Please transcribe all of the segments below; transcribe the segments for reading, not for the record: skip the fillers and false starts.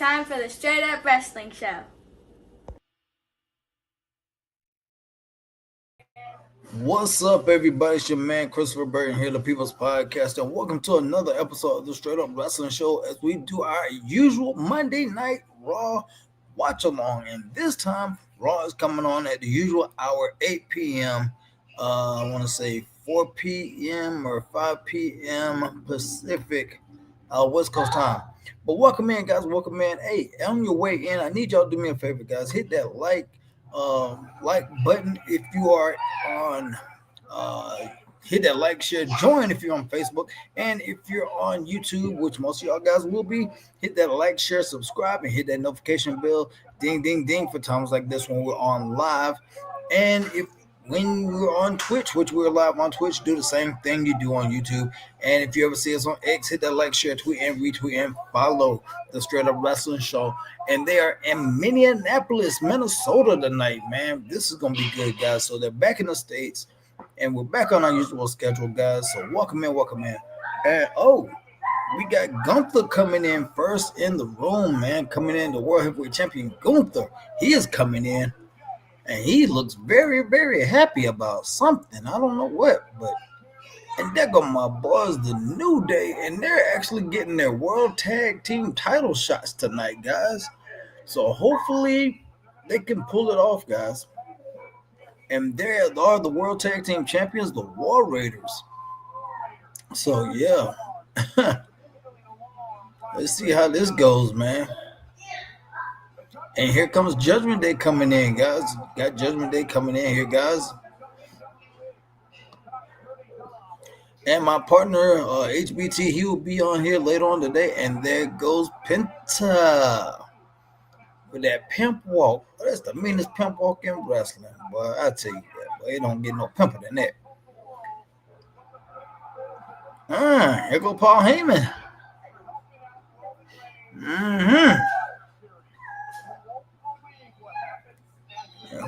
time for the Straight Up Wrestling Show. What's up, everybody? It's your man Christopher Burton here, the People's Podcast, and welcome to another episode of the Straight Up Wrestling Show as we do our usual Monday Night Raw watch along. And this time, Raw is coming on at the usual hour, 8 p.m. I want to say 4 p.m. or 5 p.m. Pacific, West Coast time. But welcome in, guys. Welcome in. Hey, on your way in, I need y'all to do me a favor, guys. Hit that like button if you are on. Hit that like, share, join if you're on Facebook, and if you're on YouTube, which most of y'all guys will be, hit that like, share, subscribe, and hit that notification bell, ding, ding, ding, for times like this when we're on live. And when we're on Twitch, which we're live on Twitch, do the same thing you do on YouTube. And if you ever see us on X, hit that like, share, tweet, and retweet, and follow the Straight Up Wrestling Show. And they are in Minneapolis, Minnesota tonight, man. This is going to be good, guys. So they're back in the States, and we're back on our usual schedule, guys. So welcome in, welcome in. And, we got Gunther coming in first in the room, man. Coming in, the World Heavyweight Champion, Gunther. He is coming in. And he looks very, very happy about something. I don't know what, but and there go my boys, the New Day, and they're actually getting their World Tag Team title shots tonight, guys. So hopefully they can pull it off, guys. And there are the World Tag Team Champions, the War Raiders. So yeah. Let's see how this goes, man. And here comes Judgment Day coming in, guys. Got Judgment Day coming in here, guys. And my partner, HBT, he will be on here later on today. And there goes Penta with that pimp walk. Oh, that's the meanest pimp walk in wrestling. Boy, I tell you that. Boy, it don't get no pimper than that. Here go Paul Heyman.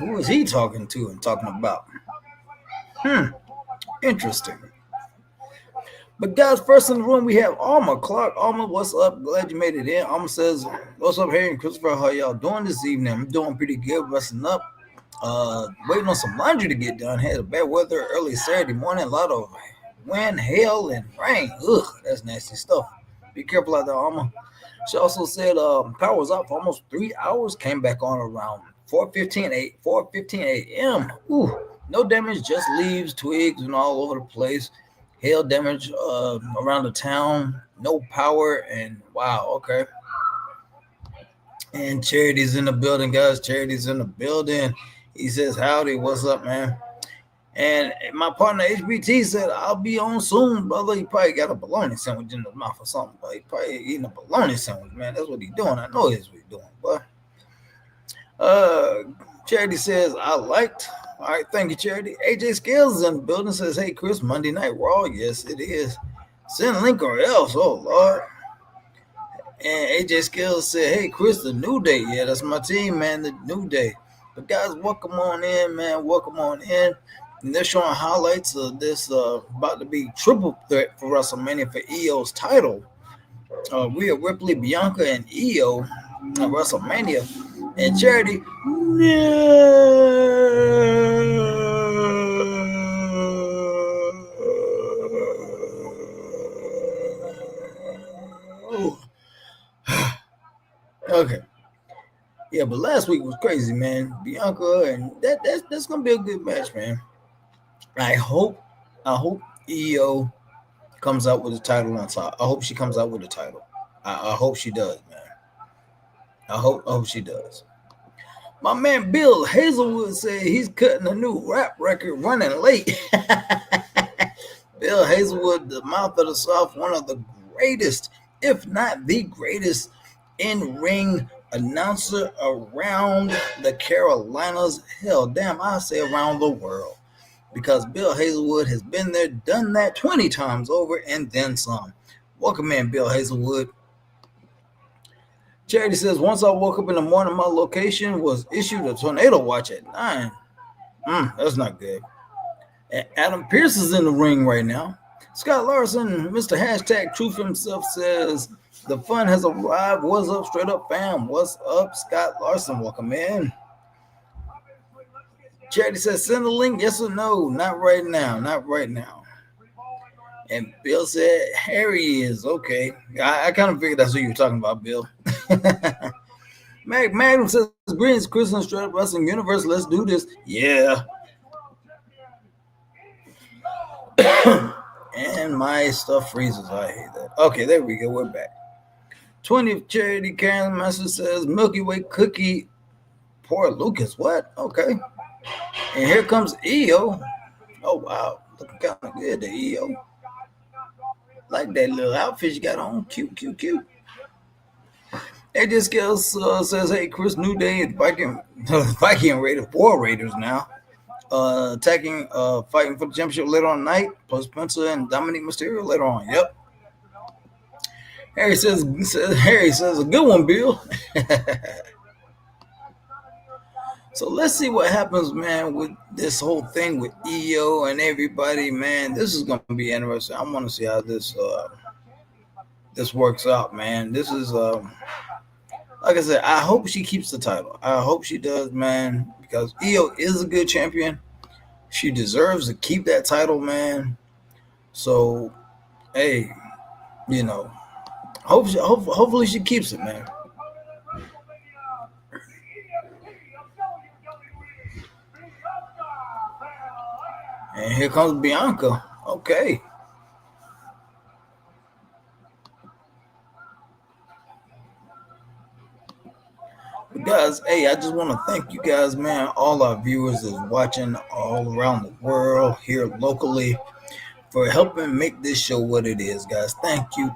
Who is he talking to and talking about? Interesting. But guys, first in the room we have Alma Clark. Alma, what's up? Glad you made it in. Alma says, what's up, Harry and Christopher? How y'all doing this evening? I'm doing pretty good, resting up. Waiting on some laundry to get done. Had a bad weather early Saturday morning. A lot of wind, hail, and rain. Ugh, that's nasty stuff. Be careful out there, Alma. She also said power was out for almost 3 hours. Came back on around 4:15 a.m. Ooh, no damage, just leaves, twigs, and all over the place. Hail damage around the town. No power, and wow, okay. And Charity's in the building, guys. Charity's in the building. He says, howdy, what's up, man? And my partner HBT said, I'll be on soon, brother. He probably got a bologna sandwich in his mouth or something. But he probably eating a bologna sandwich, man. That's what he's doing. I know that's what he's doing, but Charity says, I liked. All right, thank you, Charity. AJ Scales is in the building, says, hey, Chris, Monday Night Raw. Yes, it is. Send link or else. Oh, Lord. And AJ Scales said, hey, Chris, the New Day. Yeah, that's my team, man, the New Day. But, guys, welcome on in, man. Welcome on in. And they're showing highlights of this about to be triple threat for WrestleMania for EO's title. Rhea Ripley, Bianca, and EO at WrestleMania. And Charity, okay. Yeah, but last week was crazy, man. Bianca, and that's gonna be a good match, man. I hope EO comes out with the title on top. I hope she comes out with the title. I hope she does, man. I hope she does. My man Bill Hazelwood said he's cutting a new rap record running late. Bill Hazelwood, the mouth of the South, one of the greatest, if not the greatest, in-ring announcer around the Carolinas. Hell, damn, I say around the world. Because Bill Hazelwood has been there, done that 20 times over, and then some. Welcome in, Bill Hazelwood. Charity says, once I woke up in the morning, my location was issued a tornado watch at 9. That's not good. And Adam Pearce is in the ring right now. Scott Larson, Mr. Hashtag Truth himself says, the fun has arrived. What's up, straight up fam? What's up, Scott Larson? Welcome in. Charity says, send a link, yes or no? Not right now, not right now. And Bill said, Harry is okay. I kind of figured that's who you were talking about, Bill. Magnum says, greetings, Chris and Straight Up Wrestling Universe. Let's do this. Yeah. And my stuff freezes. I hate that. Okay, there we go. We're back. 20th Charity Karen message says, Milky Way cookie. Poor Lucas. What? Okay. And here comes EO. Oh, wow. Looking kind of good, the EO. Like that little outfit you got on. Cute, cute, cute. AJ Scales says, hey, Chris, New Day, Viking Raiders, War Raiders now. Attacking, fighting for the championship later on tonight. Plus Spencer and Dominic Mysterio later on. Yep. Harry says a good one, Bill. So let's see what happens, man, with this whole thing with EO and everybody, man. This is gonna be interesting. I want to see how this works out, man. This is like I said, I hope she keeps the title. I hope she does, man, because EO is a good champion. She deserves to keep that title, man. So, hey, hopefully she keeps it, man. And here comes Bianca. Okay. But guys, hey, I just want to thank you guys, man. All our viewers is watching all around the world, here locally, for helping make this show what it is, guys. Thank you.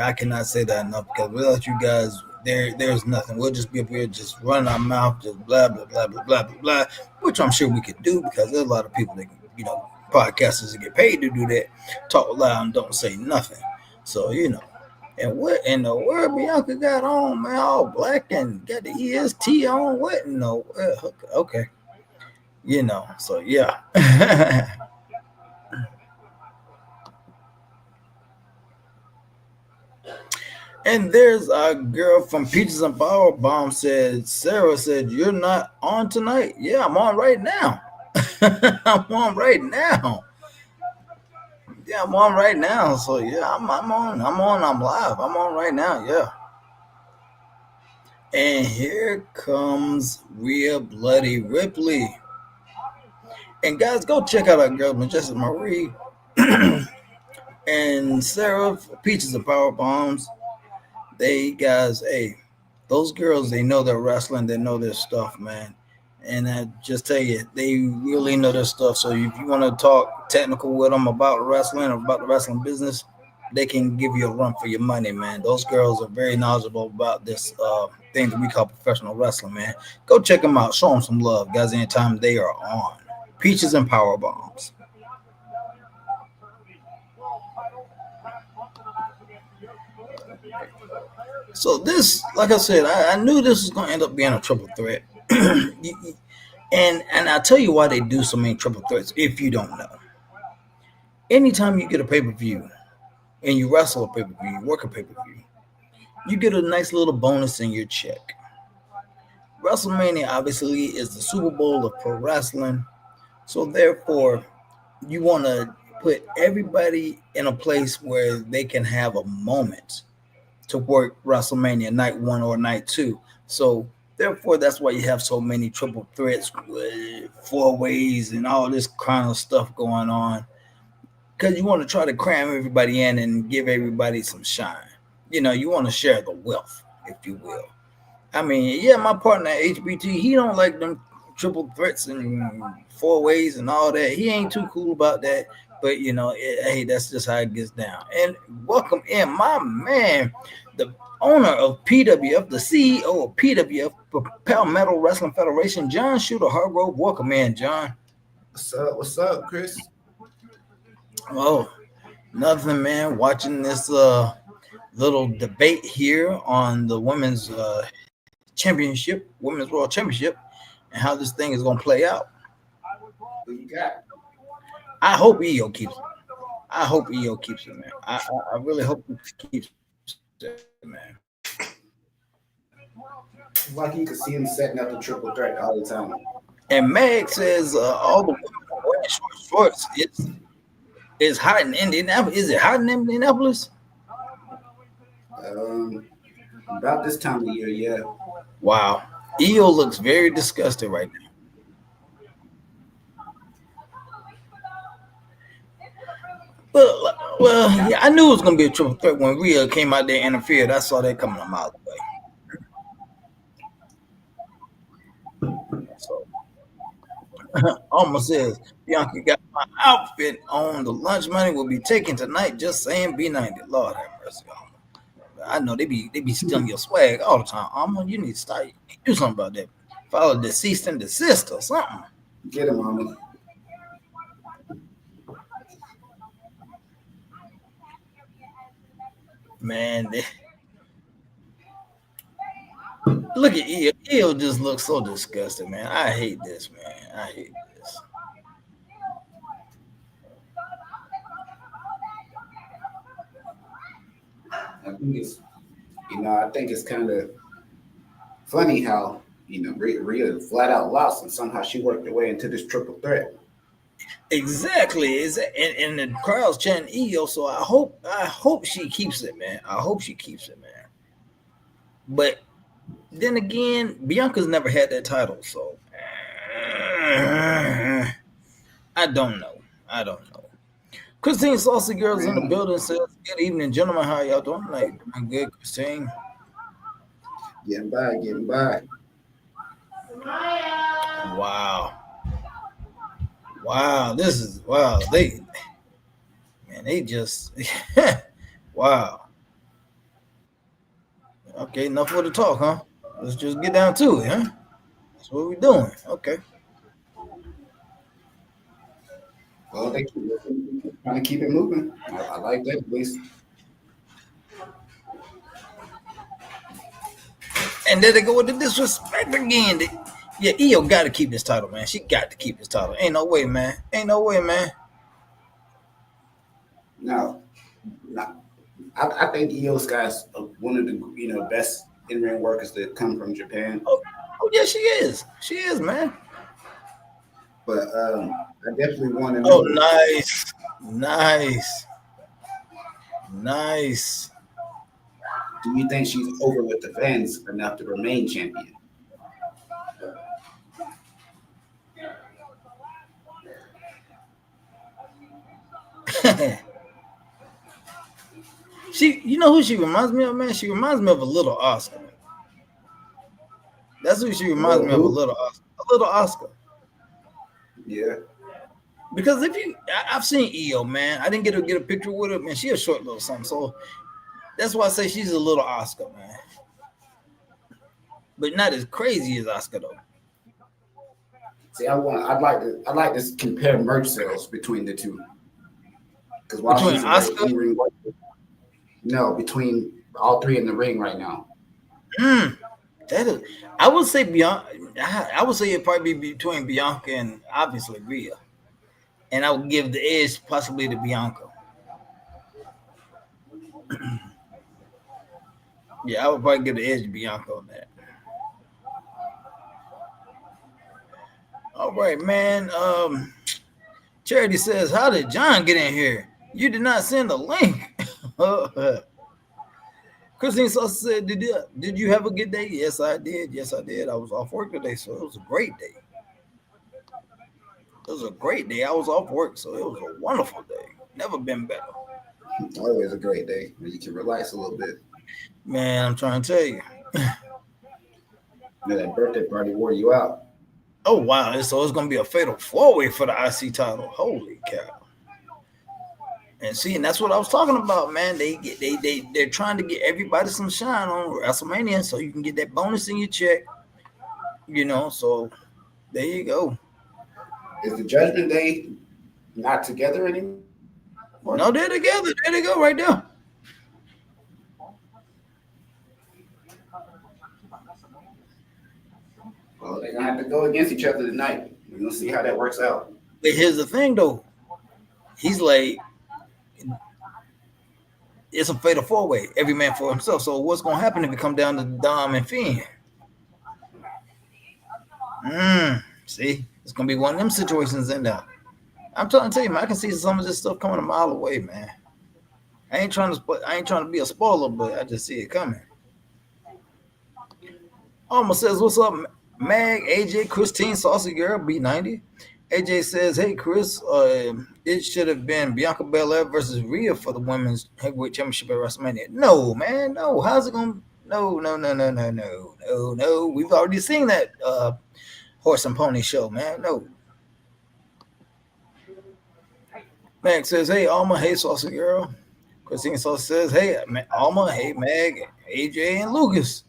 I cannot say that enough, because without you guys, there's nothing. We'll just be up here just running our mouth, just blah blah blah blah blah blah blah, which I'm sure we could do, because there's a lot of people that podcasters that get paid to do that, talk loud and don't say nothing. So and what in the world Bianca got on, man? All black and got the EST on. What in the world? Okay, So yeah. And there's a girl from Peaches and Power Bomb Sarah said, you're not on tonight? Yeah, I'm on right now. I'm on right now. Yeah, I'm on right now. So yeah, I'm on. I'm live. I'm on right now. Yeah. And here comes Rhea Bloody Ripley. And guys, go check out our girl Majestic Marie and Sarah, Peaches and Power Bombs. Hey, those girls, they know their wrestling, they know their stuff, man. And I just tell you, they really know their stuff. So if you want to talk technical with them about wrestling or about the wrestling business, they can give you a run for your money, man. Those girls are very knowledgeable about this thing that we call professional wrestling, man. Go check them out. Show them some love, guys, anytime they are on. Peaches and Power Bombs. So this, like I said, I knew this was going to end up being a triple threat. and I'll tell you why they do so many triple threats if you don't know. Anytime you get a pay-per-view and you wrestle a pay-per-view, you work a pay-per-view, you get a nice little bonus in your check. WrestleMania obviously is the Super Bowl of pro wrestling. So therefore, you want to put everybody in a place where they can have a moment to work WrestleMania night 1 or night 2. So therefore, that's why you have so many triple threats, 4-ways, and all this kind of stuff going on. Because you want to try to cram everybody in and give everybody some shine. You want to share the wealth, if you will. I mean, yeah, my partner at HBT, he don't like them triple threats and 4-ways and all that. He ain't too cool about that. But, hey, that's just how it gets down. And welcome in my man, the owner of PWF, the CEO of PWF, Propel Metal Wrestling Federation, John Shooter Hargrove. Welcome in, John. What's up, Chris? Oh, nothing, man. Watching this little debate here on the women's championship, women's world championship, and how this thing is going to play out. Who you got? I hope EO keeps it. I hope EO keeps it, man. I really hope he keeps it, man. It's like you could see him setting up the triple threat all the time. And Meg says all the women are wearing shorts. It's hot in Indianapolis. Is it hot in Indianapolis? About this time of year, yeah. Wow. EO looks very disgusted right now. Well, yeah, I knew it was gonna be a triple threat when Rhea came out there and interfered. I saw that coming a mile away. So almost says Bianca got my outfit on. The lunch money will be taken tonight. Just saying, B90. Lord have mercy. I know they be stealing your swag all the time. Alma, you need to start do something about that. Follow the cease and desist or something. Get him, Mama. Man, look at EO. EO just looks so disgusting, man. I hate this, man. I hate this. I think it's kind of funny how Rhea flat out lost, and somehow she worked her way into this triple threat. Exactly. And the crowd's chanting EO, so I hope she keeps it, man. I hope she keeps it, man. But then again, Bianca's never had that title, so I don't know. Christine Saucy Girls in the building says, "Good evening, gentlemen. How y'all doing tonight? Doing good, Christine. Getting by. Wow. This is wow. They just wow. Okay, enough for the talk, huh? Let's just get down to it, huh? That's what we're doing. Okay. Well, they keep trying to keep it moving. I like that, at least. And there they go with the disrespect again. Yeah, EO got to keep this title, man. She got to keep this title. Ain't no way, man. No. I think Io Sky's one of the best in-ring workers that come from Japan. Oh yeah, she is. She is, man. But I definitely want to know. Oh, nice. Do you think she's over with the fans enough to remain champion? You know who she reminds me of, man? She reminds me of a little Oscar. That's who she reminds me of, a little Oscar. Yeah. Because I've seen EO, man. I didn't get a picture with her, man. She a short little something, so that's why I say she's a little Oscar, man. But not as crazy as Oscar though. See, I'd like to compare merch sales between the two. Because between Oscar, between all three in the ring right now. I would say Bianca. I would say it'd probably be between Bianca and obviously Rhea, and I would give the edge possibly to Bianca. Yeah, I would probably give the edge to Bianca on that. All right, man. Charity says, "How did John get in here? You did not send a link." Christine Sauce said, did you have a good day? Yes, I did. I was off work today, so it was a great day. I was off work, so it was a wonderful day. Never been better. Always a great day where you can relax a little bit. Man, I'm trying to tell you. That birthday party wore you out. Oh, wow. So it's going to be a fatal four-way for the IC title. Holy cow. And see, and that's what I was talking about, man. They're trying to get everybody some shine on WrestleMania, so you can get that bonus in your check. So there you go. Is the Judgment Day not together anymore? No, they're together. There they go, right there. Well, they're gonna have to go against each other tonight. We're gonna see how that works out. But here's the thing, though. He's like, it's a fatal four-way, every man for himself. So what's gonna happen if it come down to Dom and Finn? See, it's gonna be one of them situations in there. I'm trying to tell you, man, I can see some of this stuff coming a mile away, man. I ain't trying to be a spoiler, but I just see it coming. Almost says, "What's up, Mag, AJ, Christine, Saucy Girl, B90." AJ says, "Hey, Chris, it should have been Bianca Belair versus Rhea for the women's heavyweight championship at WrestleMania." No, man, no. How's it going? No, no, no, no, no, no, no, no. We've already seen that horse and pony show, man. No. Mag says, "Hey, Alma, hey, Saucy Girl." Christine Saucy says, "Hey, Alma, hey, Mag, AJ, and Lucas."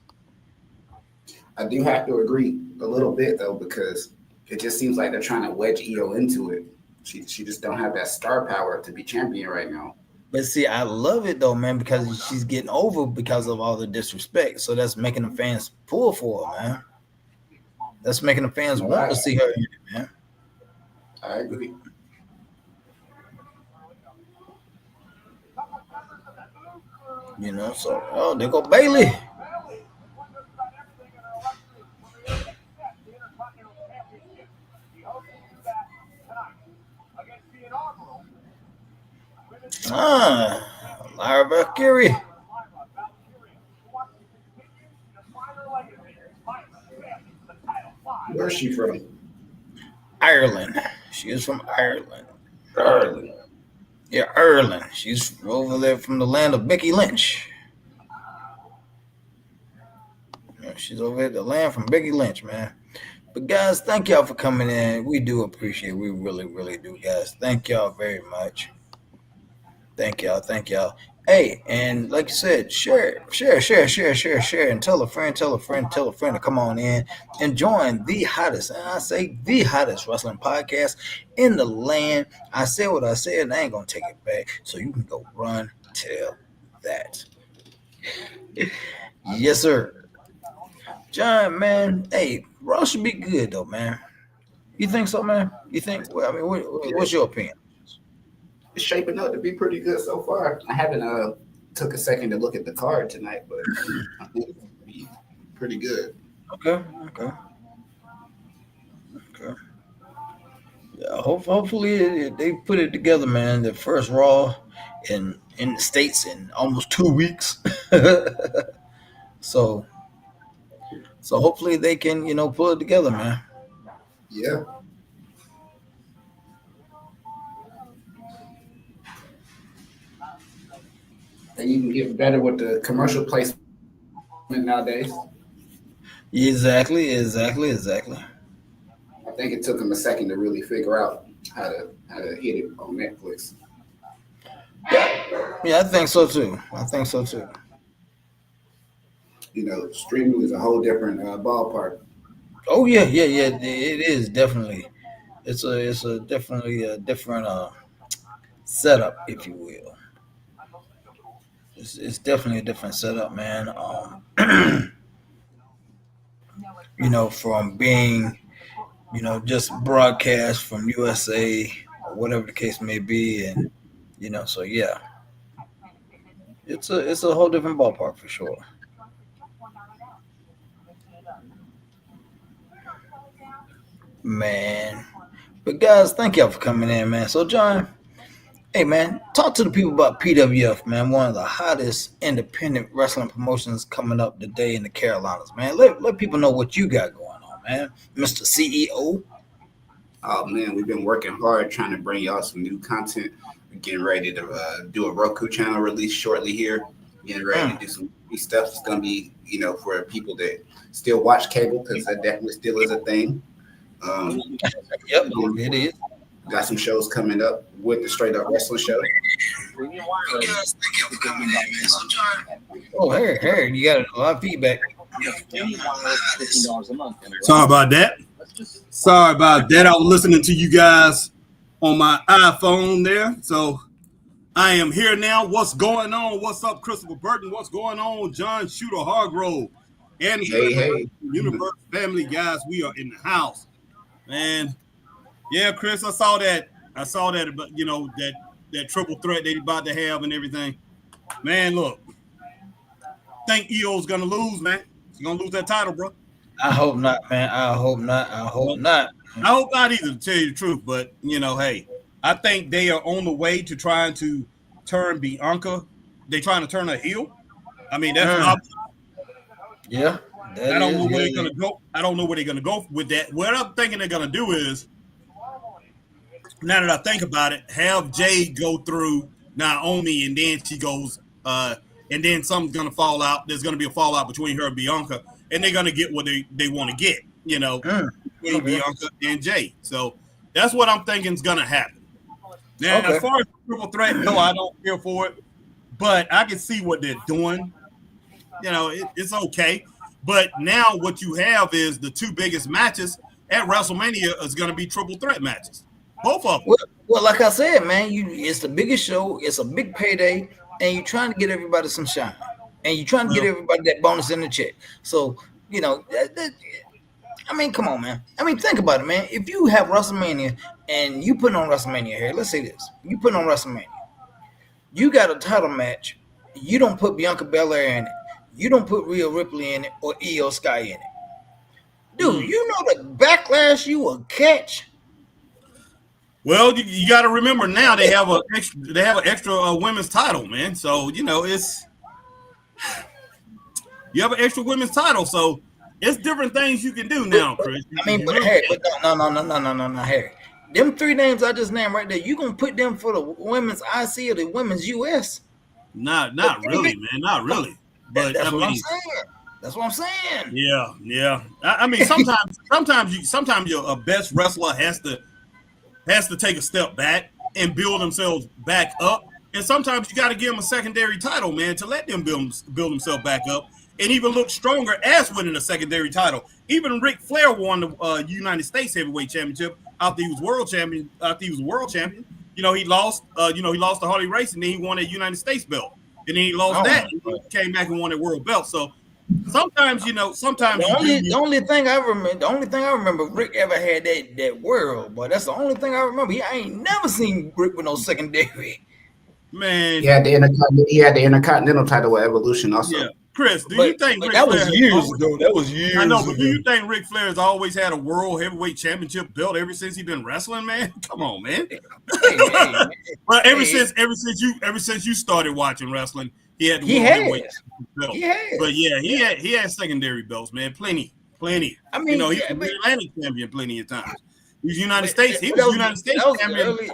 I do have to agree a little bit though, because it just seems like they're trying to wedge Io into it. She just don't have that star power to be champion right now. But see, I love it though, man, because she's getting over because of all the disrespect. So that's making the fans pull for her, man. That's making the fans want to see her in it, man. I agree. You know, so oh, there go Bailey. Lyra Valkyrie. Where's she from? Ireland. She is from Ireland. Ireland. Yeah, Ireland. She's over there from the land of Becky Lynch. Yeah, she's over at the land from Becky Lynch, man. But guys, thank y'all for coming in. We do appreciate it. We really, really do, guys. Thank y'all very much. Thank y'all. Thank y'all. Hey, and like you said, share, and tell a friend to come on in and join the hottest, and I say the hottest wrestling podcast in the land. I said what I said, and I ain't gonna take it back. So you can go run tell that. Yes, sir. John, man, hey, Raw should be good though, man. You think so, man? You think? Well, I mean, what's your opinion? It's shaping up to be pretty good so far. I haven't took a second to look at the card tonight, but I think it's gonna be pretty good. Okay. Yeah, hopefully they put it together, man. The first Raw in the States in almost 2 weeks. so hopefully they can, pull it together, man. Yeah. And you can get better with the commercial placement nowadays. Exactly. I think it took them a second to really figure out how to hit it on Netflix. Yeah, I think so too. Streaming is a whole different ballpark. Oh yeah. It is definitely. It's definitely a different setup, if you will. It's definitely a different setup, man. From being, just broadcast from USA or whatever the case may be, and so yeah, it's a whole different ballpark for sure. Man. But guys, thank y'all for coming in, man. So John, hey man, talk to the people about PWF, man. One of the hottest independent wrestling promotions coming up today in the Carolinas, man. Let people know what you got going on, man, Mr. CEO. Oh man, we've been working hard trying to bring y'all some new content. We're getting ready to do a Roku channel release shortly here. Getting ready to do some stuff. It's gonna be, for people that still watch cable, because that definitely still is a thing. Yep, it is. Got some shows coming up with the Straight Up Wrestling Show. Oh, hey, you got a lot of feedback. Sorry about that. I was listening to you guys on my iPhone there. So I am here now. What's going on? What's up, Christopher Burton? What's going on, John Shooter Hargrove? And hey. Universe family, guys, we are in the house. Man, yeah, Chris, I saw that, that triple threat they about to have and everything. Man, look, think EO's gonna lose, man. He's gonna lose that title, bro. I hope not, man. I hope not. I hope Well, not. I hope not either, to tell you the truth. But hey, I think they are on the way to trying to turn Bianca. They're trying to turn her heel. I mean, that's obvious. Yeah. I don't know where they're gonna go. I don't know where they're gonna go with that. What I'm thinking they're gonna do is, now that I think about it, have Jade go through Naomi, and then she goes, and then something's gonna fall out. There's gonna be a fallout between her and Bianca, and they're gonna get what they want to get. Between Bianca and Jade. So that's what I'm thinking is gonna happen. Now, as far as triple threat, no, I don't feel for it, but I can see what they're doing. It's okay. But now what you have is the two biggest matches at WrestleMania is going to be triple threat matches. Both of them. Well, like I said, man, it's the biggest show. It's a big payday, and you're trying to get everybody some shine, and you're trying to get everybody that bonus in the check. So, I mean, come on, man. I mean, think about it, man. If you have WrestleMania and you put on WrestleMania here, let's say this. You put on WrestleMania. You got a title match. You don't put Bianca Belair in it. You don't put Rhea Ripley in it or Io Sky in it. Dude, you know the backlash you will catch? Well, you got to remember now they have an extra women's title, man. So, it's you have an extra women's title, so it's different things you can do now, Chris. Harry, no, Harry. Them three names I just named right there, you gonna put them for the women's IC or the women's US? Not really, man. Not really. But that's what I'm saying. That's what I'm saying. Yeah. I mean, sometimes your best wrestler has to take a step back and build themselves back up, and sometimes you got to give them a secondary title, man, to let them build themselves back up and even look stronger as winning a secondary title. Even Ric Flair won the United States Heavyweight Championship after he was world champion. He lost. He lost to Harley Race, and then he won a United States belt. And then he lost that, and he came back and won a world belt. So sometimes, the only thing I remember Rick ever had that world, but that's the only thing I remember. I ain't never seen Rick with no secondary. Man, he had the Intercontinental title with Evolution also. Yeah. Chris, do you think Ric that Flair was years ago? That was years ago. I know, but do you think Ric Flair has always had a world heavyweight championship belt ever since he's been wrestling, man? Come on, man. Well, ever since you started watching wrestling, he had the world heavyweight belt. But yeah, he had secondary belts, man. Plenty. I mean, he was Atlantic champion plenty of times. He was United States. He was United States champion.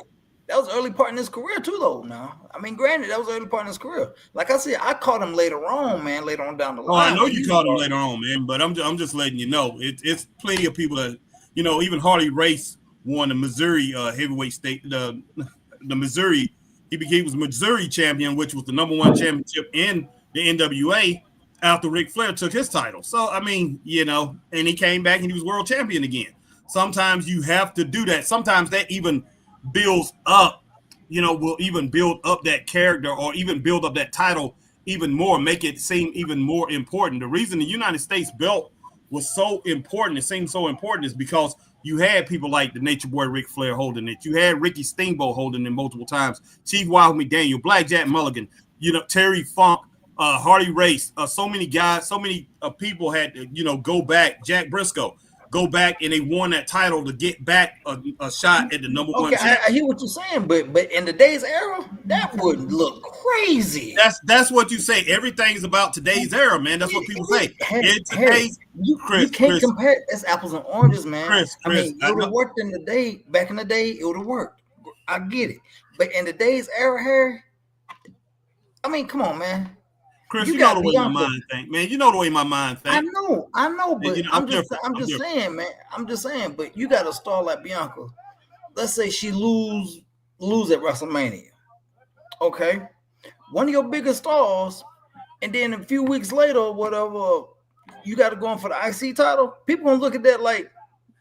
That was early part in his career too, though. Now, I mean, granted, that was early part in his career. Like I said, I caught him later on, man. Later on down the line. Oh, I know you caught him later on, man. But I'm just letting you know, it's plenty of people that even Harley Race won the Missouri heavyweight state. The Missouri, he was Missouri champion, which was the #1 championship in the NWA after Ric Flair took his title. So I mean, and he came back and he was world champion again. Sometimes you have to do that. Sometimes that even builds up, will even build up that character or even build up that title even more, make it seem even more important. The reason the United States belt was so important, it seemed so important, is because you had people like the Nature Boy Ric Flair holding it. You had Ricky Steamboat holding it multiple times. Chief Wild McDaniel, Blackjack Mulligan, Terry Funk, Harley Race. So many guys, so many people had to, go back. Jack Briscoe. Go back and they won that title to get back a shot at the #1. Okay, I hear what you're saying, but in today's era, that would look crazy. That's what you say. Everything's about today's era, man. That's what people say. You can't compare. It's apples and oranges, man. Chris, I mean, it would have worked back in the day. It would have worked. I get it, but in today's era, Harry, I mean, come on, man. Chris, you know the way my mind think, man. You know the way my mind think. I know, but I'm just saying, man. I'm just saying, but you got a star like Bianca. Let's say she lose at WrestleMania. Okay, one of your biggest stars, and then a few weeks later, or whatever, you got to go in for the IC title. People gonna look at that like,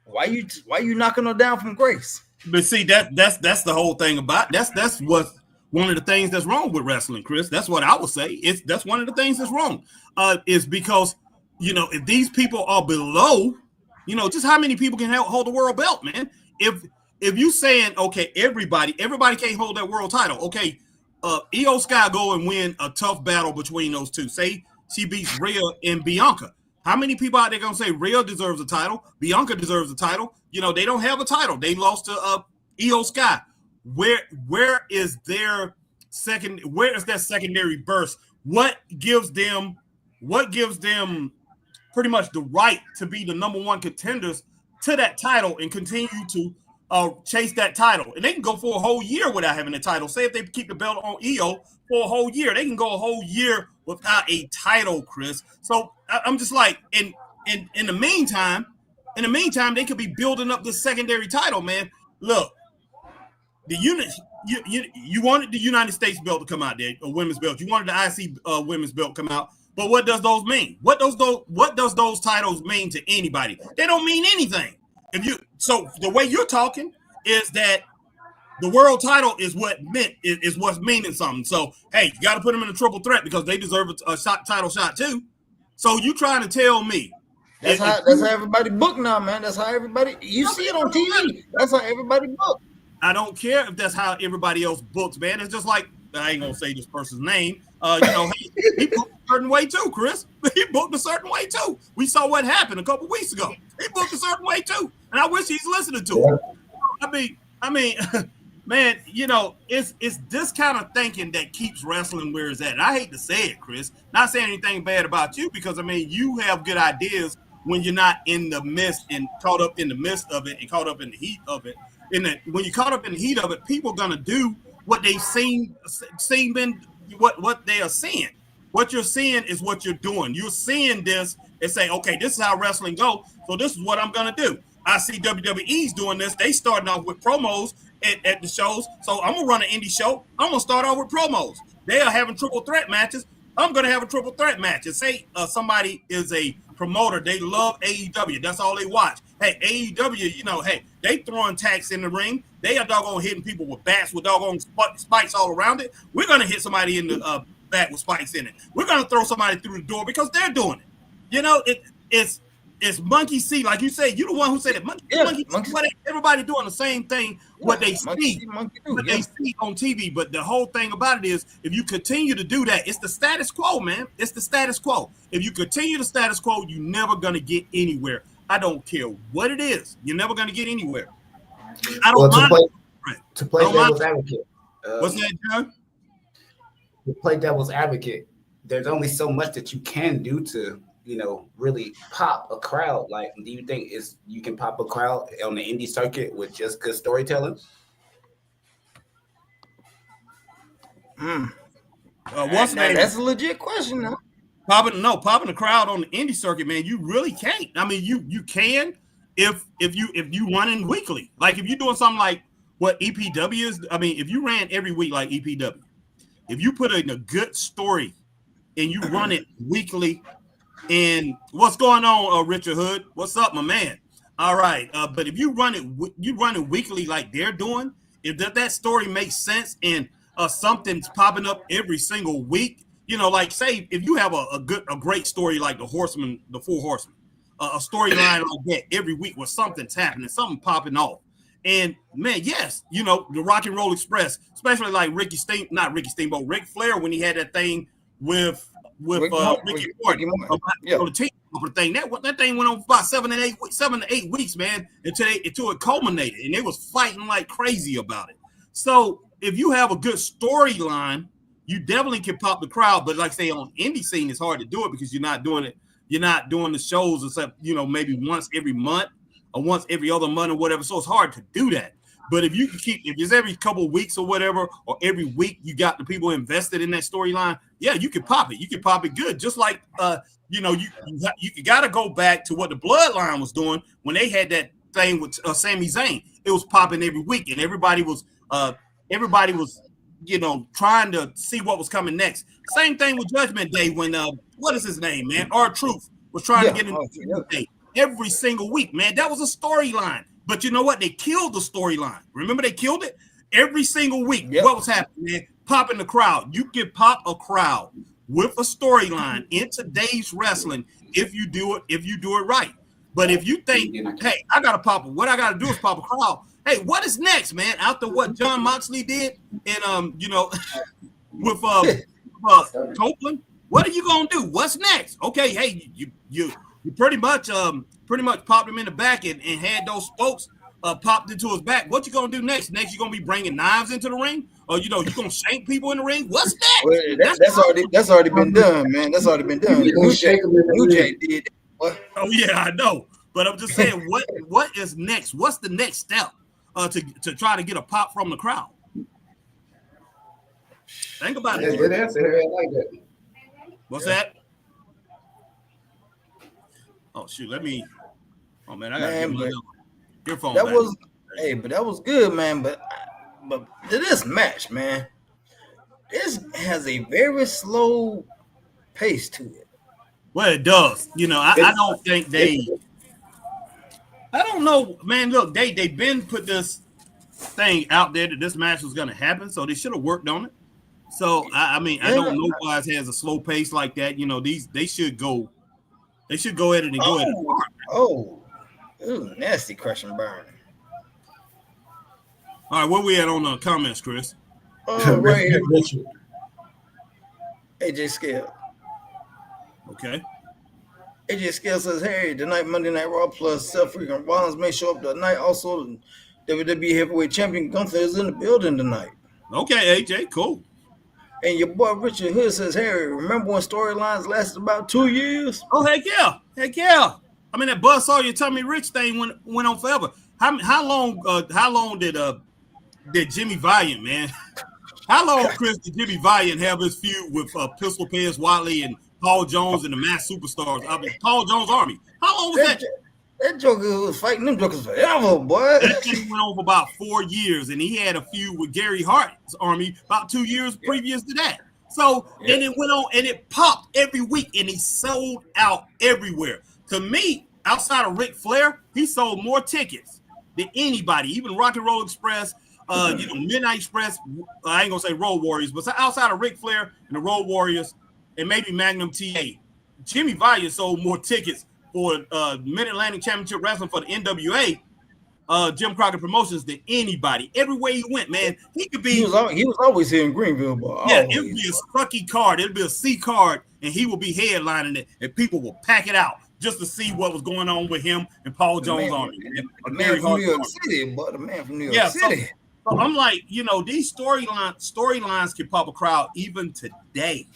why you knocking her down from grace? But see, that's the whole thing about that's what. One of the things that's wrong with wrestling, Chris, that's what I would say. That's one of the things that's wrong. Is because, if these people are below, just how many people can hold the world belt, man? If you saying, okay, everybody can't hold that world title. Okay, Io Sky go and win a tough battle between those two. Say she beats Rhea and Bianca. How many people out there gonna say Rhea deserves a title? Bianca deserves a title. You know, they don't have a title. They lost to Io Sky. Where is their secondary burst? What gives them pretty much the right to be the number one contenders to that title and continue to chase that title? And they can go for a whole year without having a title. Say if they keep the belt on Io for a whole year, they can go a whole year without a title, Chris. So I'm just like, in the meantime, they could be building up this secondary title, man. Look, the unit you wanted the United States belt to come out there, a women's belt. You wanted the IC women's belt come out. But what does those mean? What does those titles mean to anybody? They don't mean anything. So the way you're talking is that the world title is what's meaning something. So hey, you got to put them in a triple threat because they deserve a title shot too. So you trying to tell me that's how everybody book now, man. That's how everybody see it on TV. That's how everybody book. I don't care if that's how everybody else books, man. It's just like, I ain't gonna say this person's name. He booked a certain way too, Chris. He booked a certain way too. We saw what happened a couple weeks ago. He booked a certain way too, and I wish he's listening to it. I mean, man, you know, it's this kind of thinking that keeps wrestling where it's at. And I hate to say it, Chris. Not saying anything bad about you because I mean you have good ideas when you're not in the midst and caught up in the midst of it and caught up in the heat of it. When you're caught up in the heat of it, people are gonna do what they've seen what they are seeing. What you're seeing is what you're doing. You're seeing this and say, okay, this is how wrestling goes. So this is what I'm gonna do. I see WWE's doing this. They starting off with promos at the shows. So I'm gonna run an indie show. I'm gonna start off with promos. They are having triple threat matches. I'm gonna have a triple threat match. And say somebody is a promoter, they love AEW. That's all they watch. Hey, AEW, you know, hey, they throwing tacks in the ring. They are doggone hitting people with bats with doggone spikes all around it. We're gonna hit somebody in the back with spikes in it. We're gonna throw somebody through the door because they're doing it. You know, it's monkey see, like you say. You the one who said it. Monkey. Everybody doing the same thing. What they see on TV. But the whole thing about it is, if you continue to do that, it's the status quo, man. It's the status quo. If you continue the status quo, you're never gonna get anywhere. I don't care what it is. You're never gonna get anywhere. I don't mind. To play devil's advocate. What's that, John? To play devil's advocate, there's only so much that you can do to, you know, really pop a crowd. Like, do you think you can pop a crowd on the indie circuit with just good storytelling? That's a legit question, though. Popping the crowd on the indie circuit, man, you really can't. I mean, you can if you running weekly. Like if you're doing something like what EPW is. I mean, if you ran every week like EPW, if you put in a good story and you run it weekly. And what's going on, Richard Hood? What's up, my man? All right, but if you run it weekly like they're doing, if that story makes sense and something's popping up every single week, you know, like say if you have a great story like the Four Horsemen, a storyline like that every week where something's happening, something popping off, and man, yes, you know, the Rock and Roll Express, especially like Ric Flair when he had that thing with Ricky Morton, the team thing. That thing went on for about 7 to 8 weeks, man, until it culminated, and they was fighting like crazy about it. So if you have a good storyline, you definitely can pop the crowd. But like say on indie scene, it's hard to do it because you're not doing it. You're not doing the shows except, you know, maybe once every month or once every other month or whatever. So it's hard to do that. But if you can if it's every couple of weeks or whatever, or every week you got the people invested in that storyline, yeah, you can pop it. You can pop it good. Just like, you know, you got to go back to what the Bloodline was doing when they had that thing with Sami Zayn. It was popping every week, and everybody was, you know, trying to see what was coming next. Same thing with Judgment Day when what is his name, man? R-Truth was trying to get into Judgment Day every single week, man. That was a storyline. But you know what? They killed the storyline. Remember, they killed it every single week. Yep. What was happening, man? Popping the crowd. You can pop a crowd with a storyline in today's wrestling if you do it right. But if you think, hey, I gotta pop it. What I gotta do is pop a crowd. Hey, what is next, man? After what John Moxley did, and you know, with Copeland. What are you gonna do? What's next? Okay, hey, you pretty much popped him in the back and had those spokes popped into his back. What you gonna do next? Next, you gonna be bringing knives into the ring, or you gonna shank people in the ring? What's next? Well, that's already been done, man. That's already been done. New Jack did. What? Oh yeah, I know. But I'm just saying, what is next? What's the next step to try to get a pop from the crowd? Think about it. Good answer, Harry. I like that. What's that? Oh shoot, let me. Oh man, I gotta get my earphone. That was but that was good, man. But this match, man, this has a very slow pace to it. Well, it does. I don't think they. I don't know, man. Look, they've been put this thing out there that this match was going to happen, so they should have worked on it. So I don't know why it has a slow pace like that. They should go. They should go ahead and go ahead. Ooh, nasty crush and burn. All right, where we at on the comments, Chris? Right here. AJ Scale. Okay. AJ Scale says, "Hey, tonight Monday Night Raw plus Seth freaking Rollins may show up tonight. Also, WWE Heavyweight Champion Gunther is in the building tonight." Okay, AJ, cool. And your boy Richard Hood says, "Harry, remember when storylines lasted about 2 years?" Oh, heck yeah. I mean, that Buzzsaw Your Tummy Rich thing went on forever. How long did Jimmy Valiant, man? How long, Chris, did Jimmy Valiant have his feud with Pistol Pez Watley and Paul Jones and the Masked Superstars? I mean, Paul Jones Army. How long was that? That Joker was fighting them Jokers forever, boy. That thing went on for about 4 years, and he had a feud with Gary Hart's Army about 2 years previous to that. So, and it went on, and it popped every week, and he sold out everywhere. To me, outside of Ric Flair, he sold more tickets than anybody, even Rock and Roll Express, Midnight Express. I ain't gonna say Road Warriors, but outside of Ric Flair and the Road Warriors, and maybe Magnum TA, Jimmy Valiant sold more tickets for Mid-Atlantic Championship Wrestling for the NWA, Jim Crockett Promotions, than anybody. Everywhere he went, man, he could be. He was always here in Greenville, boy. Yeah, it would be a sucky card. It would be a C card, and he would be headlining it, and people will pack it out just to see what was going on with him and Paul Jones Army. The man from New York City, but the man from New York City. So I'm like, these storylines can pop a crowd even today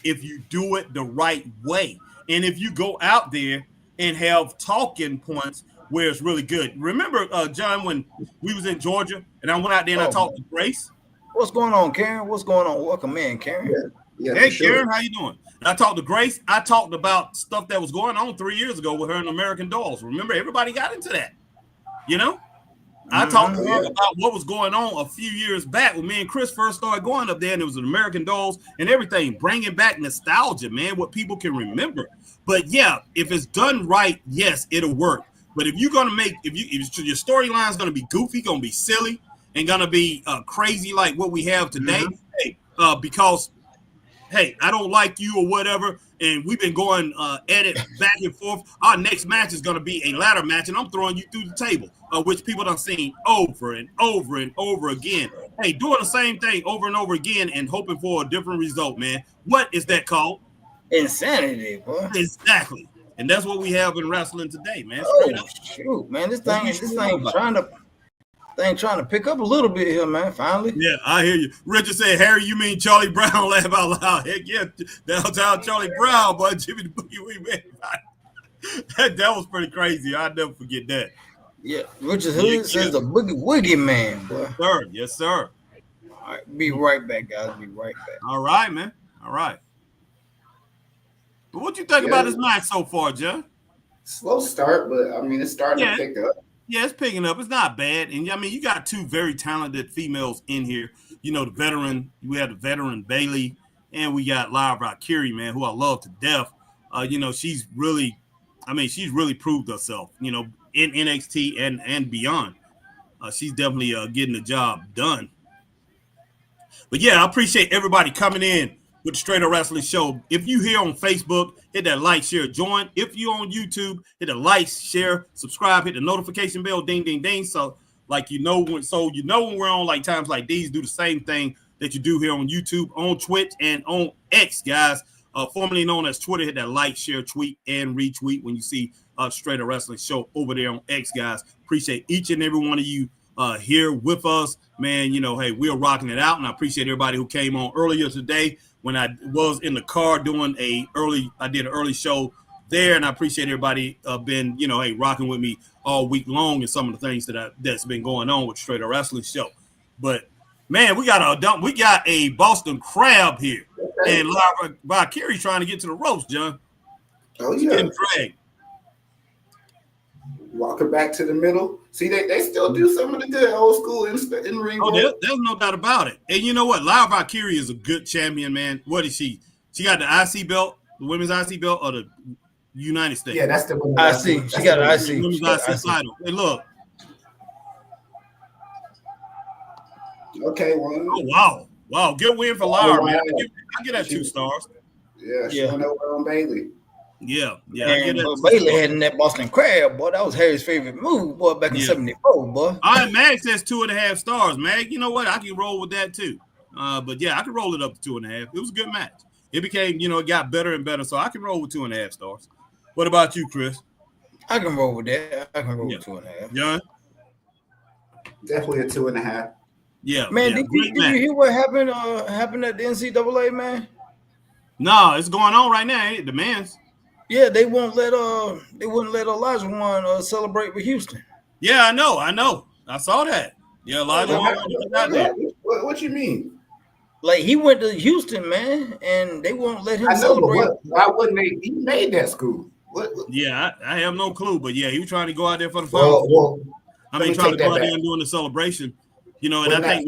if you do it the right way. And if you go out there and have talking points where it's really good. Remember, John, when we was in Georgia and I went out there and I talked to Grace? What's going on, Karen? What's going on? Welcome in, Karen. Yeah, hey, Karen, how you doing? And I talked to Grace. I talked about stuff that was going on 3 years ago with her and American Dolls. Remember, everybody got into that, I talked to her about what was going on a few years back when me and Chris first started going up there, and it was an American Dolls and everything, bringing back nostalgia, man, what people can remember. But yeah, if it's done right, yes, it'll work. But if you're gonna if your storyline is gonna be goofy, gonna be silly, and gonna be crazy like what we have today, because hey, I don't like you or whatever, and we've been going at it back and forth. Our next match is going to be a ladder match, and I'm throwing you through the table, which people done seen over and over and over again. Hey, doing the same thing over and over again and hoping for a different result, man. What is that called? Insanity, boy. Exactly. And that's what we have in wrestling today, man. Shoot, man. This thing trying to pick up a little bit here, man. Finally. Yeah, I hear you. Richard said, Harry, you mean Charlie Brown? Laugh out loud. Heck yeah, downtown Charlie Brown, boy. Jimmy the Boogie Wing, man. That was pretty crazy. I'll never forget that. Yeah, Richard Hood says the Boogie Woogie man, boy. Yes, sir. All right, be right back, guys. Be right back. All right, man. All right. But what you think about this match so far, John? Slow start, but I mean, it's starting to pick up. Yeah, it's picking up. It's not bad. And I mean, you got two very talented females in here. The veteran, we have the veteran Bailey, and we got Lyra Valkyrie, man, who I love to death. She's really proved herself, in NXT and beyond. She's definitely getting the job done. But yeah, I appreciate everybody coming in with the Straight Up Wrestling Show. If you here on Facebook, hit that like, share, join. If you on YouTube, hit the like, share, subscribe, hit the notification bell, ding, ding, ding. So when we're on like times like these, do the same thing that you do here on YouTube, on Twitch, and on X, guys, formerly known as Twitter. Hit that like, share, tweet, and retweet when you see Straight Up Wrestling Show over there on X, guys. Appreciate each and every one of you here with us, man. You know, hey, we're rocking it out, and I appreciate everybody who came on earlier today when I was in the car doing I did an early show there, and I appreciate everybody been, you know, hey, rocking with me all week long and some of the things that's been going on with Straight Up Wrestling Show. But man, we got a Boston Crab here, and Valkyrie trying to get to the ropes, John. Oh She's yeah, getting dragged. Walk her back to the middle. See, they still do some of the good old school in ring. Oh, there's no doubt about it. And you know what? Lyra Valkyrie is a good champion, man. What is she? She got the IC belt, the women's IC belt, or the United States? Yeah, that's the IC. She got an IC. Women's IC title. Hey, look. Okay, one. Oh, wow. Good win for Lyra, man. I give that 2 stars. Yeah, she went over on Bailey. Yeah. And Bailey had in that Boston Crab, boy. That was Harry's favorite move, boy, back in '74, boy. Mag says 2.5 stars. Mag, you know what? I can roll with that too. But yeah, I can roll it up to 2.5. It was a good match. It became, you know, it got better and better. So I can roll with 2.5 stars. What about you, Chris? I can roll with that. I can roll with 2.5. John? Definitely a 2.5. Yeah. Man, did you hear what happened at the NCAA, man? No, it's going on right now. It demands. Yeah, they wouldn't let Elijah One celebrate with Houston. Yeah, I know. I saw that. Yeah, Elijah One out there. What you mean? Like he went to Houston, man, and they won't let him celebrate. Why wouldn't they? He made that school. What? Yeah, I have no clue, but yeah, he was trying to go out there for the fun. Trying to go out there and doing the celebration. You know, and I think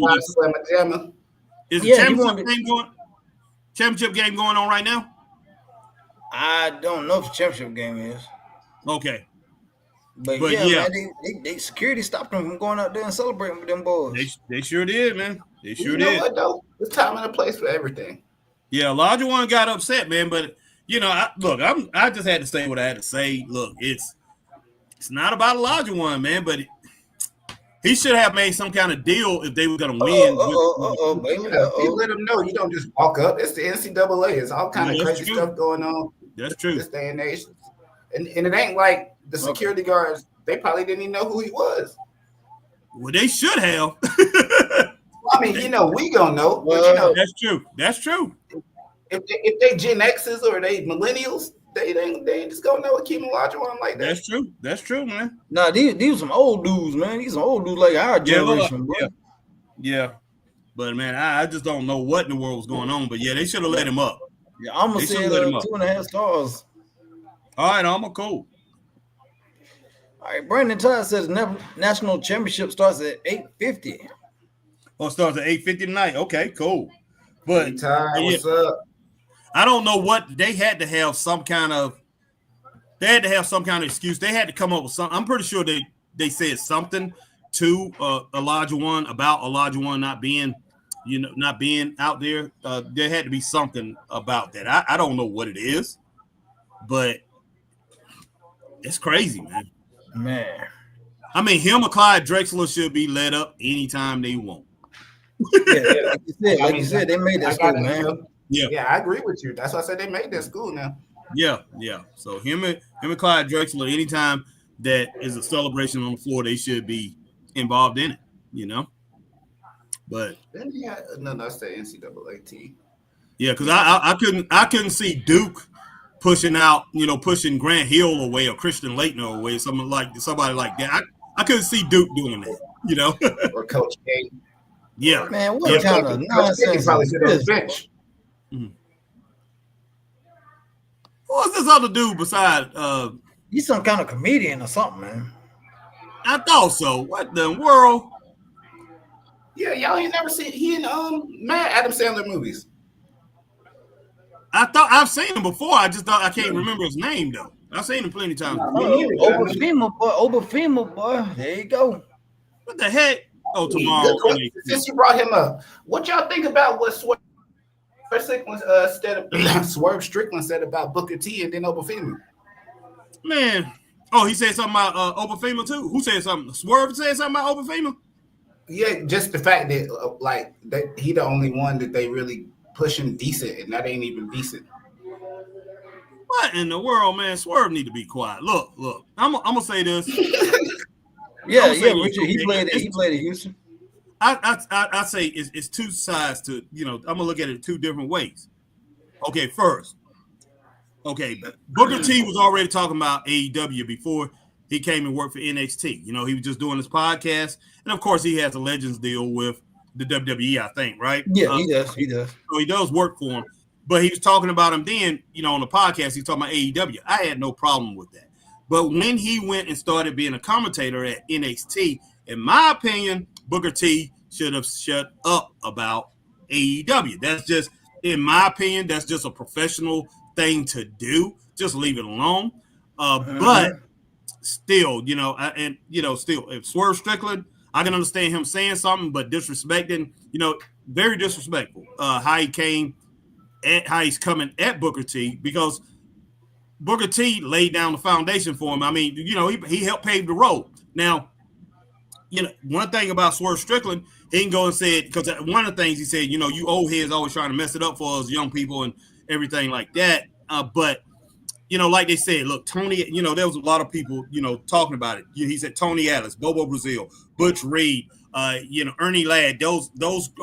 is the championship game going on right now? I don't know if the championship game is. Okay. But yeah, man, they security stopped them from going out there and celebrating with them boys. They sure did, man. They sure did. What, though? There's time and a place for everything. Yeah, Elijah One got upset, man. But you know, I just had to say what I had to say. Look, it's not about Elijah One, man, but he should have made some kind of deal if they were going to win. You let them know you don't just walk up. It's the NCAA. It's all kind of crazy stuff going on. That's true. This day and age, and it ain't like the security guards. They probably didn't even know who he was. Well, they should have. I mean, you know, we gonna know. Well, but, you know, that's true. That's true. If they Gen X's or they millennials, they just gonna know what Keem Olajuwon like that. That's true. That's true, man. Nah, these some old dudes, man. These some old dudes like our generation, bro. Yeah. But man, I just don't know what in the world was going on. But yeah, they should have let him up. Yeah, I'm gonna say 2.5 stars. All right, I'm cool. All right, Brandon Todd says national championship starts at 8:50. Oh, it starts at 8:50 tonight. Okay, cool. But what's up? I don't know what they had to have some kind of excuse. They had to come up with something. I'm pretty sure they said something to Elijah One about Elijah One not being out there. There had to be something about that. I don't know what it is, but it's crazy, man. Man. I mean, him or Clyde Drexler should be let up anytime they want. Like you said, they made that school, man. Yeah, I agree with you. That's why I said they made that school now. Yeah. So him and Clyde Drexler, anytime that is a celebration on the floor, they should be involved in it, you know. But then that's the NCAA team. Yeah, because I couldn't see Duke pushing Grant Hill away or Christian Laettner away, somebody like that. I couldn't see Duke doing that, you know. Or Coach K. Yeah. Man, what kind of nonsense probably sit on the bench. Mm-hmm. What's this other dude beside he's some kind of comedian or something, man. I thought so. What the world? Yeah, y'all ain't never seen he in Mad Adam Sandler movies. I thought I've seen him before. I just thought I can't remember his name though. I've seen him plenty of times. Obafema boy. There you go. What the heck? Oh, tomorrow. Since you brought him up, what y'all think about what Swerve Strickland said about Booker T and then Obafema? Man, he said something about Obafema too. Who said something? Swerve said something about Obafema? Yeah, just the fact that like that he the only one that they really pushing decent, and that ain't even decent. What in the world, man? Swerve need to be quiet. Look. I'm gonna say this. Yeah, say Richard. this, He okay? played at Houston. I say it's two sides to, I'm gonna look at it two different ways. Okay, first, Booker T was already talking about AEW before he came and worked for NXT. He was just doing his podcast, and of course, he has a Legends deal with the WWE, I think, right? Yeah, he does. So he does work for him, but he was talking about him then, on the podcast. He's talking about AEW. I had no problem with that, but when he went and started being a commentator at NXT, in my opinion, Booker T should have shut up about AEW. That's just, in my opinion, that's just a professional thing to do. Just leave it alone. But still, still, if Swerve Strickland, I can understand him saying something, but disrespecting, very disrespectful. How he's coming at Booker T, because Booker T laid down the foundation for him. I mean, he helped pave the road. Now, one thing about Swerve Strickland, he can go and say it, because one of the things he said, you old heads always trying to mess it up for us young people and everything like that. But, like they said, look, Tony, there was a lot of people, talking about it. He said Tony Atlas, Bobo Brazil, Butch Reed, Ernie Ladd, those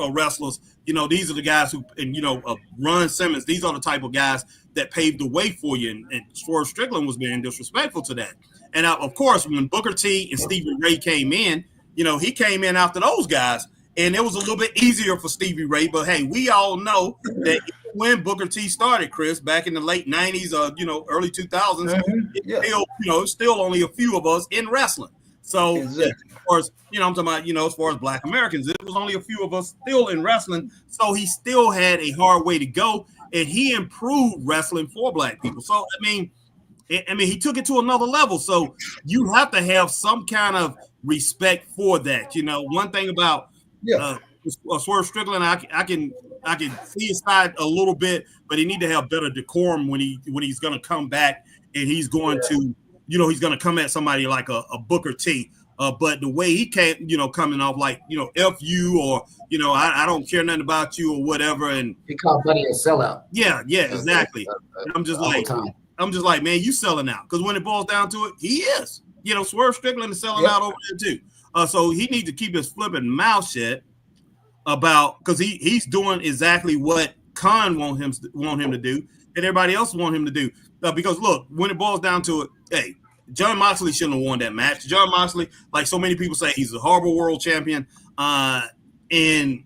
wrestlers, these are the guys who, and, Ron Simmons, these are the type of guys that paved the way for you. And Swerve Strickland was being disrespectful to that. And of course, when Booker T and Stevie Ray came in, he came in after those guys, and it was a little bit easier for Stevie Ray. But hey, we all know that when Booker T started, Chris, back in the late 90s or early 2000s, it's still only a few of us in wrestling. So exactly. As far as, I'm talking about, as far as Black Americans, it was only a few of us still in wrestling. So he still had a hard way to go, and he improved wrestling for Black people. So I mean, he took it to another level. So you have to have some kind of respect for that. One thing about Swerve Strickland, I can see his side a little bit, but he need to have better decorum when he's going to come back, and he's going to, he's going to come at somebody like a Booker T. But the way he came, coming off like, F you, or, I don't care nothing about you or whatever. And he called Buddy a sellout. Yeah, exactly. And I'm just like, man, you selling out. Because when it boils down to it, he is. Swerve Strickland is selling out over there too. So he needs to keep his flipping mouth shut about, because he's doing exactly what Khan want him to do, and everybody else want him to do. Because look, when it boils down to it, hey, John Moxley shouldn't have won that match. John Moxley, like so many people say, he's a horrible world champion, and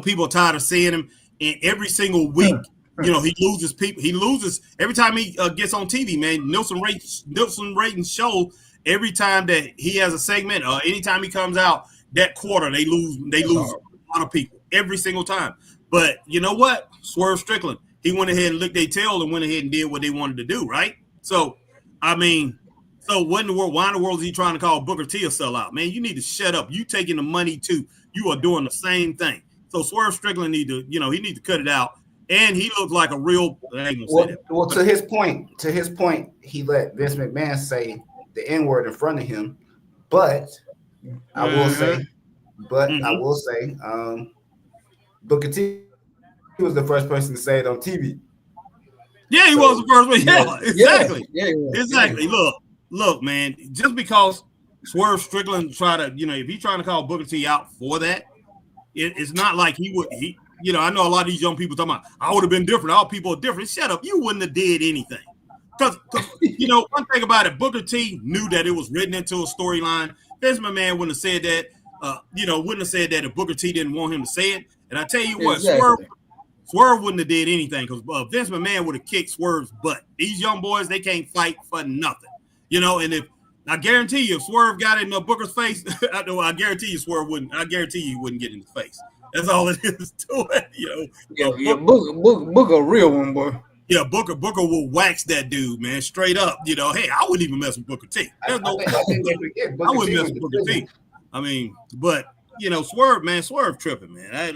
people are tired of seeing him. And every single week, he loses people. He loses every time he gets on TV, man. Nielsen ratings show every time that he has a segment, or anytime he comes out that quarter, they lose a lot of people every single time. But you know what? Swerve Strickland, he went ahead and licked their tail and went ahead and did what they wanted to do, right? So, I mean, what in the world? Why in the world is he trying to call Booker T a sellout? Man, you need to shut up. You taking the money too. You are doing the same thing. So Swerve Strickland he need to cut it out. And he looks like a real. Well, to his point, he let Vince McMahon say the N-word in front of him. But I will say, Booker T was the first person to say it on TV. Yeah, he was the first one. Yeah, exactly. Yeah, exactly. Look, man. Just because Swerve Strickland if he's trying to call Booker T out for that, it's not like he would. I know a lot of these young people talking about, I would have been different. All people are different. Shut up. You wouldn't have did anything. Because, one thing about it, Booker T knew that it was written into a storyline. Vince McMahon wouldn't have said that, wouldn't have said that if Booker T didn't want him to say it. And I tell you what, exactly. Swerve wouldn't have did anything, because Vince McMahon would have kicked Swerve's butt. These young boys, they can't fight for nothing. And if, I guarantee you, if Swerve got in Booker's face, I guarantee you Swerve wouldn't. I guarantee you he wouldn't get in his face. That's all it is to it, Booker a real one, boy. Yeah, Booker will wax that dude, man, straight up. Hey, I wouldn't even mess with Booker T. I wouldn't mess with Booker T. I mean, but Swerve tripping, man. I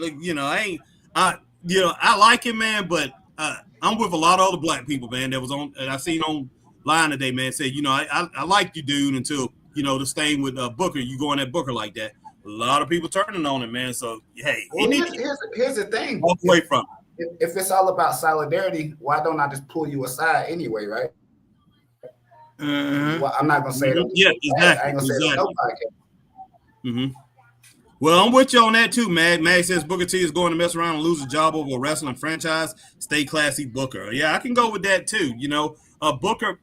like him, man, but I'm with a lot of other Black people, man, that was on, and I seen online today, man, said, I like you, dude, until, this thing with Booker, you going at Booker like that. A lot of people turning on him, man. So hey, he Well, needs to here's the thing. walk away from it. If it's all about solidarity, why don't I just pull you aside anyway, right? Well, I'm not gonna say it on Yeah, I exactly. ain't gonna say it on no podcast. Mm-hmm. Well, I'm with you on that too, Mag. Mag says Booker T is going to mess around and lose a job over a wrestling franchise. Stay classy, Booker. Yeah, I can go with that too. Booker.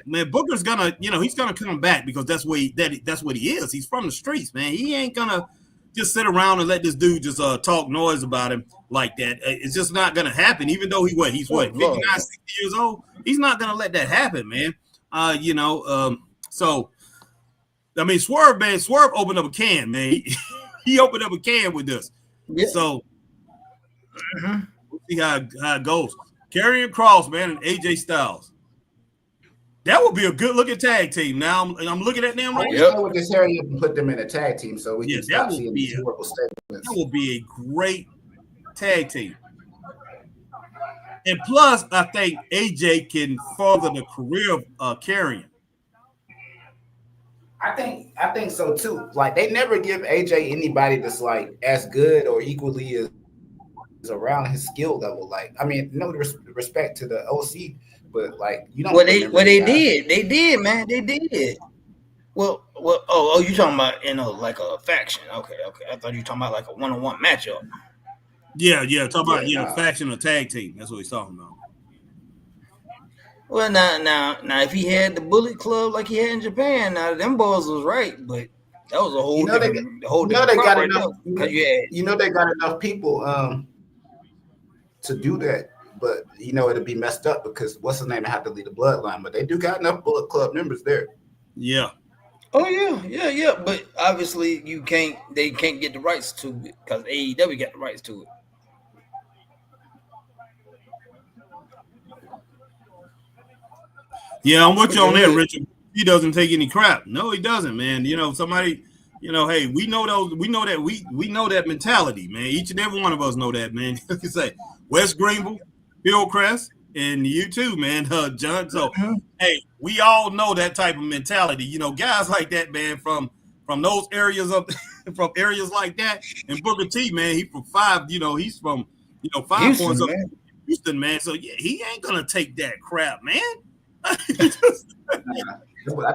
Man, Booker's gonna, he's gonna come back because that's what he is. He's from the streets, man. He ain't gonna just sit around and let this dude just talk noise about him like that. It's just not gonna happen. Even though he's 59, 60 years old. He's not gonna let that happen, man. So I mean, Swerve opened up a can, man. He opened up a can with this. Yeah. So we'll see how it goes. Karrion Kross, man, and AJ Styles. That would be a good looking tag team. Now I'm looking at them right now. I would just hurry up and put them in a tag team so we can stop seeing these horrible statements. That would be a great tag team. And plus, I think AJ can further the career of Karrion. I think so too. Like they never give AJ anybody that's like as good or equally as around his skill level. Like I mean, no respect to the OC, but like you don't. They did, man. They did. Well. You talking about like a faction? Okay. I thought you were talking about like a one-on-one matchup. Yeah. Talking about faction or tag team. That's what he's talking about. Well, now, if he had the Bullet Club like he had in Japan, now them boys was right, but that was a whole different. They got enough. They got enough people to do that, but it'll be messed up because what's his name have to lead the bloodline, but they do got enough Bullet Club members there. Yeah. Oh yeah. But obviously they can't get the rights to it because AEW got the rights to it. Yeah, I'm with you on that, Richard. He doesn't take any crap. No, he doesn't, man. Somebody, hey, we know that mentality, man. Each and every one of us know that, man. You can say West Greenville, Hillcrest, and you too, man, John. So, hey, we all know that type of mentality. Guys like that, man, from those areas from areas like that. And Booker T, man, he's from 5 Houston, points up Houston, man. So yeah, he ain't gonna take that crap, man. I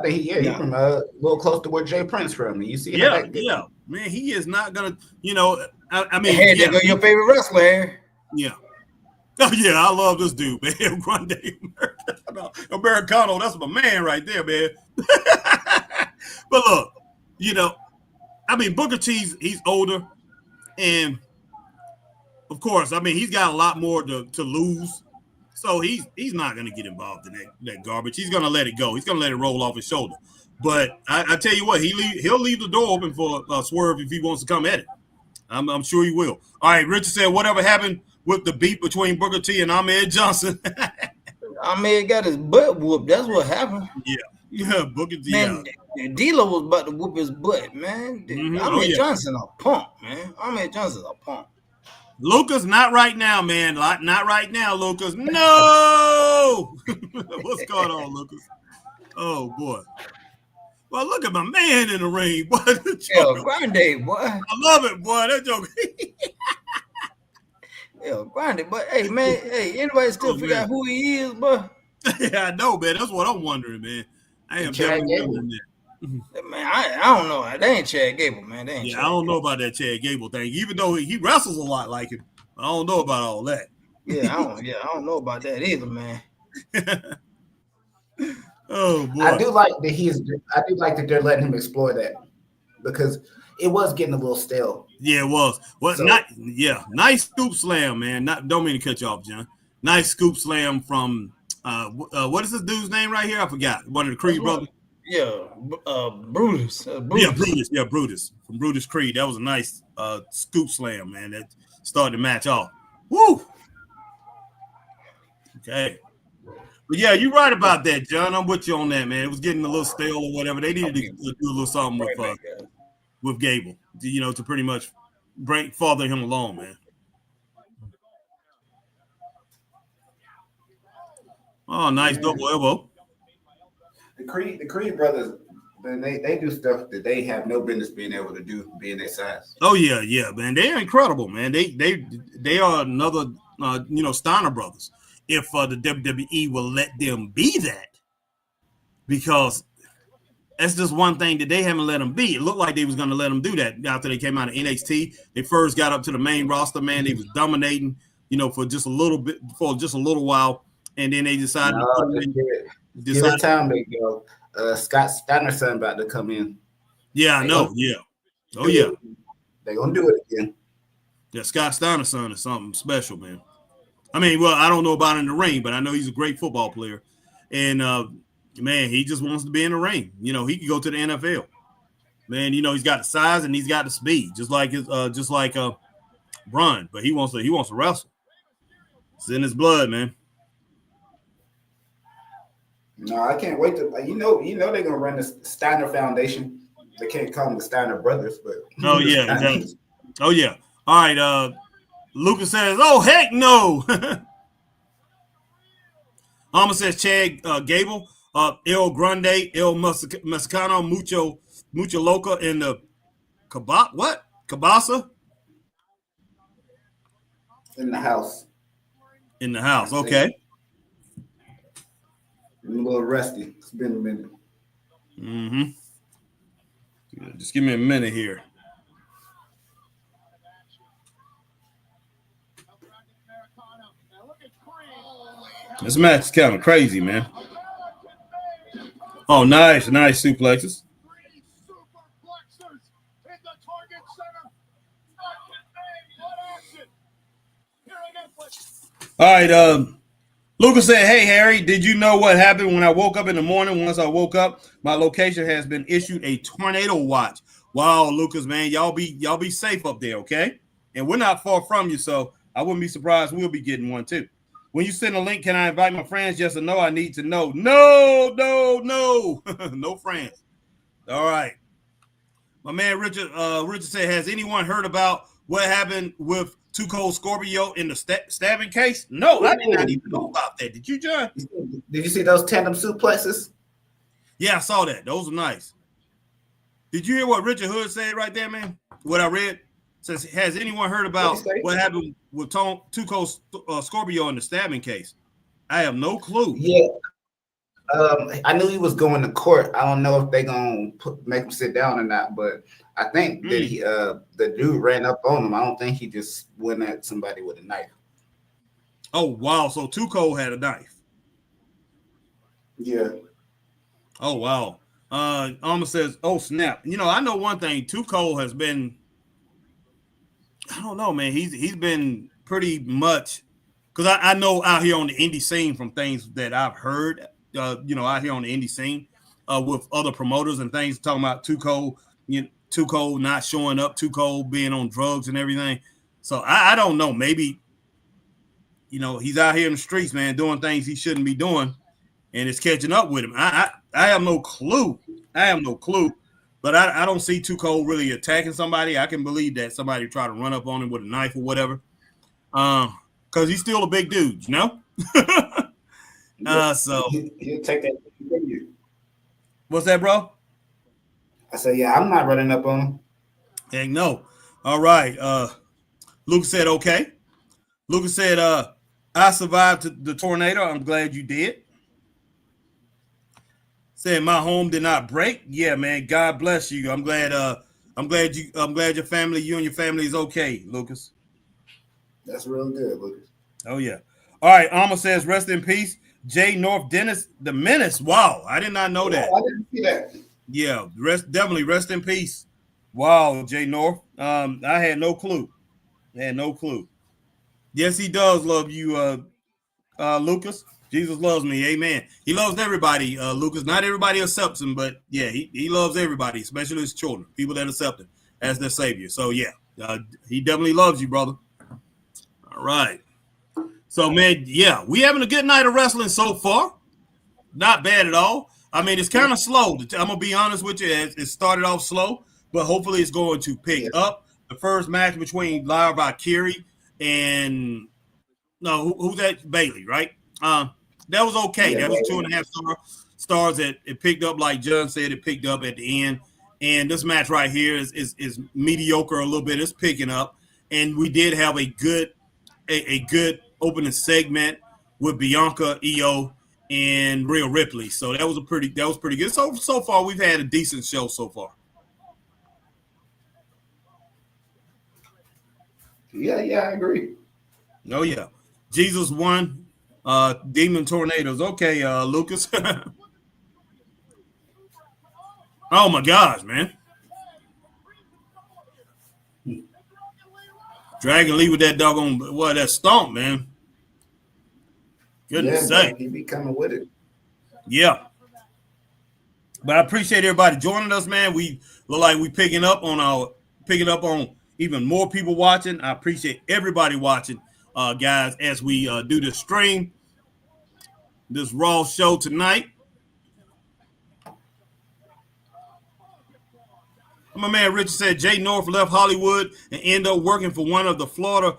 think he's from a little close to where Jay Prince from. You see, man, he is not gonna. I mean, your favorite wrestler. Yeah. Oh yeah, I love this dude, man. Grande Americano, that's my man right there, man. But look, I mean, Booker T's he's older, and of course, I mean he's got a lot more to lose. So he's not going to get involved in that garbage. He's going to let it go. He's going to let it roll off his shoulder. But I tell you what, he'll leave the door open for Swerve if he wants to come at it. I'm sure he will. All right, Richard said, whatever happened with the beef between Booker T and Ahmed Johnson? Ahmed got his butt whooped. That's what happened. Yeah, Booker T. Man, D-Lo was about to whoop his butt, man. Ahmed Johnson a punk, man. Ahmed Johnson's a punk. Lucas, not right now, man. Not right now, Lucas. No! What's going on, Lucas? Oh, boy. Well, look at my man in the ring, boy. Grande, boy. I love it, boy. That joke. Grande, but hey, man, anybody still figure out who he is, boy? Yeah, I know, man. That's what I'm wondering, man. I am definitely wondering that. Man, I don't know. They ain't Chad Gable, man. I don't know about that Chad Gable thing. Even though he wrestles a lot like him, I don't know about all that. I don't know about that either, man. Oh boy. I do like that they're letting him explore that because it was getting a little stale. Yeah, it was. Nice scoop slam, man. Don't mean to cut you off, John. Nice scoop slam from what is this dude's name right here? I forgot. One of the Creed brothers. Brutus. Brutus from Brutus Creed. That was a nice scoop slam, man. That started the match off. Woo! Okay. But yeah, you're right about that, John. I'm with you on that, man. It was getting a little stale or whatever. They needed to do a little something with Gable, to pretty much father him along, man. Oh, nice double elbow. The Creed brothers, Then they do stuff that they have no business being able to do, being their size. Oh yeah, man. They're incredible, man. They are another Steiner brothers. If the WWE will let them be that, because that's just one thing that they haven't let them be. It looked like they was going to let them do that after they came out of NXT. They first got up to the main roster, man. They was dominating, for just a little bit, for just a little while, and then they decided to put them in. Give it time, big yo. Scott Steiner's son about to come in. Yeah, I know. Yeah. Oh yeah. They're gonna do it again. Yeah, Scott Steiner's son is something special, man. I mean, well, I don't know about in the ring, but I know he's a great football player, and man, he just wants to be in the ring. He could go to the NFL. Man, he's got the size and he's got the speed, just like Braun. But he wants to wrestle. It's in his blood, man. No, I can't wait to. They're gonna run the Steiner Foundation. They can't call them the Steiner Brothers, but oh yeah, exactly. Oh yeah. All right. Lucas says, "Oh heck no." Alma says, "Chad Gable, El Grande, El Mexicano, Mucho Loca, and the Cabasa in the house. In the house, okay." I'm a little rusty. It's been a minute. Mm-hmm. Just give me a minute here. This match is kind of crazy, man. Oh, nice suplexes. All right, Lucas said, "Hey Harry, did you know what happened when I woke up in the morning? Once I woke up, my location has been issued a tornado watch." Wow, Lucas, man, y'all be safe up there, okay? And we're not far from you, so I wouldn't be surprised we'll be getting one too. When you send a link, can I invite my friends? Yes or no? I need to know. No, no friends. All right. My man Richard said, "Has anyone heard about what happened with Too Cold Scorpio in the stabbing case?" No, I did not even know about that. Did you, John? Did you see those tandem suplexes? Yeah, I saw that. Those are nice. Did you hear what Richard Hood said right there, man? What I read says, "Has anyone heard about what happened with Too Cold Scorpio in the stabbing case?" I have no clue. Yeah. I knew he was going to court. I don't know if they're gonna make him sit down or not, but I think that the dude ran up on him. I don't think he just went at somebody with a knife. Oh wow! So Too Cold had a knife. Yeah. Oh wow. Alma says, "Oh snap!" I know one thing. Too Cold has been. I don't know, man. He's been pretty much because I know out here on the indie scene from things that I've heard. Out here on the indie scene with other promoters and things talking about Too Cold, Too Cold not showing up, Too Cold being on drugs and everything. So I don't know. Maybe, he's out here in the streets, man, doing things he shouldn't be doing, and it's catching up with him. I have no clue. But I don't see Too Cold really attacking somebody. I can believe that somebody try to run up on him with a knife or whatever. Because he's still a big dude, So he'll take that from you. What's that, bro? I said, yeah, I'm not running up on him. Heck no. All right. Lucas said, okay. Lucas said, I survived the tornado. I'm glad you did. Said my home did not break. Yeah, man. God bless you. I'm glad your family, you and your family is okay, Lucas. That's real good, Lucas. Oh yeah. All right. Alma says, rest in peace. Jay North Dennis, the Menace. Wow, I did not know that. I didn't see that. Yeah, definitely rest in peace. Wow, Jay North. I had no clue. Yes, he does love you, Lucas. Jesus loves me. Amen. He loves everybody, Lucas. Not everybody accepts him, but yeah, he loves everybody, especially his children, people that accept him as their savior. So yeah, he definitely loves you, brother. All right. So, man, yeah, we having a good night of wrestling so far. Not bad at all. I mean, it's kind of slow. I'm going to be honest with you. It started off slow, but hopefully it's going to pick up. The first match between Lyra Valkyrie and who's that? Bailey, right? That was okay. That was 2.5 stars. stars that it picked up, like John said, it picked up at the end. And this match right here is mediocre a little bit. It's picking up, and we did have a good opening segment with Bianca, Io, and Rhea Ripley. So that was pretty good. So far we've had a decent show so far. Yeah, I agree. Oh yeah, Jesus won. Demon Tornadoes. Okay, Lucas. Oh my gosh, man. Dragon Lee with that doggone that stomp, man. Goodness sake. He be coming with it. Yeah. But I appreciate everybody joining us, man. We look like we picking up on even more people watching. I appreciate everybody watching, guys, as we do this stream, this Raw show tonight. My man Richard said Jay North left Hollywood and ended up working for one of the Florida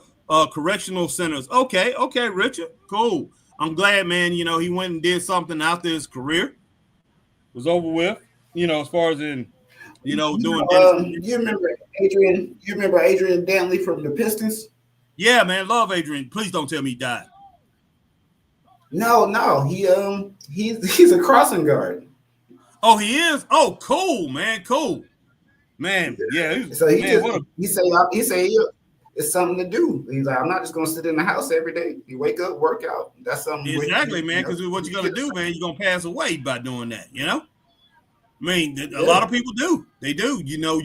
correctional centers. Okay, Richard, cool. I'm glad, man. You know, he went and did something after his career. It was over with. You know, as far as in, you know, doing. You remember Adrian? You remember Adrian Dantley from the Pistons? Yeah, man. Love Adrian. Please don't tell me he died. No. He's a crossing guard. Oh, he is. Oh, cool, man. Cool. Man, yeah. So he say it's something to do. He's like, I'm not just gonna sit in the house every day. You wake up, work out. That's something. Exactly, man. Because what you're gonna do, man, you're gonna pass away by doing that. You know. I mean, a lot of people do. They do. You know,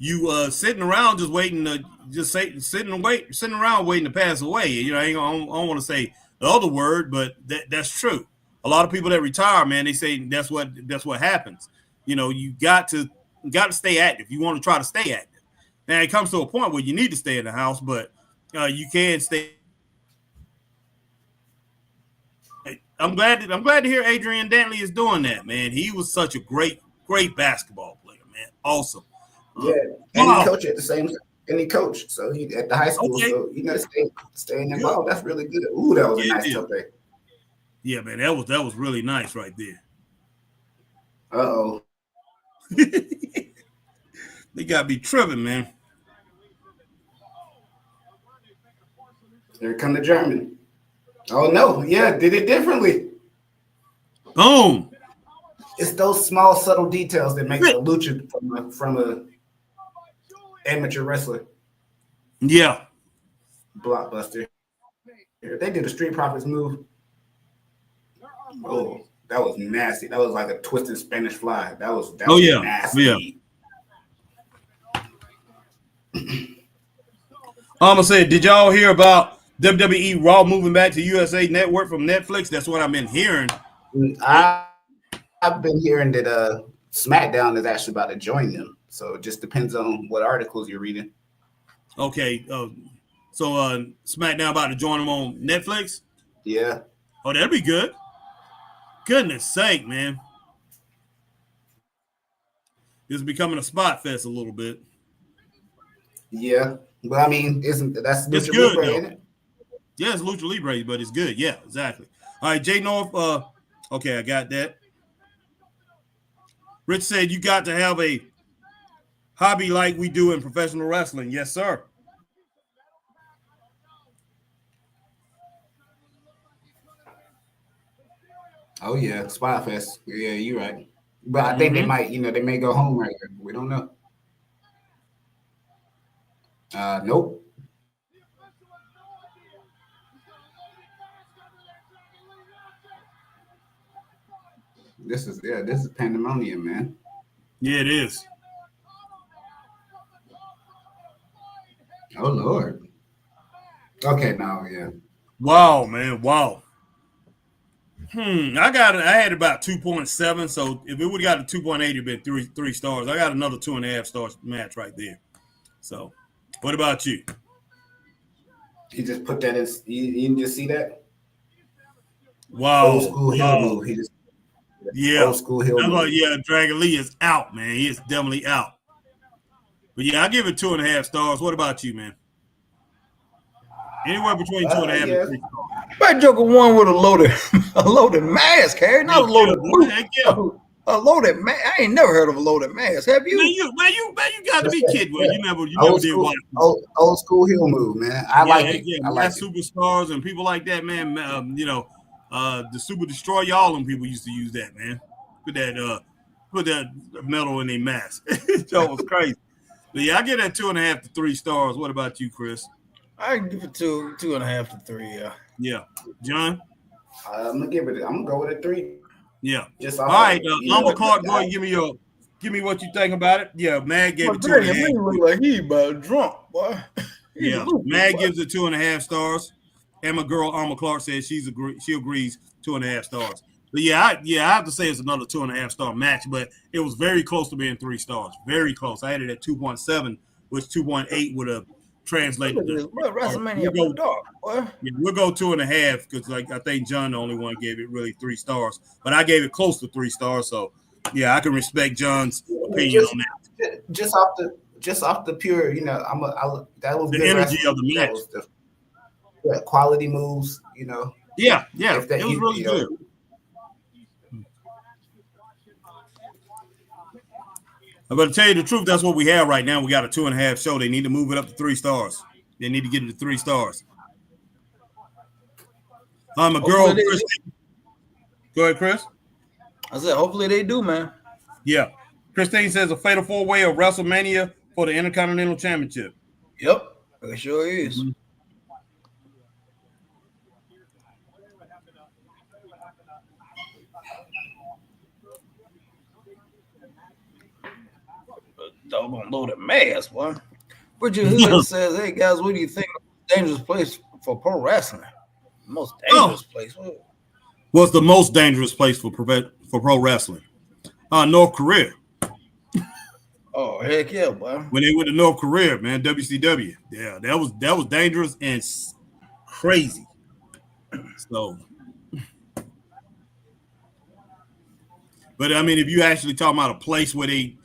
you sitting around just waiting to sitting around waiting to pass away. You know, I don't want to say the other word, but that's true. A lot of people that retire, man, they say that's what happens. You know, you got to stay active. You want to try to stay active. Now it comes to a point where you need to stay in the house, but you can stay. I'm glad to hear Adrian Dantley is doing that, man. He was such a great basketball player, man. Awesome. Yeah, and he coached at the same time. And he coached, so he at the high school. Okay. So you know, staying involved. That's really good. Ooh, that was a nice play. Yeah, man, that was really nice right there. Uh-oh. They got to be tripping, man. Here come the German. Oh, no. Yeah, did it differently. Boom. It's those small, subtle details that make a lucha from a amateur wrestler. Yeah. Blockbuster. They did a Street Profits move. Oh, that was nasty. That was like a twisted Spanish fly. That was nasty. Yeah. I'm gonna say, did y'all hear about WWE Raw moving back to USA Network from Netflix? That's what I've been hearing. I've been hearing that SmackDown is actually about to join them. So it just depends on what articles you're reading. Okay. So SmackDown about to join them on Netflix? Yeah. Oh, that'd be good. Goodness sake, man. It's becoming a spot fest a little bit. Yeah. But I mean, that's Lucha Libre, isn't it? Yeah, it's Lucha Libre, but it's good. Yeah, exactly. All right, Jay North. Okay, I got that. Rich said you got to have a hobby like we do in professional wrestling. Yes, sir. Oh yeah, Spot Fest. Yeah, you're right. But I think they might, they may go home right here. We don't know. Nope. This is pandemonium, man. Yeah, it is. Oh Lord. Okay, now yeah. Wow, man. Wow. I had about 2.7. So if it would have got a 2.8, it'd been three stars. I got another 2.5 stars match right there. So what about you? He just put that in. You didn't just see that? Wow. Old school heel move. He just old school heel move. Dragon Lee is out, man. He is definitely out. But yeah, I give it 2.5 stars. What about you, man? Anywhere between 2.5 and 3 stars. That Joker won with a loaded mask, Harry, not a loaded boot. A loaded mask. I ain't never heard of a loaded mask. Have you? Man, you got to be kidding. Well, you never did watch old school heel move, man. I like it. Yeah, I like it. Superstars and people like that, man. The Super Destroyer, all them people used to use that, man. Put that metal in their mask. That was crazy. But yeah, I get that 2.5 to 3 stars. What about you, Chris? I give it 2.5 to 3. Yeah. Yeah, John. I'm gonna go with a 3. Yeah. Just all right. Humble Clark, go ahead. Give me what you think about it. Yeah, Mag gave it 2.5. Look like he about drunk, boy. Yeah, Mag gives it 2.5 stars. And my girl Alma Clark says she agrees 2.5 stars. But I have to say it's another 2.5 star match, but it was very close to being 3 stars. Very close. I had it at 2.7, which 2.8 would have translated. WrestleMania we'll go 2.5 because I think John the only one gave it really 3 stars, but I gave it close to 3 stars. So yeah, I can respect John's opinion on that. Just off the pure, that was the energy of the match. The quality moves, Yeah, it was really good. I'm going to tell you the truth. That's what we have right now. We got a 2.5 show. They need to move it up to 3 stars. They need to get it to 3 stars. A girl, Christine. Go ahead, Chris. I said, hopefully they do, man. Yeah. Christine says a fatal 4-way of WrestleMania for the Intercontinental Championship. Yep, it sure is. Mm-hmm. Doggone loaded mask, boy. Bridget Hood says, "Hey guys, what do you think of the dangerous place for pro wrestling? The most dangerous place? What's the most dangerous place for pro wrestling? North Korea. Oh heck yeah, boy! When they went to North Korea, man, WCW. Yeah, that was dangerous and crazy. So, but I mean, if you actually talk about a place where they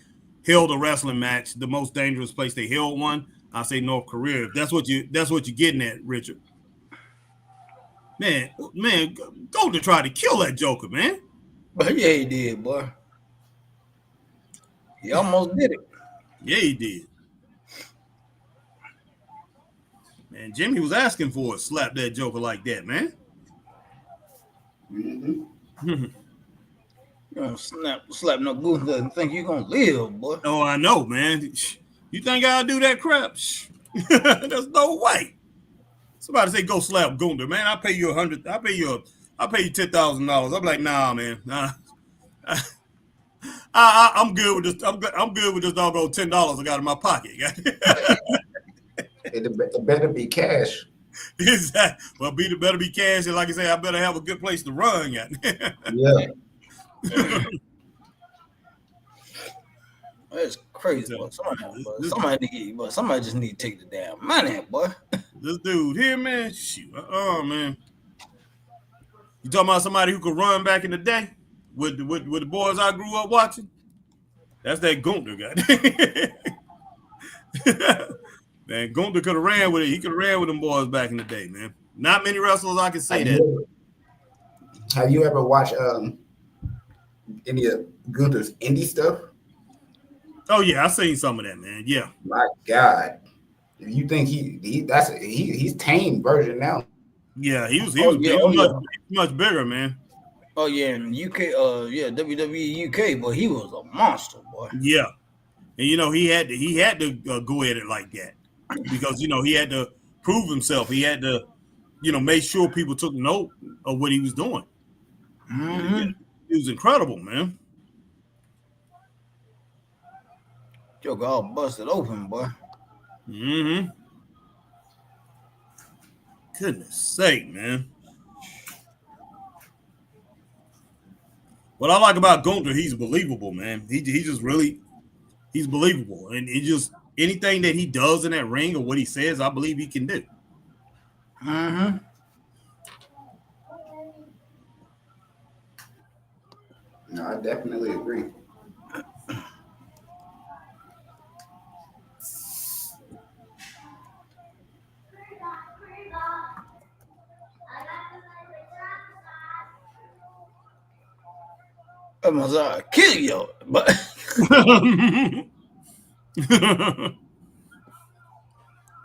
held a wrestling match, the most dangerous place they held one, I say North Korea. That's what you're getting at, Richard. Man, go to try to kill that Joker, man. But yeah, he did, boy. He almost did it. Yeah, he did. Man, Jimmy was asking for it. Slap that Joker like that, man. Mm-hmm. You don't slap no goose and think you're gonna live, boy. Oh, I know, man. You think I'll do that crap? There's no way. Somebody say go slap Gunther, man. I'll pay you $100. I'll pay you $10,000. I'm like, nah, man. Nah. I'm good with this. I'm good with this doggone $10 I got in my pocket. It better be cash. Exactly. Well, better be cash, and like I say, I better have a good place to run. Yeah. That's crazy, boy. Somebody just need to take the damn money, boy. This dude here, man. Shoot. Man. You talking about somebody who could run back in the day with the boys I grew up watching? That's that Gunther guy. Man, Gunther could have ran with it. He could have ran with them boys back in the day, man. Not many wrestlers I can say that. Have you ever watched any of Gunther's indie stuff? Oh yeah, I seen some of that, man. Yeah. My God, you think he's tame version now? Yeah, he was much bigger, man. Oh yeah, in UK, WWE UK, but he was a monster, boy. Yeah, and he had to go at it like that because he had to prove himself. He had to make sure people took note of what he was doing. Mm-hmm. He was incredible, man. Joker all busted open, boy. Mm-hmm. Goodness sake, man. What I like about Gunther, he's believable, man. He's believable. And anything that he does in that ring or what he says, I believe he can do. Mm-hmm. No, I definitely agree. I'm sorry, kill you. But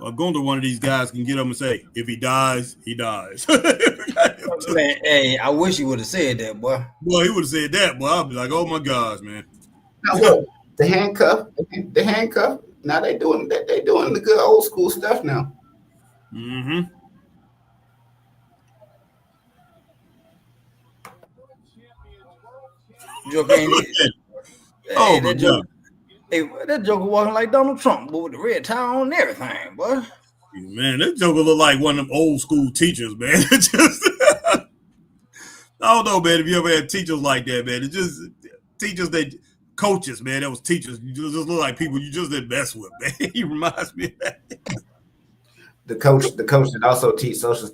I'm going to one of these guys can get up and say, if he dies, he dies. man, hey, I wish he would have said that, boy. Boy, he would have said that, boy. I'd be like, oh my gosh, man. Now look, the handcuff. Now they doing that. They doing the good old school stuff now. Mm-hmm. Joker ain't it. Oh, Hey, that Joker walking like Donald Trump, but with the red tie on and everything, boy. Man, that Joker look like one of them old school teachers, man. I don't know, man, if you ever had teachers like that, man. It's just teachers coaches, man. That was teachers. You just look like people you just didn't mess with, man. He reminds me of that. The coach that also teach social.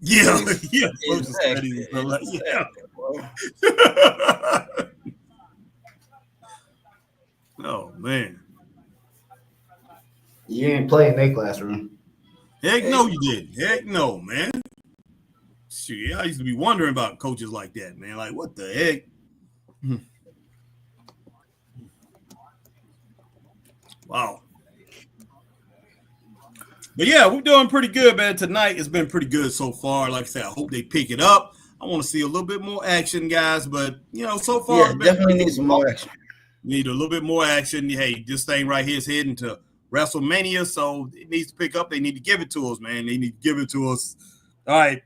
Yeah, studies. yeah. Social Exactly. studies and stuff like yeah. Oh man. You ain't playing in their classroom. Heck no, you didn't. Heck no, man. Shoot, I used to be wondering about coaches like that, man. Like, what the heck? Wow. But yeah, we're doing pretty good, man. Tonight it's been pretty good so far. Like I said, I hope they pick it up. I want to see a little bit more action, guys. But so far, Yeah, definitely need some more action. Need a little bit more action. Hey, this thing right here is heading to WrestleMania, so it needs to pick up. They need to give it to us, man. They need to give it to us. All right.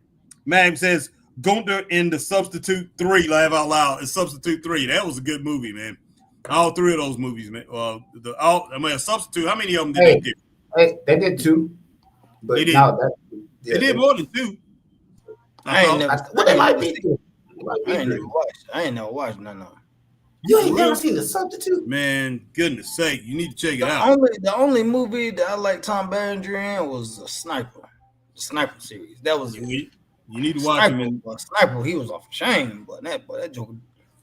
Mag says Gunther in the Substitute 3. Laugh out loud. It's Substitute 3. That was a good movie, man. All three of those movies, man. Substitute. How many of them did they do? Hey, they did 2. But they did. They did more than 2. I ain't never. What they might be. I ain't never watched none of them. You ain't never seen The Substitute? Man, goodness sake, you need to check it out. The only movie that I like Tom Berenger in was a Sniper. The Sniper series. That was you need to watch him. Sniper, he was off a chain, but that Joker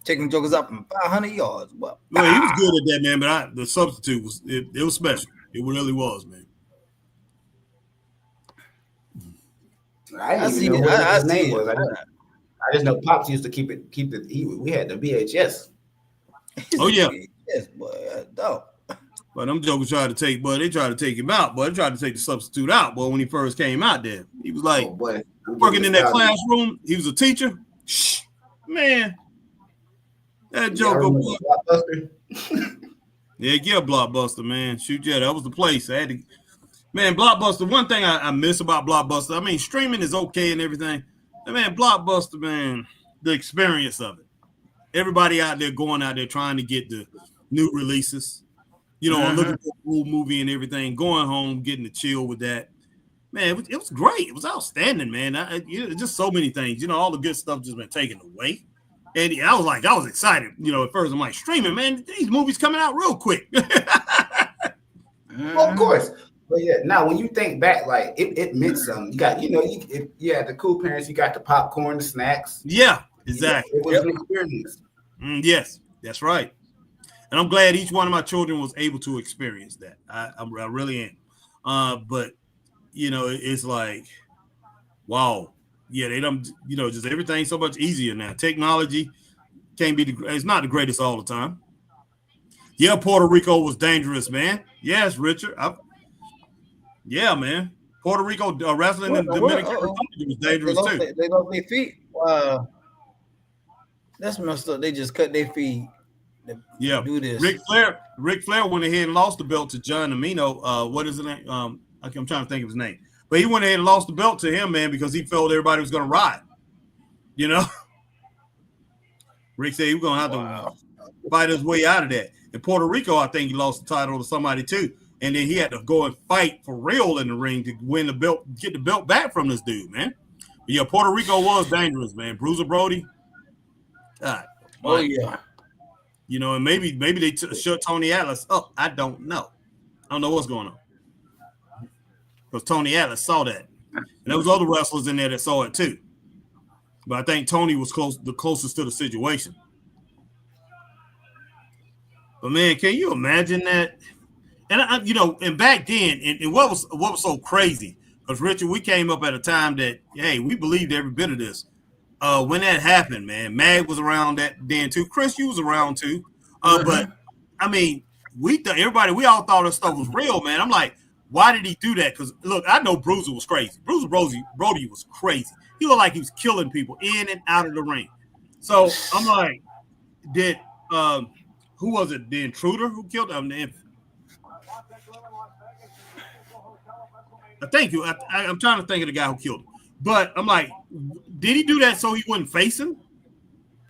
taking jokers up from 500 yards. But well, he was good at that, man. But The Substitute was special. It really was, man. I didn't even know what his name was. I just know Pops used to keep it. We had the VHS. Oh yeah, yes, boy, dope. But them jokers tried to take him out. Boy, they tried to take The Substitute out. Boy, when he first came out there, he was like working in that classroom. He was a teacher. Shh, man, that Joker. Blockbuster. Yeah, Blockbuster, man. Shoot, yeah, that was the place. I had to. Man, Blockbuster, one thing I miss about Blockbuster, I mean, streaming is okay and everything. But man, Blockbuster, man, the experience of it. Everybody out there going out there trying to get the new releases, looking for a cool movie and everything, going home, getting to chill with that. Man, it was great. It was outstanding, man. Just so many things. All the good stuff just been taken away. And I was excited. At first I'm like, streaming, man, these movies coming out real quick. Well, of course. But yeah, now when you think back, like it meant something. You got, if you had the cool parents, you got the popcorn, the snacks. Yeah, exactly. It was an experience. Yes, that's right. And I'm glad each one of my children was able to experience that. I really am. But it's like, wow. Yeah, they don't. Just everything's so much easier now. Technology it's not the greatest all the time. Yeah, Puerto Rico was dangerous, man. Yes, Richard. Yeah, man. Puerto Rico wrestling in the Dominican Republic was dangerous too. They lost their feet. That's messed up. They just cut their feet. Yeah. Do this. Ric Flair went ahead and lost the belt to John Amino. What is his name? I'm trying to think of his name. But he went ahead and lost the belt to him, man, because he felt everybody was going to ride. Rick said he was going to have to fight his way out of that. In Puerto Rico, I think he lost the title to somebody too. And then he had to go and fight for real in the ring to win the belt, get the belt back from this dude, man. But yeah, Puerto Rico was dangerous, man. Bruiser Brody. God. Oh, yeah. And maybe they shut Tony Atlas up. I don't know. I don't know what's going on. Because Tony Atlas saw that. And there was other wrestlers in there that saw it too. But I think Tony was the closest to the situation. But man, can you imagine that? And and back then, and what was so crazy? Because Richard, we came up at a time that, hey, we believed every bit of this. when that happened, man, Mag was around that then too. Chris, you was around too. But I mean, we all thought this stuff was real, man. I'm like, why did he do that? Because look, I know Bruiser was crazy. Bruiser Brody was crazy. He looked like he was killing people in and out of the ring. So I'm like, did who was it? The intruder who killed him? Thank you. I'm trying to think of the guy who killed him. But I'm like, did he do that so he wouldn't face him?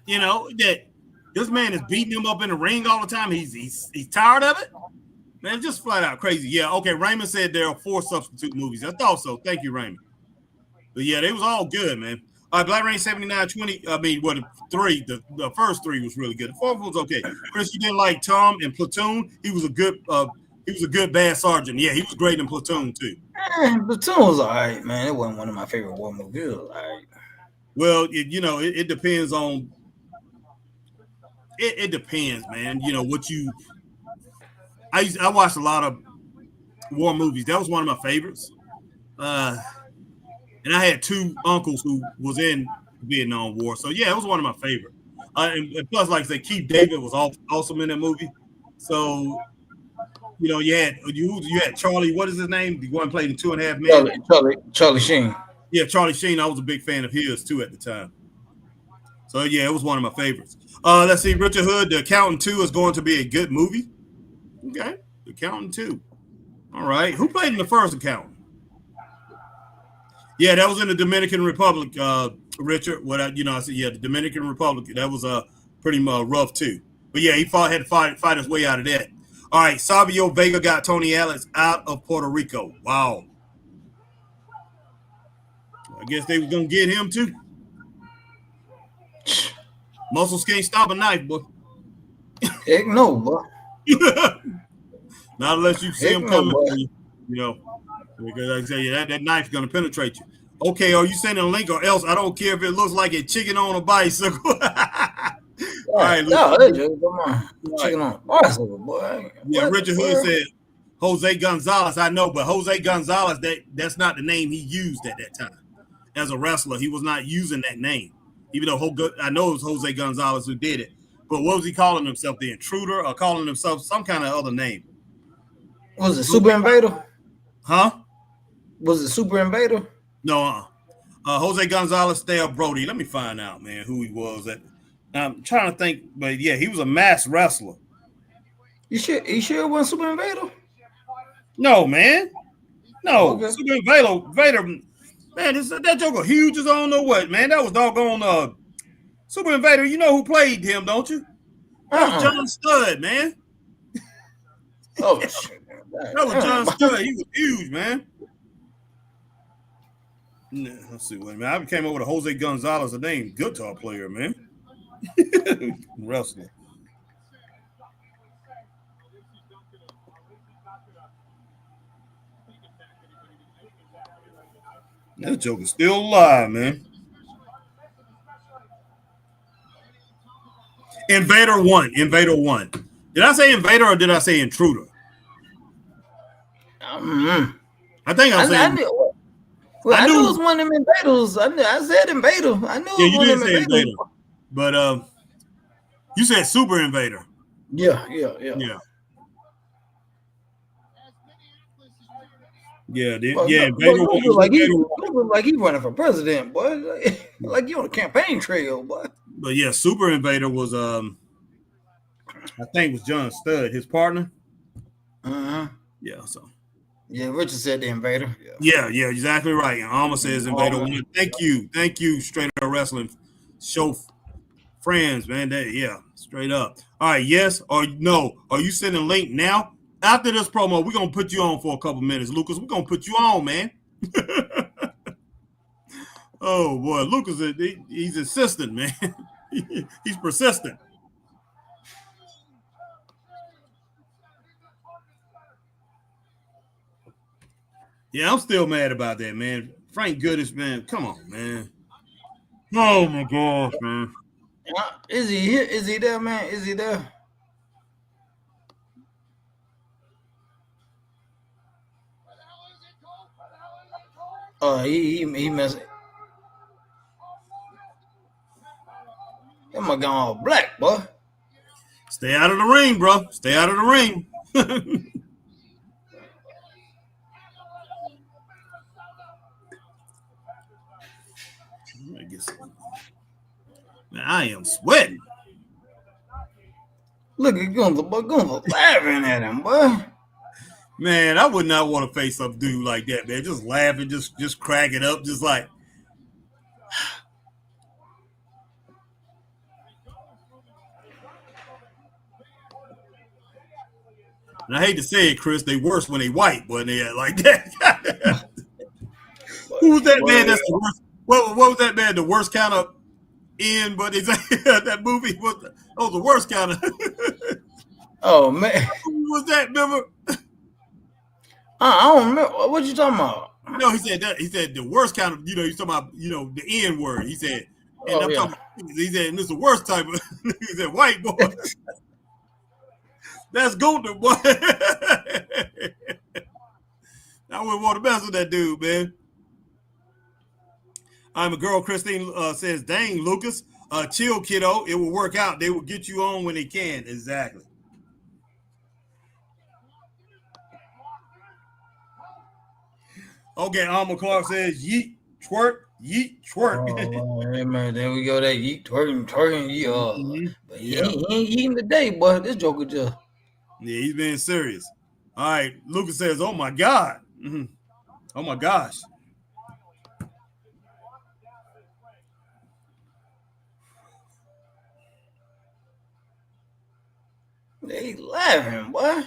You know, that this man is beating him up in the ring all the time. He's tired of it. Man, just flat out crazy. Yeah, okay. Raymond said there are 4 substitute movies. I thought so. Thank you, Raymond. But yeah, they was all good, man. All right, Black Rain 7920. I mean, what the first 3 was really good. The 4th was okay. Chris, you didn't like Tom in Platoon. He was a good bad sergeant. Yeah, he was great in Platoon too. Platoon was all right, man. It wasn't one of my favorite war movies. It was all right. Well, it depends on. It depends, man. You know what you. I watched a lot of war movies. That was one of my favorites. And I had 2 uncles who was in Vietnam War, so yeah, it was one of my favorites. And plus, like I said, Keith David was awesome in that movie. So, you had Charlie. What is his name? The one played in 2.5 Men. Charlie Sheen. Yeah, Charlie Sheen. I was a big fan of his too at the time. So yeah, it was one of my favorites. Let's see, Richard Hood, The Accountant 2 is going to be a good movie. Okay, The Accountant 2. All right, who played in the first Accountant? Yeah, that was in the Dominican Republic, Richard. I said, yeah, the Dominican Republic. That was pretty rough too. But yeah, he had to fight his way out of that. All right, Savio Vega got Tony Alex out of Puerto Rico. Wow. I guess they were gonna get him too. Muscles can't stop a knife, boy. Heck no, boy. Not unless you see him coming for you, because like I say, that knife's gonna penetrate you. Okay, are you sending a link or else? I don't care if it looks like a chicken on a bicycle. All right, no, come on. Chicken on a bicycle, boy. Yeah, Richard Hood said Jose Gonzalez. I know, but Jose Gonzalez, that's not the name he used at that time. As a wrestler, he was not using that name. Even though I know it was Jose Gonzalez who did it. But what was he calling himself? The Intruder, or calling himself some kind of other name? Was it Super Invader? Huh? Was it Super Invader? No, Jose Gonzalez Theo Brody. Let me find out, man, who he was. I'm trying to think, but yeah, he was a mass wrestler. You sure it wasn't Super Invader? No, man. No, okay. Super Invader. Man, that joker huge as I don't know what, man. That was doggone Super Invader. You know who played him, don't you? That was John Studd, man. Oh shit. That was John Studd. He was huge, man. Let's see. Wait a minute. I came up with a Jose Gonzalez, a name guitar player, man. Wrestler. That joke is still alive, man. Invader 1. Did I say Invader or did I say Intruder? I think I said. I knew it was one of them Invaders. I said Invader. I knew it was one of them Invaders. But you said Super Invader. Yeah. Yeah, Invader look like he running for president, boy. Like you on a campaign trail, boy. But yeah, Super Invader was I think it was John Studd, his partner. Yeah, so. Yeah, Richard said the Invader. Yeah, exactly right. And Alma says Invader 1. Thank you, Straight Up Wrestling Show friends, man. Straight up. All right, yes or no? Are you sending a link now? After this promo, we're gonna put you on for a couple minutes, Lucas. We're gonna put you on, man. Oh boy, Lucas, he's insistent, man. He's persistent. Yeah, I'm still mad about that, man. Frank Goodis, man. Come on, man. Oh my gosh, man. Is he here? Is he there, man? Is he there? He messed. stomach gone all black, boy. Stay out of the ring, bro. Stay out of the ring. Man, I am sweating. Look at Gunther, boy. Gunther laughing at him, boy. Man, I would not want to face some dude like that, man. Just laughing, just cracking up, just like. And I hate to say it, Chris, they worse when they white, but they like that. Who was that man? That's the worst. What was that man? The worst kind of in, but it's that movie was the worst kind of. Oh man, Who was that? Remember? I don't remember. What you talking about? No, he said that. He said the worst kind of. He's talking about the N word. He said, and I'm talking. He said, and this is the worst type of. He said, white boy. That's golden, boy. I wouldn't want to mess with that dude, man. I'm a girl. Christine says, "Dang, Lucas, chill, kiddo. It will work out. They will get you on when they can." Exactly. Okay, Alma Clark says, "Yeet, twerk, yeet, twerk." Oh, man, there we go. That yeet, twerking, yeet. But he ain't eating today, boy. This joker just. Yeah, he's being serious. All right, Lucas says, "Oh my God, oh my gosh." They laughing, boy.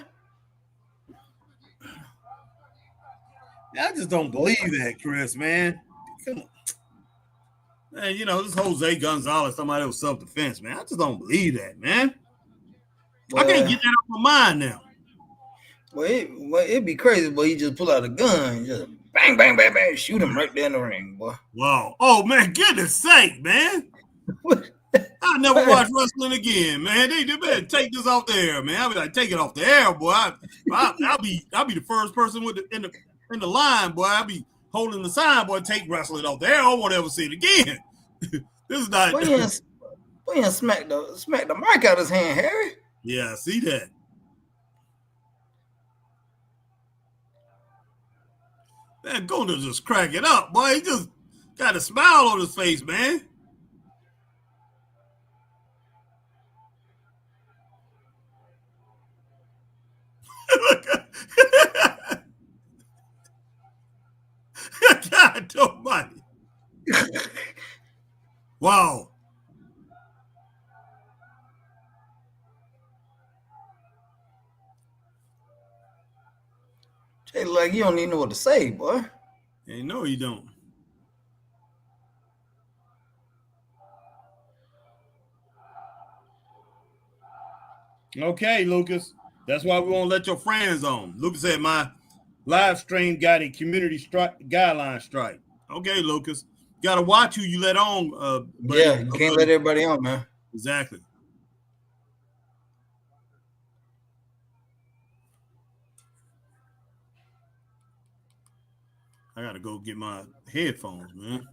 I just don't believe that, Chris, man. Come on. Man, this Jose Gonzalez, somebody was self-defense, man. I just don't believe that, man. I can't get that off my mind now. Well, it'd be crazy, but he just pull out a gun and just bang, bang, bang, bang, shoot him right there in the ring, boy. Wow. Oh, man, goodness sake, man. I'll never watch wrestling again, man. They better take this off the air, man. I'll be like, take it off the air, boy. I'll be the first person in the line, boy. I'll be holding the sign, boy. Take wrestling off the air. I won't ever see it again. This is not. We ain't smack the mic out his hand, Harry. Yeah, I see that. Man, Gunther just crack it up, boy. He just got a smile on his face, man. God almighty. Wow. Jay, like you don't even know what to say, boy. Hey, no, you don't. Okay, Lucas. That's why we won't let your friends on. Lucas said my live stream got a community guideline strike. Okay, Lucas. You gotta watch who you let on. Yeah, you can't let everybody on, man. Exactly. I gotta go get my headphones, man.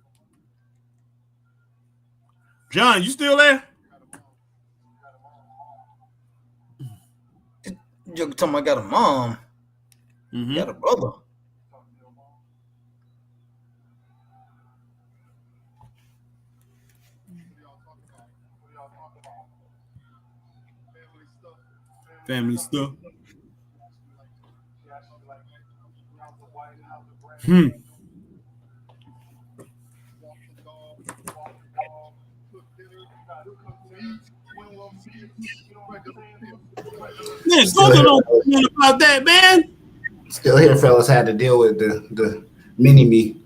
John, you still there? You're talking about got a mom. Mm-hmm. Got a brother. Family stuff. Man, Gunther don't know about that, man. Still here, fellas. Had to deal with the mini me.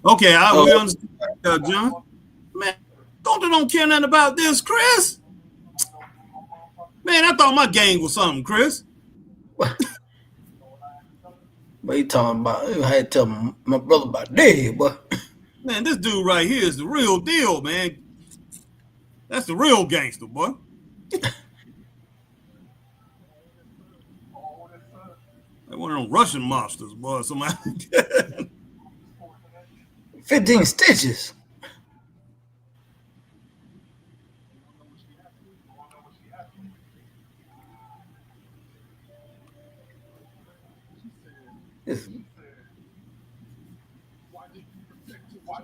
Okay, we understand, John. Man, Gunther don't care nothing about this, Chris. Man, I thought my game was something, Chris. What you talking about? I had to tell my brother about that, boy. Man, this dude right here is the real deal, man. That's the real gangster, boy. Like one of them Russian mobsters, boy. Somebody. 15 stitches. I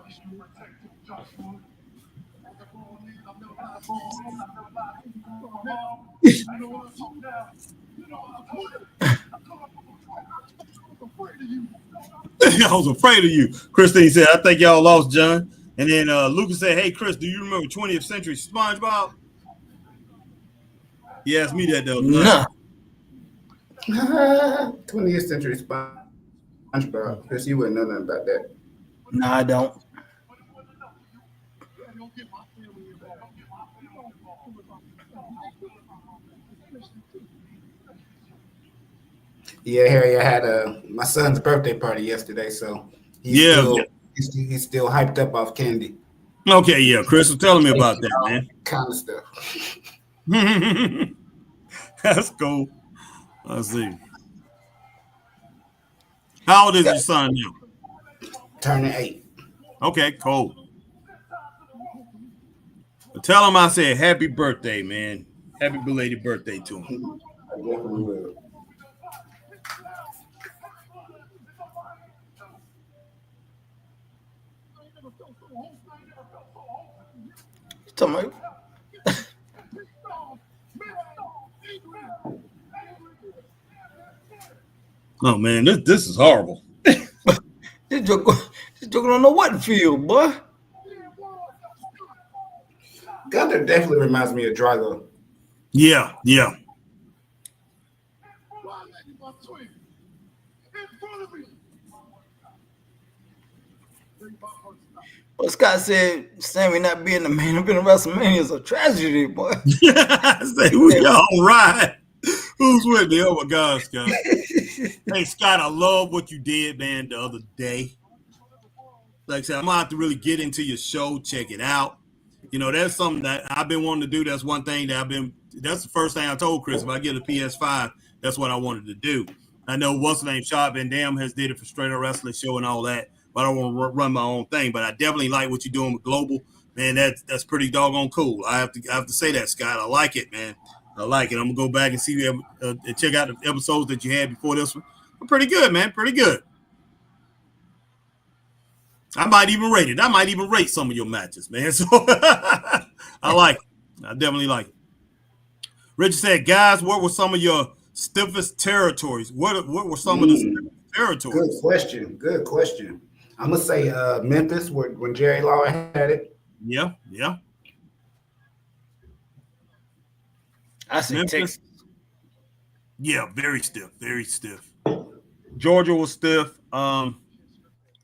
was afraid of you. Christine said, I think y'all lost, John. And then Lucas said, hey, Chris, do you remember 20th Century SpongeBob? He asked me that the other night. No. 20th Century SpongeBob. Chris, you wouldn't know nothing about that. No, I don't. Yeah, Harry, I had my son's birthday party yesterday, so he's still hyped up off candy. Okay, yeah, Chris was telling me about that, man. Kind of stuff. That's cool. Let's see. How old is your son now? Turning 8. Okay, cool. But tell him I said happy birthday, man. Happy belated birthday to him. I definitely will. Oh man, this is horrible. This joke don't know what to feel, boy. Gunther definitely reminds me of Drago. Yeah. But Scott said Sammy not being the main event of WrestleMania is a tragedy, boy. I say we all right. Who's with me? Oh my God, Scott. Hey Scott, I love what you did, man, the other day. Like I said, I'm gonna have to really get into your show, check it out. You know, that's something that I've been wanting to do. That's one thing that's the first thing I told Chris. If I get a PS5, that's what I wanted to do. I know what's the name, Shot Van Dam has did it for Straight Up Wrestling Show and all that, but I don't want to run my own thing. But I definitely like what you're doing with Global, man. That's pretty doggone cool. I have to say that, Scott. I like it, man. I like it. I'm gonna go back and see and check out the episodes that you had before this one. Pretty good, man. Pretty good. I might even rate it. I might even rate some of your matches, man. So I like it. I definitely like it. Richard said, guys, what were some of your stiffest territories? What were some of the stiffest territories? Good question. I'm gonna say Memphis, when Jerry Lawler had it. Yeah. I see Texas. Yeah, very stiff. Georgia was stiff.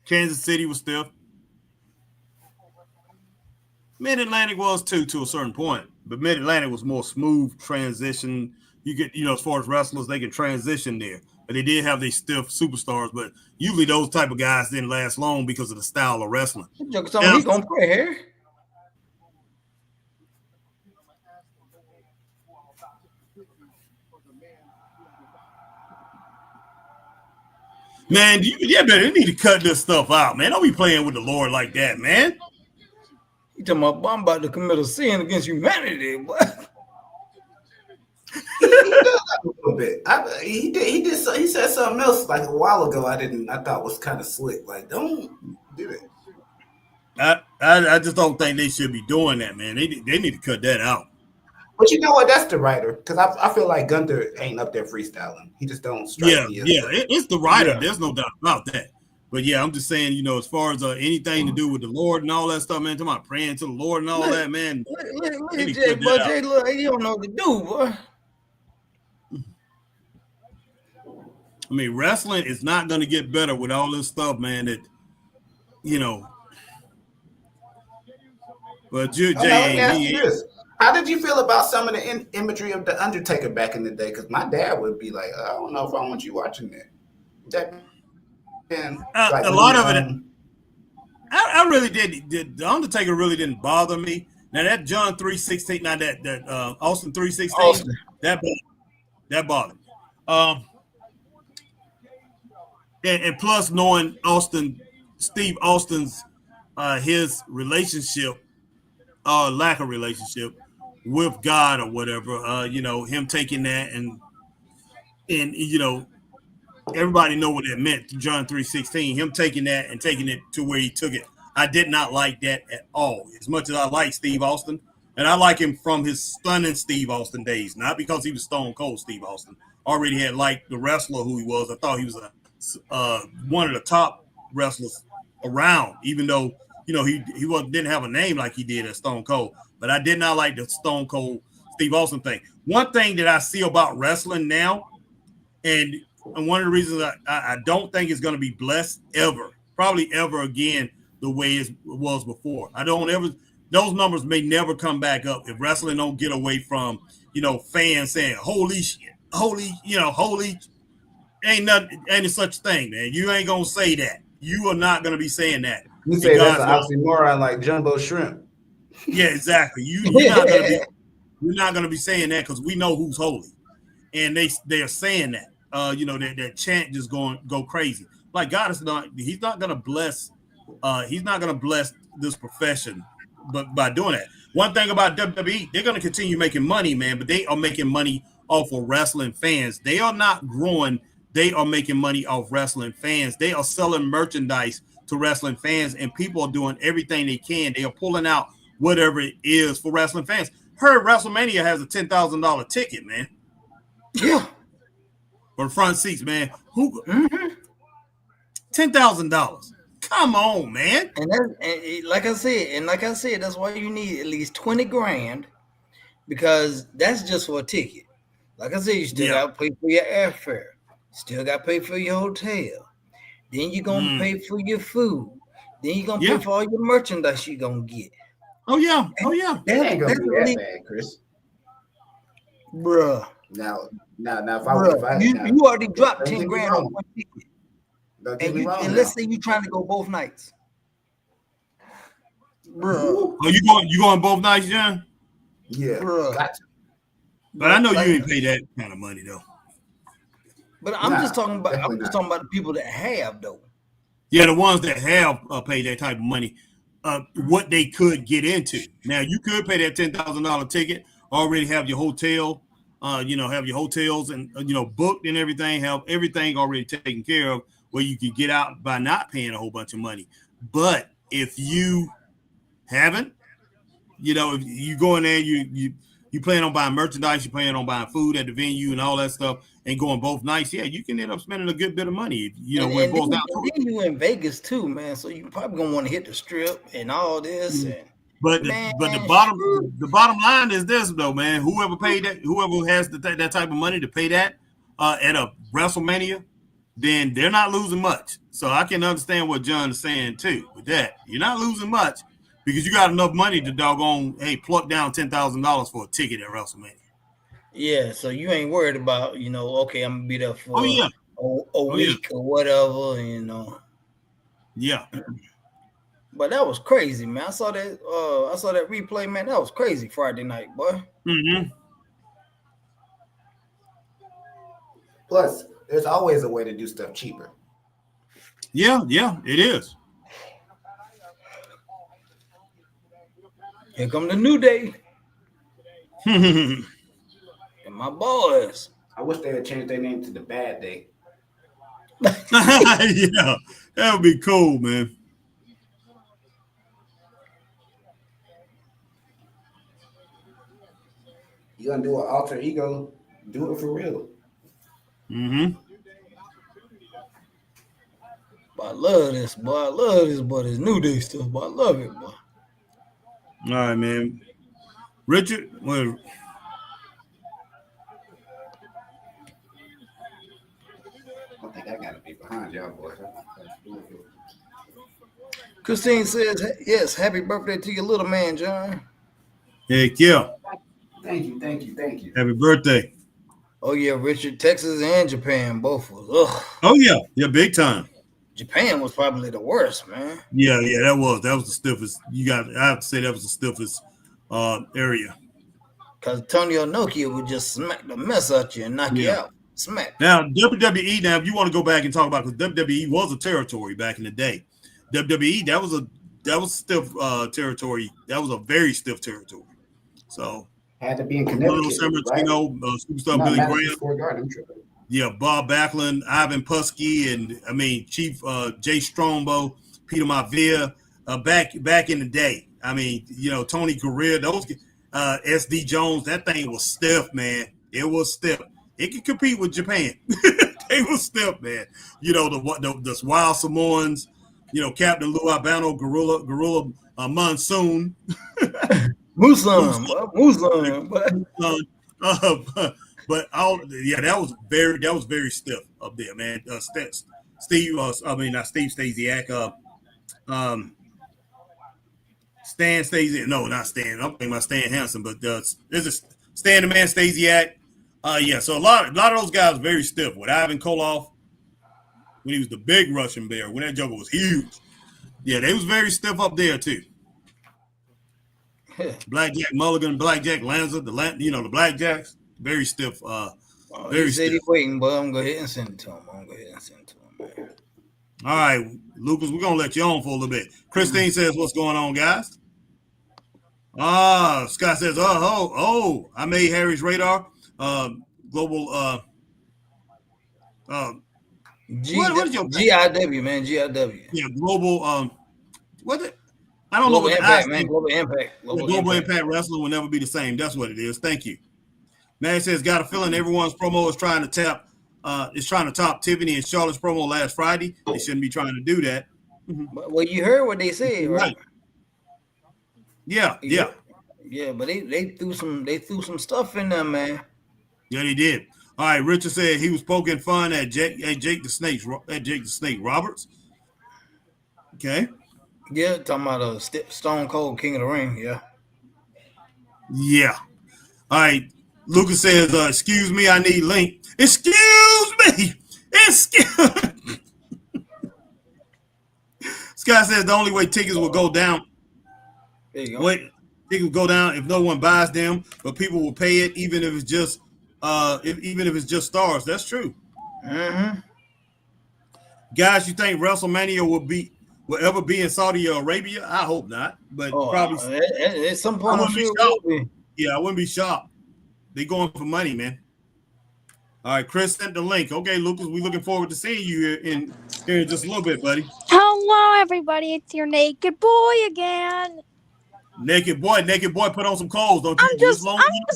Kansas City was stiff. Mid-Atlantic was too, to a certain point, but Mid-Atlantic was more smooth transition. You get, as far as wrestlers, they can transition there. But they did have these stiff superstars, but usually those type of guys didn't last long because of the style of wrestling. He's gonna play here. Man, you need to cut this stuff out, man. Don't be playing with the Lord like that, man. You talking about I'm about to commit a sin against humanity, boy. He does that a little bit. He said something else like a while ago. I thought was kind of slick. Like, don't do it. I just don't think they should be doing that, man. They need to cut that out. But you know what? That's the writer, because I feel like Gunther ain't up there freestyling. He just don't strike me. It's the writer. Yeah. There's no doubt about that. But yeah, I'm just saying, as far as anything to do with the Lord and all that stuff, man, talking about praying to the Lord and all that, man. Look at Jay, boy. Jay, look, he don't know what to do, boy. I mean, wrestling is not going to get better with all this stuff, man. But Jay, how did you feel about some of the imagery of the Undertaker back in the day? Because my dad would be like, I don't know if I want you watching that. A lot of it, I really did. The Undertaker really didn't bother me. Now that John 3:16, now that Austin 3:16, that bothered me. And plus knowing Steve Austin's his relationship, lack of relationship with God or whatever, him taking that and everybody know what it meant. John 3:16, him taking that and taking it to where he took it I did not like that at all. As much as I like Steve Austin, and I like him from his stunning Steve Austin days, not because he was Stone Cold Steve Austin. Already had liked the wrestler who he was. I thought he was one of the top wrestlers around, even though he didn't have a name like he did at Stone Cold. But I did not like the Stone Cold Steve Austin thing. One thing that I see about wrestling now, and one of the reasons I don't think it's going to be blessed probably ever again the way it was before. Those numbers may never come back up if wrestling don't get away from, fans saying, holy shit, holy, ain't a such thing, man. You ain't going to say that. You are not going to be saying that. You say that's an oxymoron like jumbo shrimp. Yeah, exactly. You're not going to be saying that because we know who's holy. And they're saying that. That chant just go crazy. Like God is he's not going to bless this profession but by doing that. One thing about WWE, they're going to continue making money, man, but they are making money off of wrestling fans. They are not growing. They are making money off wrestling fans. They are selling merchandise to wrestling fans, and people are doing everything they can. They are pulling out whatever it is for wrestling fans. Heard WrestleMania has a $10,000 ticket, man. Yeah. For the front seats, man. $10,000. Come on, man. And like I said, that's why you need at least 20 grand, because that's just for a ticket. Like I said, you still got to pay for your airfare. Still got to pay for your hotel. Then you're going to pay for your food. Then you're going to pay for all your merchandise you're going to get. Oh, yeah. That ain't going to be that bad, Chris. Bruh. Now, if you already dropped 10 grand on one ticket. And let's say you're trying to go both nights. Bro. Oh, you going both nights, John? Yeah. Gotcha. But I know you ain't pay that kind of money though. But I'm just talking about the people that have though. Yeah, the ones that have paid that type of money, what they could get into. Now you could pay that $10,000 ticket, already have your hotel, have your hotels and booked and everything, have everything already taken care of, where you could get out by not paying a whole bunch of money. But if you haven't, if you go in there, you plan on buying merchandise, you plan on buying food at the venue and all that stuff, and going both nights, you can end up spending a good bit of money. When it boils down to it. Then you in Vegas too, man. So you probably gonna want to hit the strip and all this. But the bottom line is this though, man. Whoever paid that, whoever has that type of money to pay that at a WrestleMania, then they're not losing much. So I can understand what John is saying too with that. You're not losing much because you got enough money to pluck down $10,000 for a ticket at WrestleMania. Yeah, so you ain't worried about, okay, I'm gonna be there for a week or whatever, Yeah. But that was crazy, man. I saw that replay, man. That was crazy Friday night, boy. Mm-hmm. Plus, there's always a way to do stuff cheaper. Yeah, it is. Here come the New Day. And my boys. I wish they had changed their name to the Bad Day. Yeah, that would be cool, man. You gonna do an alter ego? Do it for real. Mm-hmm. Boy, I love this, boy. This New Day stuff, boy. I love it, boy. All right, man. Richard, well, I think I gotta be behind y'all, boys. Christine says, yes, happy birthday to your little man, John. heck yeah. Thank you. Happy birthday. Oh, yeah, Richard, Texas and Japan both was. Ugh. Oh, yeah, big time. Japan was probably the worst, man. Yeah, that was the stiffest. I have to say that was the stiffest area. Because Antonio Nokia would just smack the mess out you and knock you out. Smack. Now, WWE, if you want to go back and talk about, because WWE was a territory back in the day. WWE, that was stiff territory. That was a very stiff territory. So had to be in Connecticut, right? Superstar Billy Graham. Yeah, Bob Backlund, Ivan Putski, and Chief Jay Strongbow, Peter Maivia, back in the day. I mean, Tony Gurria, those SD Jones, that thing was stiff, man. It was stiff. It could compete with Japan. They was stiff, man. The Wild Samoans, Captain Lou Albano, Gorilla Monsoon. Muson. But that was very stiff up there, man. Steve, not Steve Stasiak. Stan Stasiak. No, not Stan. I'm thinking about Stan Hansen, but there's a Stan the Man Stasiak. So a lot of those guys were very stiff. With Ivan Koloff, when he was the big Russian bear, when that joker was huge. Yeah, they was very stiff up there too. Blackjack Mulligan, Blackjack Lanza, the Blackjacks, very stiff. He said he's waiting, but I'm going to go ahead and send it to him. Man. All right, Lucas, we're going to let you on for a little bit. Christine says, what's going on, guys? Scott says, I made Harry's radar. Global, what is your GIW, man, GIW. Yeah, global, what it? I don't Global know what Impact, man. Global Impact. Global Impact Wrestling will never be the same. That's what it is. Thank you. Man says, got a feeling everyone's promo is trying to top Tiffany and Charlotte's promo last Friday. They shouldn't be trying to do that. Well, you heard what they said, right? Yeah. Yeah, but they threw some stuff in there, man. Yeah, they did. All right, Richard said he was poking fun at Jake the Snake Roberts. Okay. Yeah, talking about Stone Cold King of the Ring. Yeah. Yeah. All right. Lucas says, excuse me, I need link. Excuse me. Scott says the only way tickets will go down. There you go. Tickets will go down if no one buys them, but people will pay it even if it's just stars. That's true. Mm-hmm. Guys, you think WrestleMania will ever be in Saudi Arabia? I hope not, but probably at some point. I wouldn't be shocked. They going for money, man. All right, Chris sent the link. Okay, Lucas, we looking forward to seeing you here in just a little bit, buddy. Hello, everybody. It's your naked boy again. Naked boy, put on some clothes. Don't you? I'm just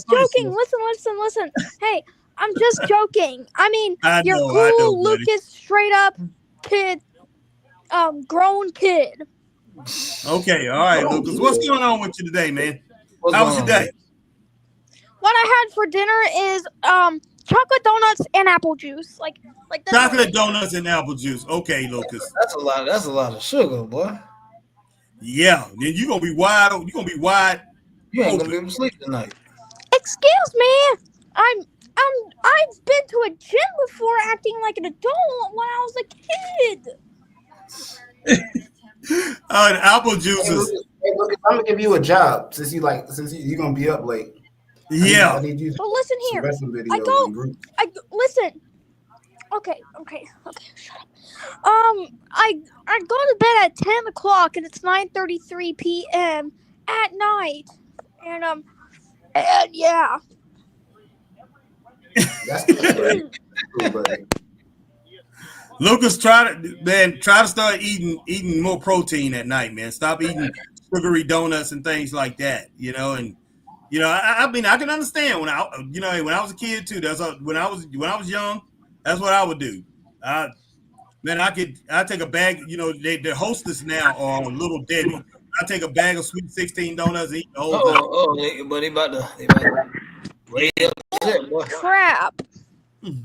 joking. Listen. Hey, I'm just joking. I mean, you're cool, Lucas, straight up kid, grown kid. Okay, all right, Lucas. What's going on with you today, man? How was your day? What I had for dinner is chocolate donuts and apple juice. Like chocolate donuts and apple juice. Okay, Lucas. That's a lot of sugar, boy. Yeah, then you're gonna be wide. You're gonna be wide. You ain't gonna be able to sleep tonight. Excuse me. I've been to a gym before acting like an adult when I was a kid. Apple juices. Hey, look, I'm gonna give you a job since you're gonna be up late. Yeah. I need you. But listen here. Listen. Okay. Shut up. I go to bed at 10 o'clock and it's 9:33 p.m. at night, and yeah. Lucas, try to start eating more protein at night, man. Stop eating sugary donuts and things like that. I mean, I can understand when I was a kid too. When I was young, that's what I would do. I'd take a bag. The hostess now are Little Debbie. I take a bag of Sweet 16 donuts and eat the whole thing. But they about to way up there, boy. Crap.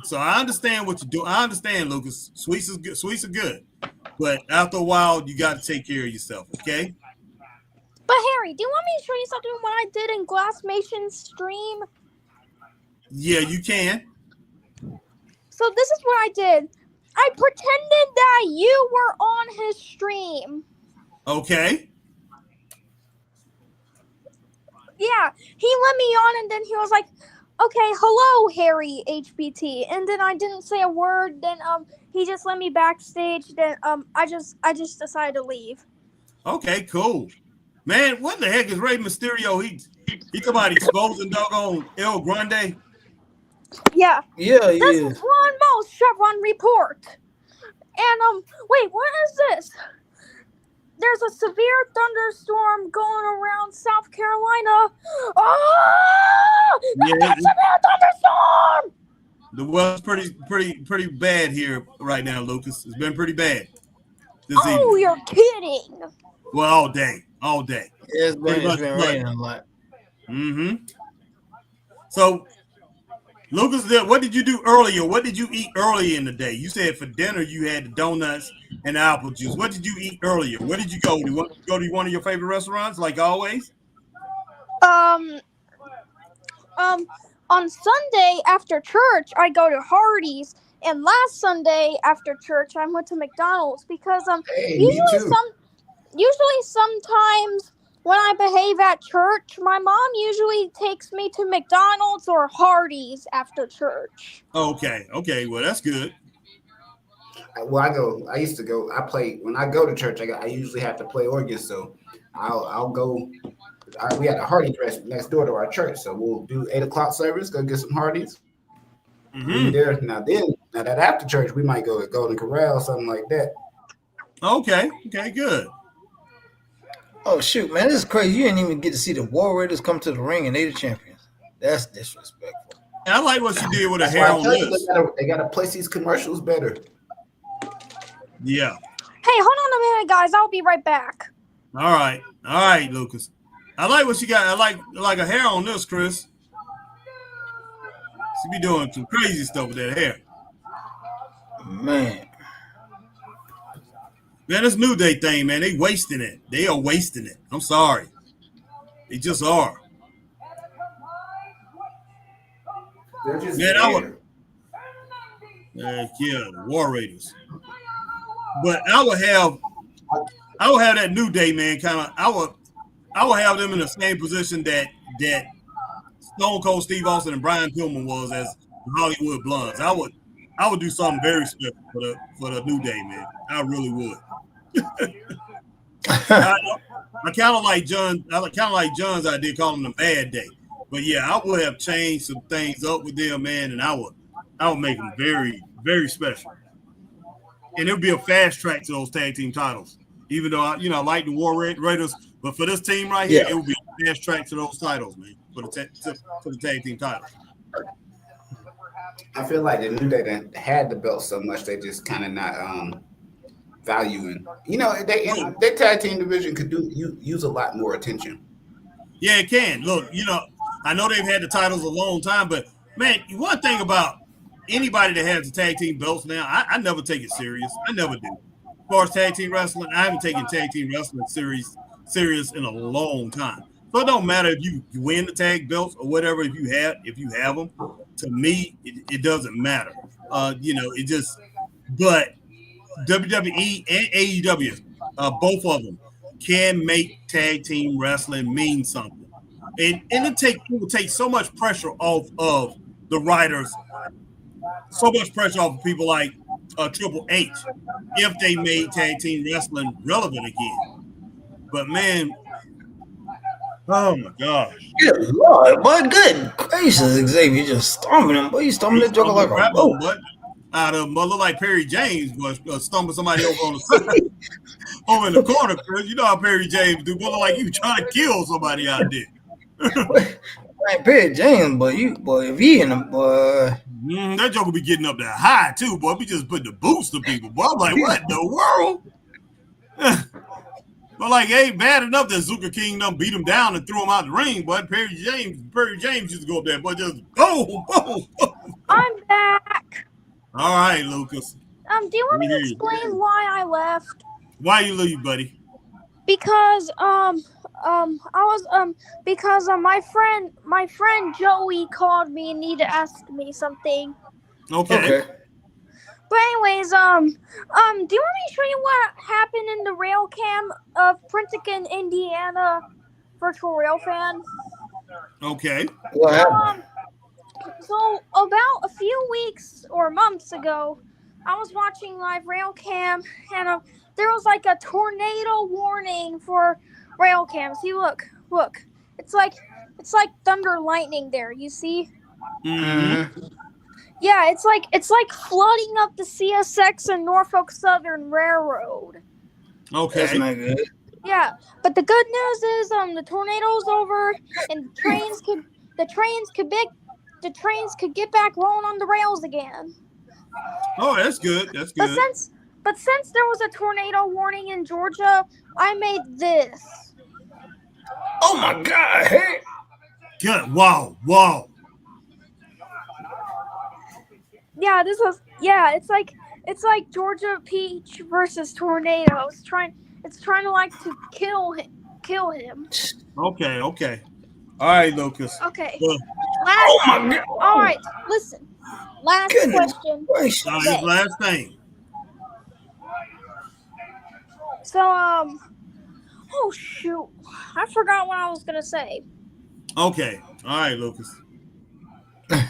So I understand what you do. I understand, Lucas. Sweets is good. Sweets are good, but after a while, you got to take care of yourself. Okay. But Harry, do you want me to show you something what I did in Glassmation's stream? Yeah, you can. So this is what I did. I pretended that you were on his stream. Okay. Yeah, he let me on, and then he was like, "Okay, hello, Harry HBT," and then I didn't say a word. Then he just let me backstage. Then I just decided to leave. Okay, cool. Man, what the heck is Rey Mysterio? He talking about exposing doggone El Grande. Yeah. Yeah, this is Ron Mo's Chevron report. And wait, what is this? there's a severe thunderstorm going around South Carolina. Oh, Yeah, that's a severe thunderstorm. the weather's pretty bad here right now, Lucas. It's been pretty bad this Oh, evening. you're kidding. Well, all day. It's Pretty much been flooded. raining a lot. Mm-hmm. So, Lucas, what did you do earlier? What did you eat earlier in the day? You said for dinner you had the donuts and the apple juice. What did you eat earlier? Where did you go? Did you go to one of your favorite restaurants, like always? On Sunday after church, I go to Hardee's, and last Sunday after church, I went to McDonald's because Hey, me too. usually sometimes when I behave at church, my mom usually takes me to McDonald's or Hardee's after church. Okay. Well, that's good. Well, I used to go. I play when I go to church. I usually have to play organ, so I'll go. We had a Hardy dress next door to our church, so we'll do 8 o'clock service. Go get some Hardee's. Mm-hmm. We'll be there now. Now that after church, we might go to Golden Corral, something like that. Okay, good. Oh shoot, man, this is crazy. You didn't even get to see the War Raiders come to the ring and they the champions. That's disrespectful. And I like what you did with a That's hair why I on tell you, this. they gotta place these commercials better. Yeah. Hey, hold on a minute, guys. I'll be right back. All right, Lucas. I like what you got. I like a hair on this, Chris. She be doing some crazy stuff with that hair. Man, this New Day thing, man, they wasting it. They are wasting it. I'm sorry. They just are. They're just Man, the War Raiders. But I would have that New Day, man, kind of. I would have them in the same position that Stone Cold Steve Austin and Brian Pillman was as Hollywood Blondes. I would do something very special for the New Day, man. I really would. I kind of like John. I kind of like John's idea, calling them a bad day. But yeah, I would have changed some things up with them, man, and I would make them very, very special. And it would be a fast track to those tag team titles. Even though I like the War Raiders, but for this team right here, it would be a fast track to those titles, man. For the tag team titles. I feel like the New Day that had the belt so much, they just kind of not valuing. Their tag team division could use a lot more attention. Yeah, it can. Look, I know they've had the titles a long time, but man, one thing about anybody that has the tag team belts now, I never take it serious. I never do. As far as tag team wrestling, I haven't taken tag team wrestling serious in a long time. So it don't matter if you win the tag belts or whatever. If you have them, to me, it doesn't matter. It just. But WWE and AEW, both of them, can make tag team wrestling mean something, and it will take so much pressure off of the writers, so much pressure off of people like Triple H if they made tag team wrestling relevant again. But man, oh my gosh! good Lord, boy, good gracious, Xavier just stomping him, boy. You stomping that joker like a rope. Out of look like Perry James was stomping somebody over on the side, over in the corner. Chris, you know how Perry James do, but look like you trying to kill somebody out there. Right, Perry James, if he in the boy. That joker be getting up there high too, boy. We just put the boots to people, boy. I'm like, what in the world? But like, it ain't bad enough that Zucker King done beat him down and threw him out the ring, but Perry James used to go up there, but just boom, boom, boom. I'm back. All right, Lucas. Do you want me to explain why I left? Why you leave, buddy? Because because my friend Joey called me and needed to ask me something. Okay. But anyways, do you want me to show you what happened in the rail cam of Princeton, Indiana virtual rail fan? Okay. What happened? So about a few weeks or months ago, I was watching live rail cam, and there was like a tornado warning for rail cam. See, look, it's like thunder lightning there. You see? Mm-hmm. Yeah, it's like flooding up the CSX and Norfolk Southern Railroad. Okay. That's not good. Yeah, but the good news is the tornado's over and the trains could get back rolling on the rails again. Oh, that's good. That's But good. since there was a tornado warning in Georgia, I made this. Oh my God! Hey, Good. Wow. Wow. Yeah, it's like Georgia Peach versus tornado. It's trying to like to kill him. Okay. Okay. All right, Lucas. Okay. Well, oh my God! All right, listen. Last Goodness question. gracious! now this last thing. So oh shoot. I forgot what I was going to say. Okay. All right, Lucas.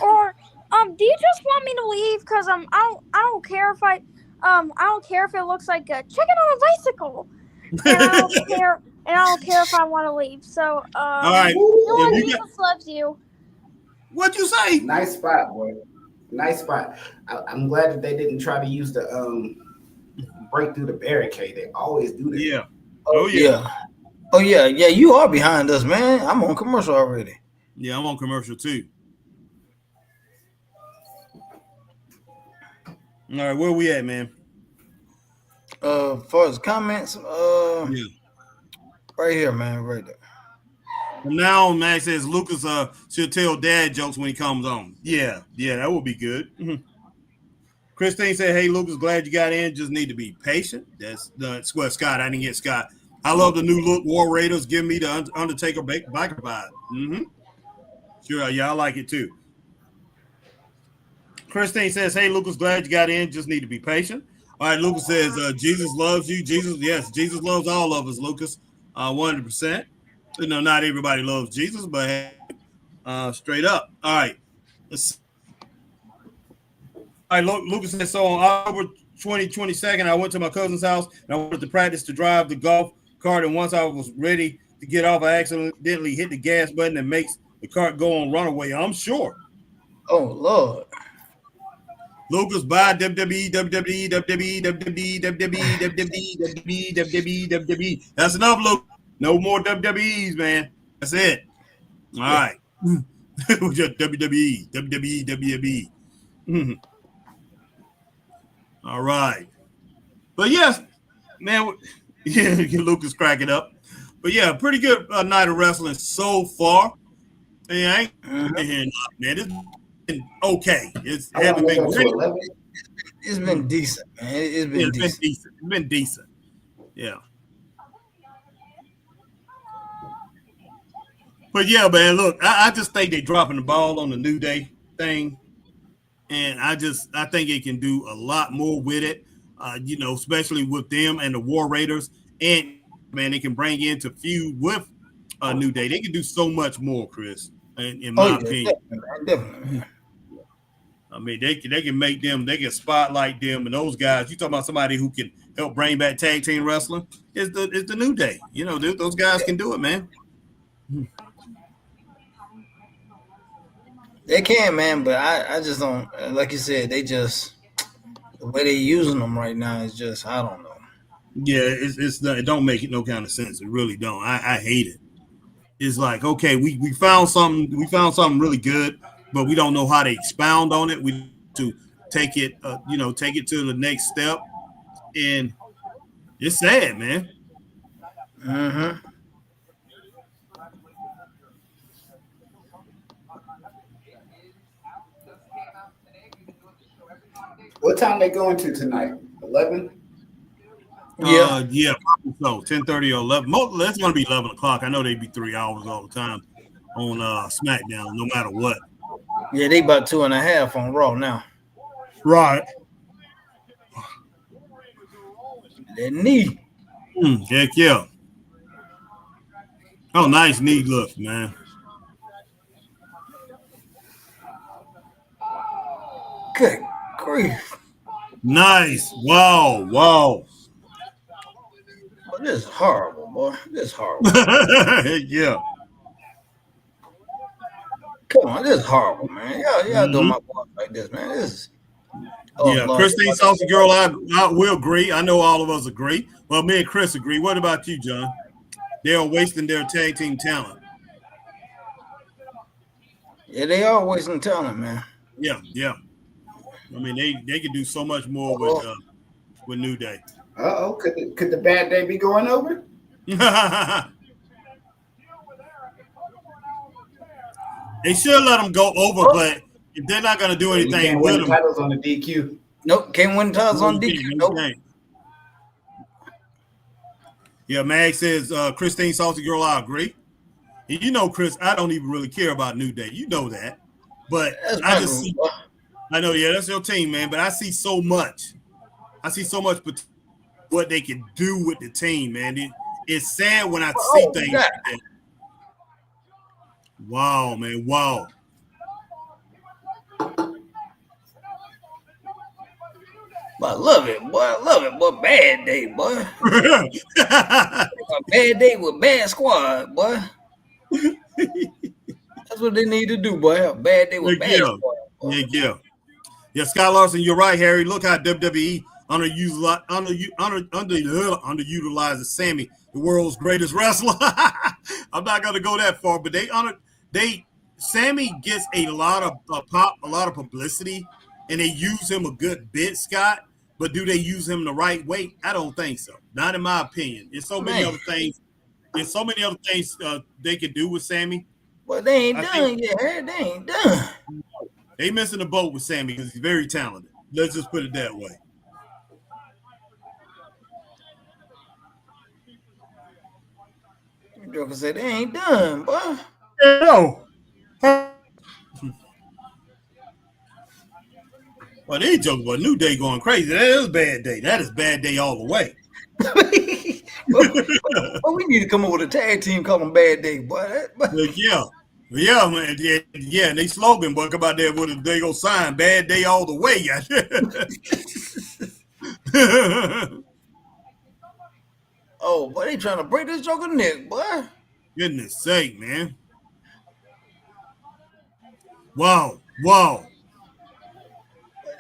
Or do you just want me to leave cuz I don't care if I don't care if it looks like a chicken on a bicycle. And I don't care if I want to leave. So All right. you know what? If you Jesus loves you. What'd you say? Nice spot, boy. Nice spot. I'm glad that they didn't try to use the break through the barricade. They always do that. Yeah. Oh yeah. Oh yeah. You are behind us, man. I'm on commercial already. Yeah, I'm on commercial too. All right, where we at, man? As far as comments, Yeah. right here, man, right there. From now on, Max says Lucas should tell dad jokes when he comes on. Yeah, that would be good. Mm-hmm. Christine said, "Hey, Lucas, glad you got in. Just need to be patient." That's well, Scott. I didn't get Scott. I love the new look War Raiders. Give me the Undertaker biker vibe. Mm-hmm. Sure, yeah, I like it too. Christine says, "Hey, Lucas, glad you got in. Just need to be patient." All right, Lucas says, "Jesus loves you." Jesus loves all of us, Lucas. 100%. You know, not everybody loves Jesus, but straight up. All right. All right, Lucas says, so on October 22nd, I went to my cousin's house and I wanted to practice to drive the golf cart. And once I was ready to get off, I accidentally hit the gas button and makes the cart go on runaway. I'm sure. Oh Lord. Lucas, bye WWE, WWE, WWE, WWE, WWE, WWE, WWE, WWE. That's enough, Luke. No more WWEs, man. That's it. All right. Just WWE, WWE, WWE. All right. But yes, man, yeah, Lucas cracking up. But yeah, pretty good night of wrestling so far. Yeah, man, it's been okay. It's haven't been great. It's been decent, man. It's been decent. It's been decent. Yeah. But yeah, man, look, I just think they're dropping the ball on the New Day thing. And I think it can do a lot more with it, you know, especially with them and the War Raiders. And, man, they can bring into feud with New Day. They can do so much more, Chris, in my opinion. Definitely. I mean, they can make them, they can spotlight them, and those guys. You talking about somebody who can help bring back tag team wrestling? It's the New Day. You know, those guys can do it, man. They can, man, but I just don't. Like you said, they just the way they're using them right now is just I don't know. Yeah, it don't make it no kind of sense. It really don't. I hate it. It's like, okay, we found something really good, but we don't know how to expound on it. We need to take it to the next step, and it's sad, man. Mm-hmm. What time they going to tonight? 11? Yeah, probably so. 10:30 or 11. That's going to be 11 o'clock. I know they be 3 hours all the time on SmackDown, no matter what. Yeah, they about 2.5 on Raw now. Right. That knee. Heck yeah. Oh, nice knee look, man. Good grief. Nice. Wow. Oh, this is horrible, boy. This is horrible. Yeah. Come on, this is horrible, man. Y'all doing my boy like this, man. Oh, Yeah, Lord. Christine Saucy Girl, I will agree. I know all of us agree. Well, me and Chris agree. What about you, John? They are wasting their tag team talent. Yeah, they are wasting talent, man. Yeah. I mean, they could do so much more Oh, with New Day. Could the bad day be going over? They should let them go over, but if they're not going to do You anything can't with win them, titles on the DQ. nope, can't win titles on you DQ. can't, Nope. you can't. Yeah, Mag says Christine Saucy Girl, I agree. And you know, Chris, I don't even really care about New Day. You know that. But That's I my just group, see, boy. I know, yeah, that's your team, man. But I see so much. What they can do with the team, man. It's sad when I see things God. like that. Wow, man. Wow. Boy, I love it, boy. I love it, boy. Bad day, boy. A bad day with bad squad, boy. That's what they need to do, boy. Have a bad day with bad squad. Boy. Yeah, Scott Larson, you're right, Harry. Look how WWE underutilizes Sammy, the world's greatest wrestler. I'm not gonna go that far, but Sammy gets a lot of pop, a lot of publicity, and they use him a good bit, Scott. But do they use him the right way? I don't think so. Not in my opinion. There's so many other things. They can do with Sammy. Well, they ain't done yet. They ain't done. They missing the boat with Sammy because he's very talented. Let's just put it that way. Joker said they ain't done, boy. No. Well, they joke about New Day going crazy. That is bad day. That is bad day all the way. But we need to come up with a tag team called them Bad Day, boy. Yeah, man. Yeah. And they slogan, boy, come out there with they go sign bad day all the way. Oh, boy, they trying to break this Joker neck, boy. Goodness sake, man. Wow.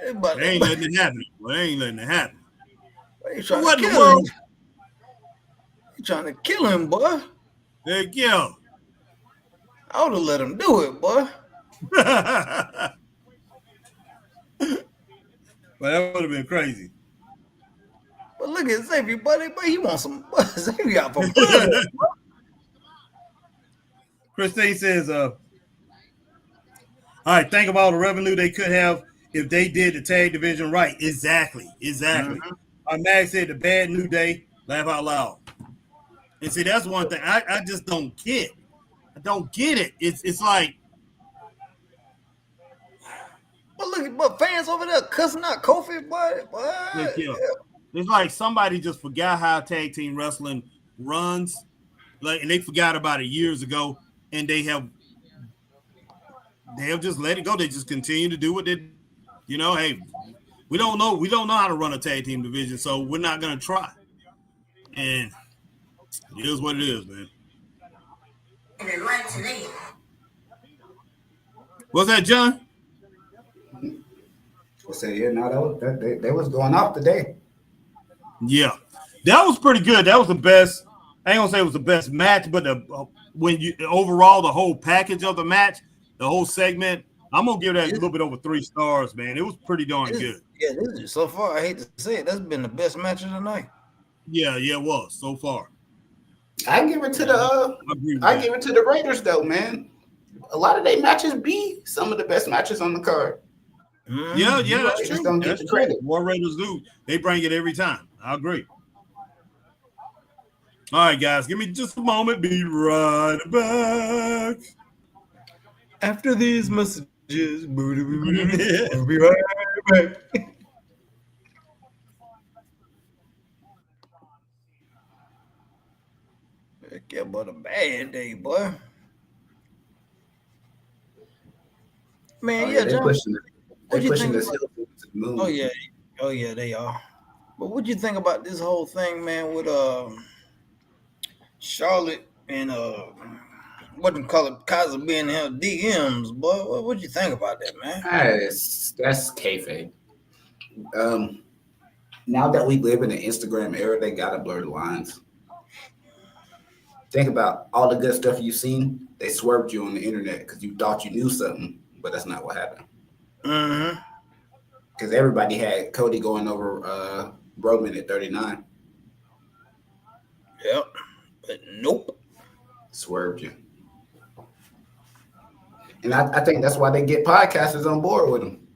They ain't letting it happen. Boy, they ain't letting it happen. They trying What to in the kill world? him. They trying to kill him, boy. Heck yeah. I would have let him do it, boy. Well, that would have been crazy. But look at Xavier, buddy. But he wants some Xavier out for blood. Christine says, all right, think of all the revenue they could have if they did the tag division right. Exactly. Mm-hmm. Mag said the bad New Day, laugh out loud. And see, that's one thing I just don't get. I don't get it. It's like, but look at fans over there cussing out Kofi, boy. Yeah. It's like somebody just forgot how tag team wrestling runs, and they forgot about it years ago, and they have just let it go. They just continue to do what they, hey, we don't know how to run a tag team division, so we're not gonna try. And it is what it is, man. What's that, John? I said, yeah, no, they was going off today. Yeah, that was pretty good. That was the best. I ain't gonna say it was the best match, but overall the whole package of the match, the whole segment, I'm gonna give that a little bit over 3 stars, man. It was pretty darn good. Yeah, this is so far. I hate to say it, that's been the best match of the night. Yeah, it was so far. I give it to the Raiders though, man. A lot of their matches be some of the best matches on the card. Yeah, that's just true. don't get the credit. War Raiders do. They bring it every time. I agree. All right, guys, give me just a moment. Be right back. After these messages, we'll be right back. Heck yeah, but a bad day, boy. Man, They're John. pushing this hill to the moon. Oh yeah, they are. But what do you think about this whole thing, man, with Charlotte and what do you call it, Kaiser being her DMs, boy? What do you think about that, man? That's kayfabe. Now that we live in the Instagram era, they gotta blur the lines. Think about all the good stuff you've seen. They swerved you on the internet because you thought you knew something, but that's not what happened. Mm-hmm. Because everybody had Cody going over Roman at 39. Yep. But nope. Swerved you. And I think that's why they get podcasters on board with them.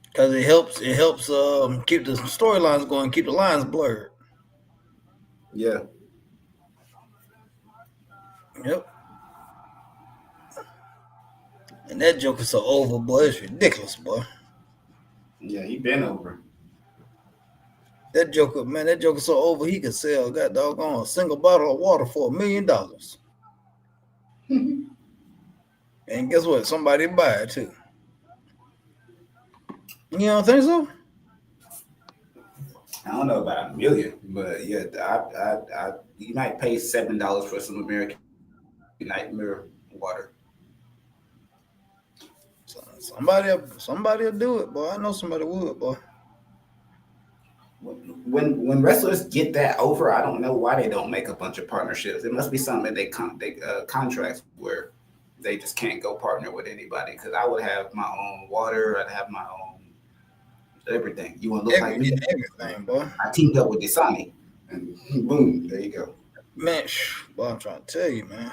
Because it helps keep the storylines going, keep the lines blurred. Yeah. Yep. And that joke is so over, boy. It's ridiculous, boy. Yeah, he been over. That joker so over he could sell that doggone a single bottle of water for $1 million. And guess what? Somebody buy it too. You don't think so? I don't know about $1 million, but yeah, you might pay $7 for some American Nightmare water. Somebody'll do it, boy. I know somebody would, boy. When wrestlers get that over, I don't know why they don't make a bunch of partnerships. It must be something that they contracts where they just can't go partner with anybody. Because I would have my own water, I'd have my own everything. You want to look like me? Everything, boy. I teamed up with Dasani, and boom, there you go. Man, boy, I'm trying to tell you, man.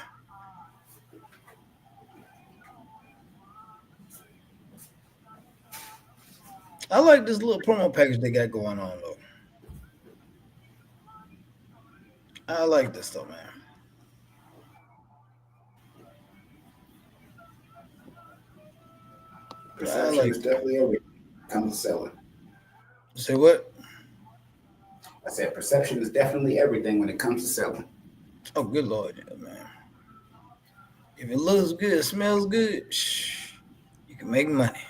I like this little promo package they got going on, though. I like this stuff, man. Perception is definitely everything when it comes to selling. Say what? I said perception is definitely everything when it comes to selling. Oh, good Lord, yeah, man. If it looks good, smells good, you can make money.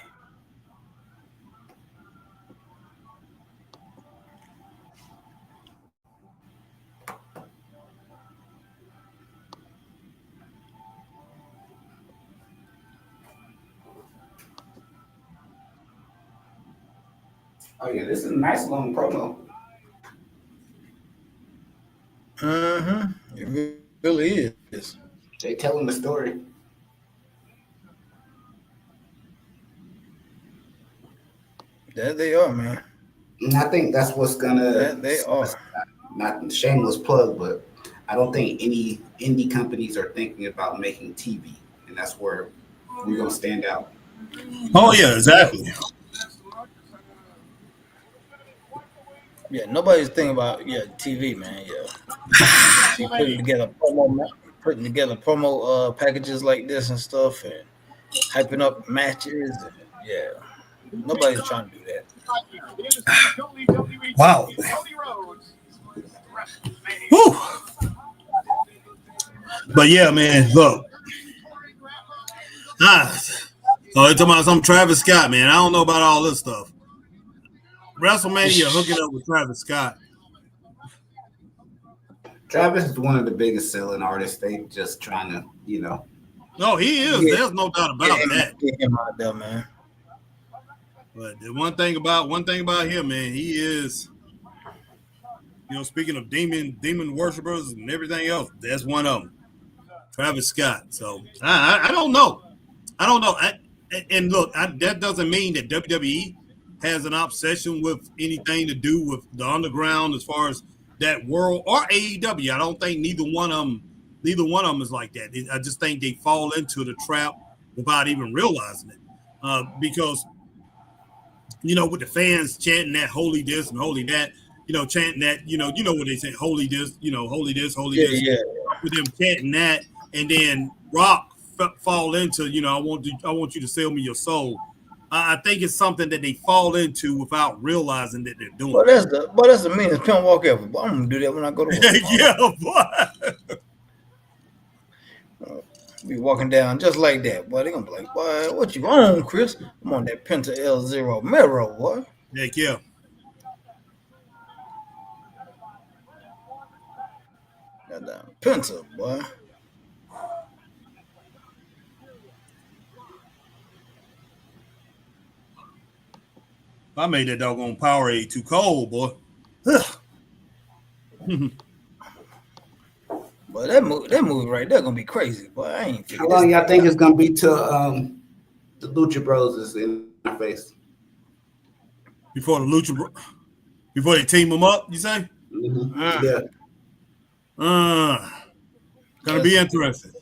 Oh yeah, this is a nice long promo. Mm-hmm. It really is. They telling the story. That they are, man. And I think that's what's gonna. That they are. Not a shameless plug, but I don't think any indie companies are thinking about making TV, and that's where we're gonna stand out. Oh yeah, exactly. Yeah, nobody's thinking about TV, man. Yeah, she putting together promo packages like this and stuff, and hyping up matches. And, yeah, nobody's trying to do that. Wow. Whew. But yeah, man, look. You're talking about some Travis Scott, man. I don't know about all this stuff. WrestleMania hooking up with Travis Scott. Travis is one of the biggest selling artists. They just trying to, No, he is. Yeah. There's no doubt about that. Get him out there, man. But the one thing about him, man, he is, speaking of demon worshipers and everything else, that's one of them. Travis Scott. So I don't know. And look, that doesn't mean that WWE has an obsession with anything to do with the underground as far as that world or AEW. I don't think neither one of them is like that. I just think they fall into the trap without even realizing it. Because, with the fans chanting that holy this and holy that, chanting that, you know what they say, holy this, holy this, holy this. Yeah. With them chanting that, and then Rock fall into, I want you to sell me your soul. I think it's something that they fall into without realizing that they're doing. But that's the meanest pimp walk ever. But I'm gonna do that when I go to work. Yeah, boy. Be walking down just like that, boy. They gonna be like, boy, what you on, Chris? I'm on that Penta L0 Mero, boy. Heck yeah. That damn Penta, boy. I made that doggone Powerade too cold, boy. But that movie right there gonna be crazy. But I ain't. How long y'all think it's gonna be till the Lucha Bros is in our face? Before they team them up, you say? Mm-hmm. Yeah. Gonna be interesting.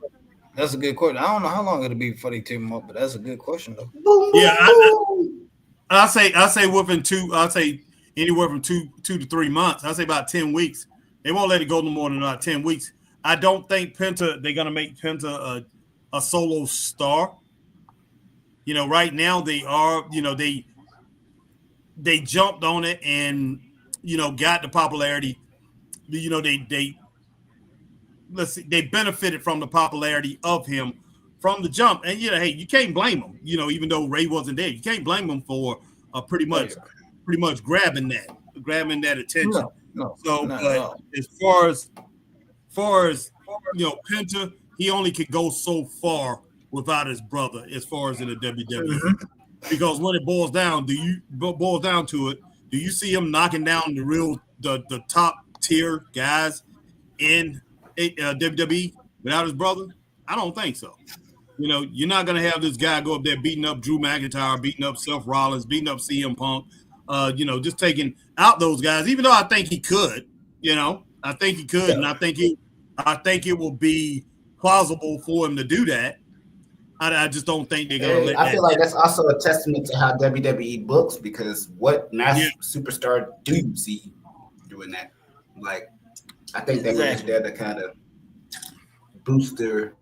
That's a good question. I don't know how long it'll be before they team them up, but that's a good question though. Yeah, I say within two. I say anywhere from two to 3 months. I say about 10 weeks. They won't let it go no more than 10 weeks. I don't think Penta. They're gonna make Penta a solo star. You know, right now they are. You know, they jumped on it and got the popularity. You know, they benefited from the popularity of him from the jump. And hey, you can't blame him. You know, even though Ray wasn't there, you can't blame him for pretty much grabbing that attention. No. As far as Penta, he only could go so far without his brother as far as in the WWE. Because when it boils down to it, do you see him knocking down the top tier guys in WWE without his brother? I don't think so. You know, you're not going to have this guy go up there beating up Drew McIntyre, beating up Seth Rollins, beating up CM Punk, just taking out those guys, even though I think he could, I think he could. Yeah. And I think it will be plausible for him to do that. I just don't think they're going to let that. I feel like that's also a testament to how WWE books, because what mass superstar do you see doing that? Like, I think they were there to kind of boost their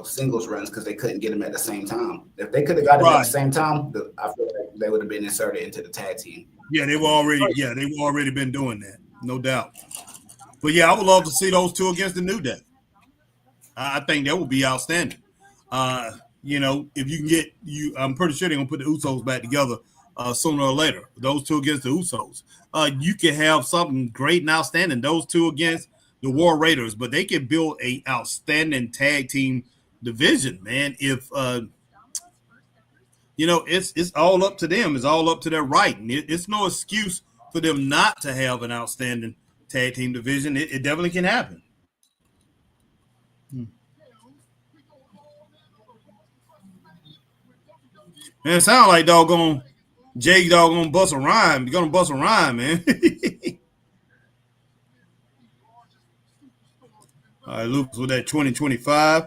singles runs because they couldn't get them at the same time. If they could have got them at the same time, I feel like they would have been inserted into the tag team. Yeah, they were already been doing that, no doubt. But yeah, I would love to see those two against the New Day. I think that would be outstanding. If you can get I'm pretty sure they're gonna put the Usos back together sooner or later. Those two against the Usos. You can have something great and outstanding. Those two against the War Raiders, but they can build a outstanding tag team division, man. If it's all up to them. It's all up to their right. And it's no excuse for them not to have an outstanding tag team division. It definitely can happen. Man, it sounds like Jay doggone bust a rhyme. You're gonna bust a rhyme, man. All right, Lucas with that 2025.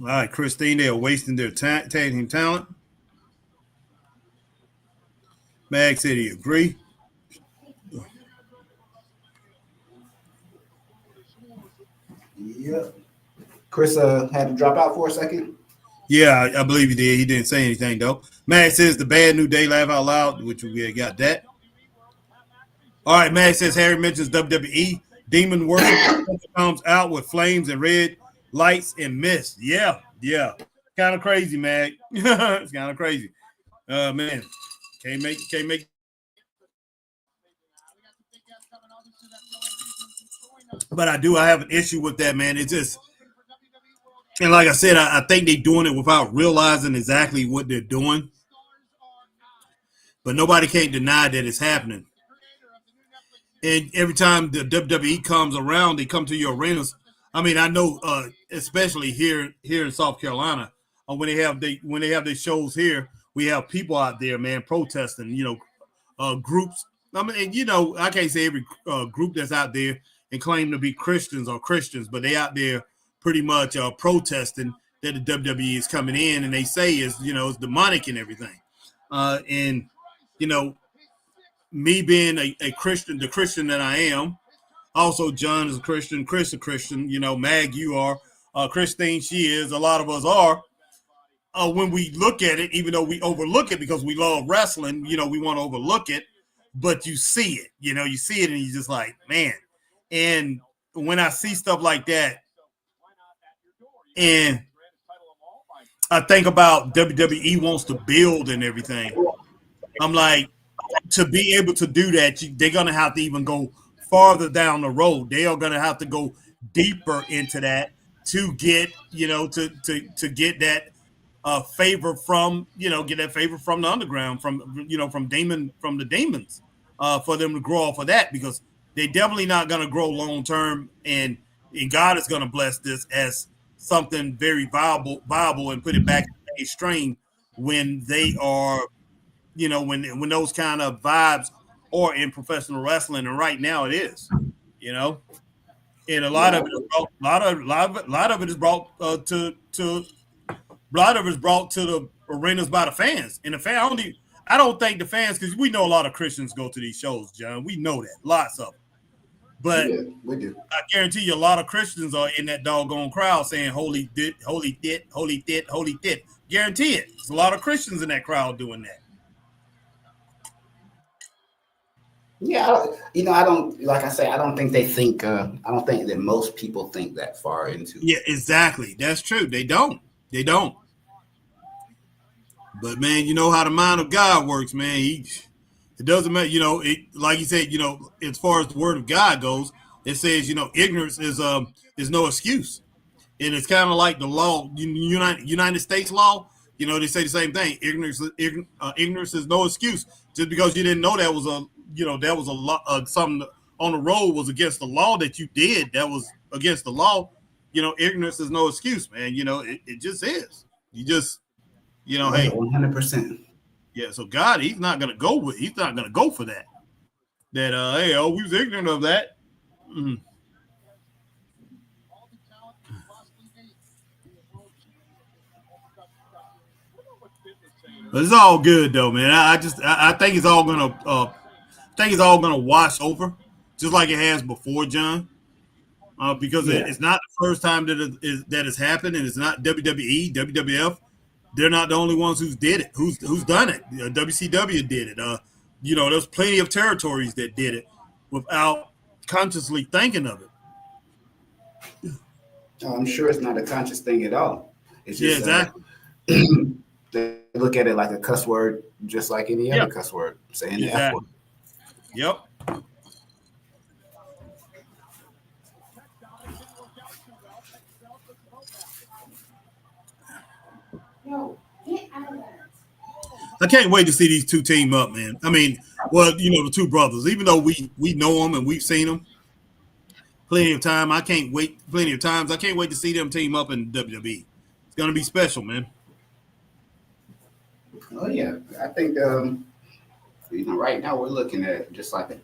All right, Christine, they are wasting their tag team talent. Mag said he agree. Yeah. Chris had to drop out for a second. Yeah, I believe he did. He didn't say anything, though. Mag says the bad New Day, laugh out loud, which we got that. All right, Mag says Harry mentions WWE. Demon worship comes out with flames and red lights and mist. Yeah. Kind of crazy, Mag. It's kind of crazy. Man, can't make. But I have an issue with that, man. It's just, and like I said, I think they're doing it without realizing exactly what they're doing. But nobody can't deny that it's happening. And every time the WWE comes around, they come to your arenas. I mean, I know, especially here in South Carolina, when they have their shows here, we have people out there, man, protesting. Groups. I mean, I can't say every group that's out there and claim to be Christians, but they out there pretty much protesting that the WWE is coming in, and they say it's demonic and everything. Me being a Christian, the Christian that I am, also John is a Christian, Chris a Christian, Mag, you are, Christine, she is, a lot of us are. When we look at it, even though we overlook it because we love wrestling, we want to overlook it, but you see it, you see it and you're just like, man. And when I see stuff like that, and I think about WWE wants to build and everything, I'm like, to be able to do that, they're going to have to even go farther down the road. They are going to have to go deeper into that to get, to get that favor from, get that favor from the underground, from the demons, for them to grow off of that, because they definitely not going to grow long term, and God is going to bless this as something very viable, and put it back in a stream when they are, when those kind of vibes are in professional wrestling, and right now it is, and a lot of it is brought, a lot of it is brought to the arenas by the fans. And the fan, I don't think the fans, because we know a lot of Christians go to these shows, John. We know that, lots of them. But yeah, we do. I guarantee you, a lot of Christians are in that doggone crowd saying "Holy dit, holy dit, holy dit, holy dit." Guarantee it. There's a lot of Christians in that crowd doing that. Yeah, I don't, like I say, I don't think they think. I don't think that most people think that far into. Yeah, exactly. That's true. They don't. But man, you know how the mind of God works, man. It doesn't matter, like you said, as far as the word of God goes, it says, ignorance is no excuse. And it's kind of like the law, United States law, they say the same thing. Ignorance is no excuse. Just because you didn't know that was a law, something on the road was against the law that you did, that was against the law, ignorance is no excuse, man. It just is. You just, hey, 100%. Yeah, so God, he's not gonna go for that. That hey, we was ignorant of that. Mm-hmm. But it's all good though, man. I think it's all gonna wash over, just like it has before, John. Because it's not the first time that has happened, and it's not WWE, WWF. They're not the only ones who's did it. Who's done it? WCW did it. There's plenty of territories that did it without consciously thinking of it. I'm sure it's not a conscious thing at all. It's just, exactly. They look at it like a cuss word, just like any other cuss word, saying the F word. Yep. I can't wait to see these two team up, man. I mean, the two brothers, even though we know them and we've seen them plenty of times, I can't wait to see them team up in WWE. It's going to be special, man. Oh, yeah. I think, right now we're looking at just like a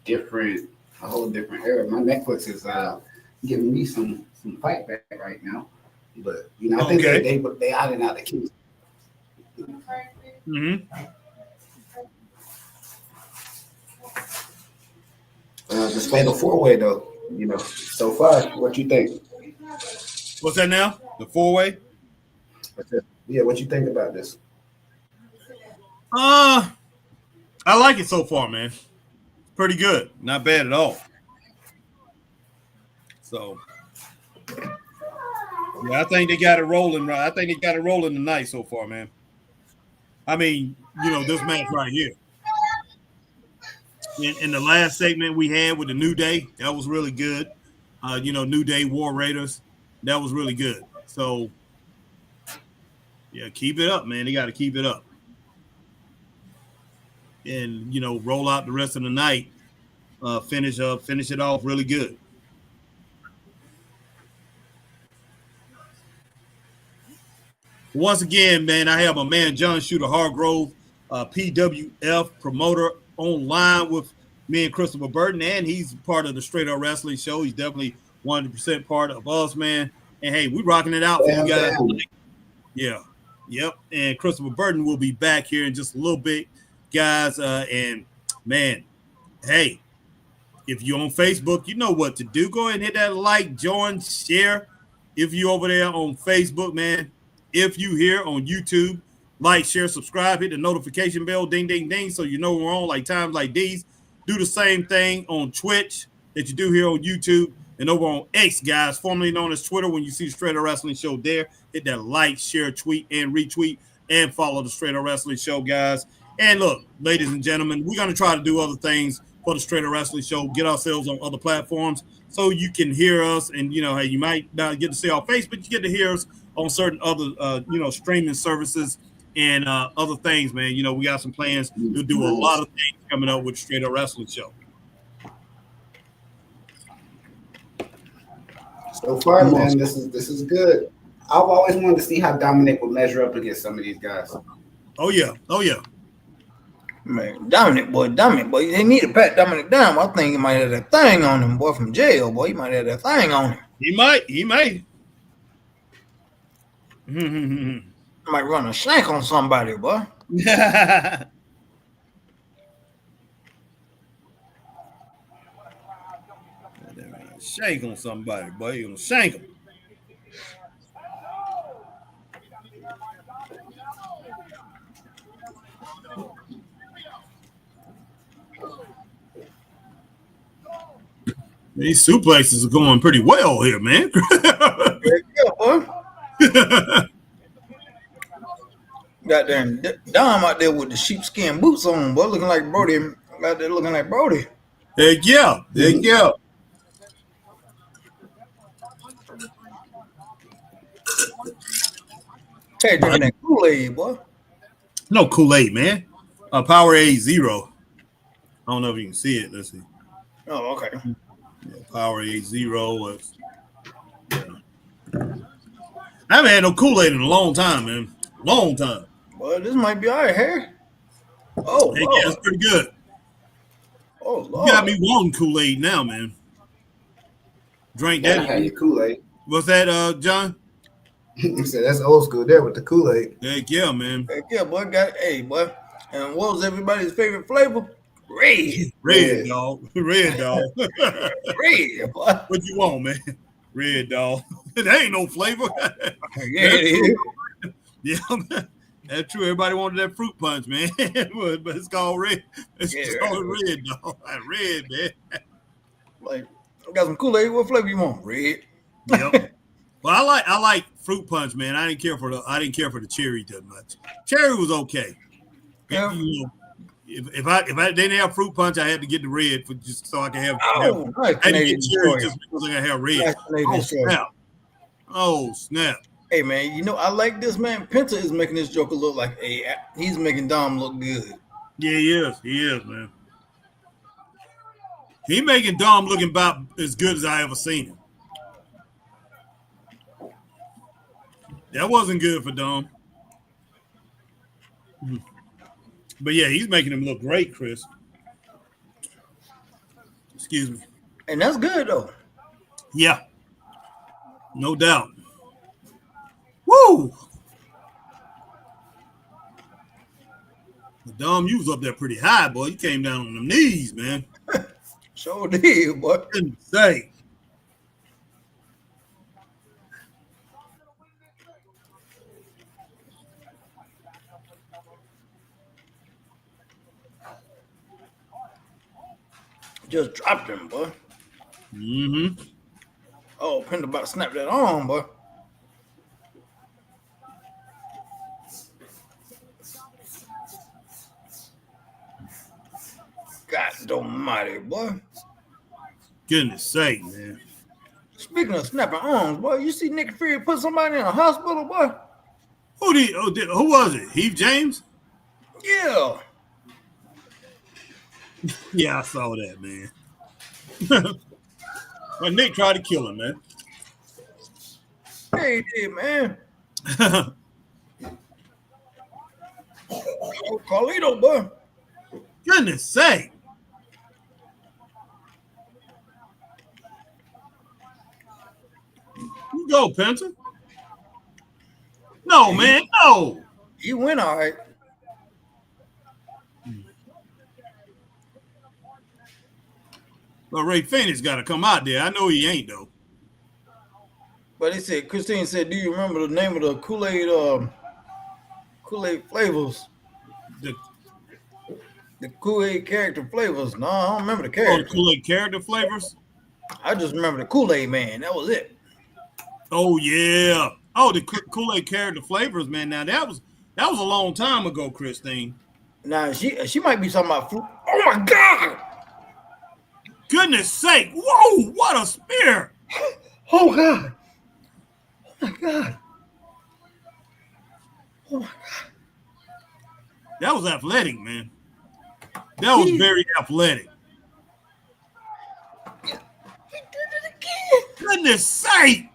whole different era. My Netflix is giving me some fight back right now. But, I think they out and out the keys. Mm-hmm. The fatal four-way, though, so far, what you think? What's that now? The four-way? Yeah, what you think about this? I like it so far, man. Pretty good. Not bad at all. So, yeah, I think they got it rolling. Right? I think they got it rolling tonight so far, man. I mean, this match right here. In the last segment we had with the New Day, that was really good. New Day War Raiders, that was really good. So, yeah, keep it up, man. They got to keep it up. And, roll out the rest of the night, finish it off really good. Once again, man, I have my man John Shooter Hargrove, PWF promoter, online with me and Christopher Burton, and he's part of the Straight Up Wrestling Show. He's definitely 100% part of us, man. And hey, we rocking it out for you guys. Yeah, yep. And Christopher Burton will be back here in just a little bit, guys. And man, hey, if you're on Facebook, you know what to do. Go ahead and hit that like, join, share. If you're over there on Facebook, man. If you here on YouTube, like, share, subscribe, hit the notification bell, ding, ding, ding, so you know we're on like times like these. Do the same thing on Twitch that you do here on YouTube and over on X, guys, formerly known as Twitter. When you see the Straight Up Wrestling Show there, hit that like, share, tweet, and retweet, and follow the Straight Up Wrestling Show, guys. And look, ladies and gentlemen, we're going to try to do other things for the Straight Up Wrestling Show. Get ourselves on other platforms so you can hear us. And, hey, you might not get to see our face, but you get to hear us on certain other, streaming services and other things, man. We got some plans to do a lot of things coming up with the Straight Up Wrestling Show. So far, man, this is good. I've always wanted to see how Dominic would measure up against some of these guys. Oh yeah. Man, Dominic, boy, they need to pat Dominic down. I think he might have that thing on him, boy, from jail, boy. He might have that thing on him. He might. Might run a shank on somebody, boy. Shank on somebody, boy. You gonna shank him. These suplexes are going pretty well here, man. Yeah, boy. Goddamn Dom out there with the sheepskin boots on, boy, looking like Brody. Out there looking like Brody. Heck yeah. Hey, drinking that Kool-Aid, boy. No Kool-Aid, man. Powerade Zero. I don't know if you can see it. Let's see. Oh, okay. Yeah, Powerade Zero. I haven't had no Kool-Aid in a long time, man. Long time. Well, this might be all right, Harry. Oh, hey, yeah, that's pretty good. Oh, Lord. You got me wanting Kool-Aid now, man. Drink that. I had your Kool-Aid. What's that, John? He said that's old school there with the Kool-Aid. Heck yeah, man. Heck yeah, boy. Hey, boy. And what was everybody's favorite flavor? Red. Red, dog. Red, dog. Red, boy. What you want, man? Red, dog. There ain't no flavor. Yeah, it is. Yeah, man. That's true. Everybody wanted that fruit punch, man. But it's called red. It's called red, dog. Red, man. Like, I got some Kool-Aid. What flavor you want? Red. Yep. Well, I like fruit punch, man. I didn't care for the cherry that much. Cherry was okay. Yeah. If I didn't have fruit punch, I had to get the red for just so I could have. Nice I didn't get cherry just because I have red. Nice Oh snap! Hey man, I like this man. Penta is making this Joker look like he's making Dom look good. Yeah, he is, man. He making Dom looking about as good as I ever seen him. That wasn't good for Dom. But yeah, he's making him look great, Chris. Excuse me. And that's good though. Yeah. No doubt. Woo! But Dom, you was up there pretty high, boy. You came down on them knees, man. Sure did, boy. Couldn't say. Just dropped him, boy. Mm-hmm. Oh, Penta about to snap that arm, boy. God almighty, boy. Goodness sake, man. Speaking of snapping arms, boy, you see Nick Fury put somebody in a hospital, boy? Who was it? Heath James? Yeah. Yeah, I saw that, man. Well, Nick tried to kill him, man. Hey, he did, man. Oh, Carlito, boy. Goodness sake. You go, Penta. No, man, no. He went all right. But Ray Phoenix got to come out there. I know he ain't, though. But Christine said, do you remember the name of the Kool-Aid flavors? The Kool-Aid character flavors. No, I don't remember the character. Oh, the Kool-Aid character flavors? I just remember the Kool-Aid man. That was it. Oh, yeah. Oh, the Kool-Aid character flavors, man. Now, that was a long time ago, Christine. Now, she might be talking about fruit. Oh, my God. Goodness sake. Whoa, what a spear. Oh, God. Oh, my God. Oh, my God. That was athletic, man. That was very athletic. He did it again. Goodness sake.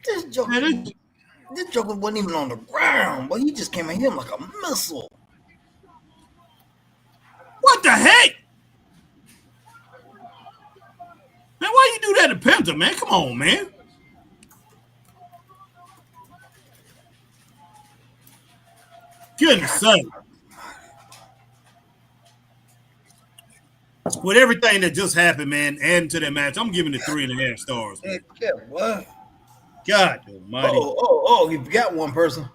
This Joker wasn't even on the ground, but he just came at him like a missile. What the heck? Man, why you do that to Penta, man? Come on, man. Goodness sake. With everything that just happened, man, adding to that match, I'm giving it 3.5 stars. Man. Yeah, what? God almighty. Oh, you forgot one person.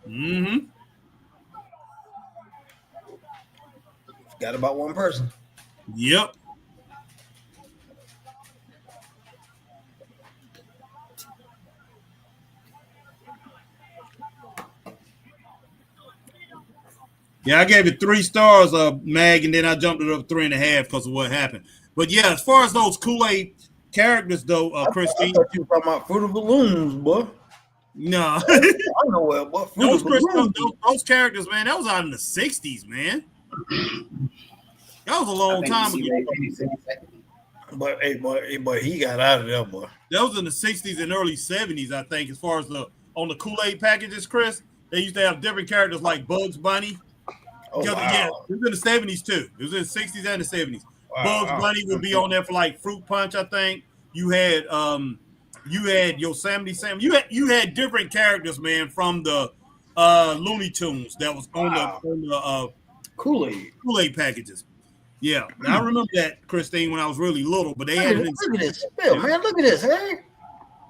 Mm-hmm. Forgot about one person. Yep. Yeah, I gave it 3 stars, Mag, and then I jumped it up 3.5 because of what happened. But yeah, as far as those Kool-Aid characters, though, Christine. I thought you were talking about Fruit of the Balloons, boy. No. I know well, but those characters, man, that was out in the 60s, man. That was a long time ago. But he got out of there, boy. That was in the 60s and early 70s, I think, as far as on the Kool-Aid packages, Chris. They used to have different characters like Bugs Bunny. Oh, wow. Yeah, it was in the 70s, too. It was in the 60s and the 70s. Wow. Bugs Bunny would be on there for like Fruit Punch, I think. You had Yosemite Sam. You had different characters, man, from the Looney Tunes that was on the Kool-Aid packages. Yeah, now, I remember that, Christine, when I was really little, but they had it. Look at this, Bill, man. Look at this, hey.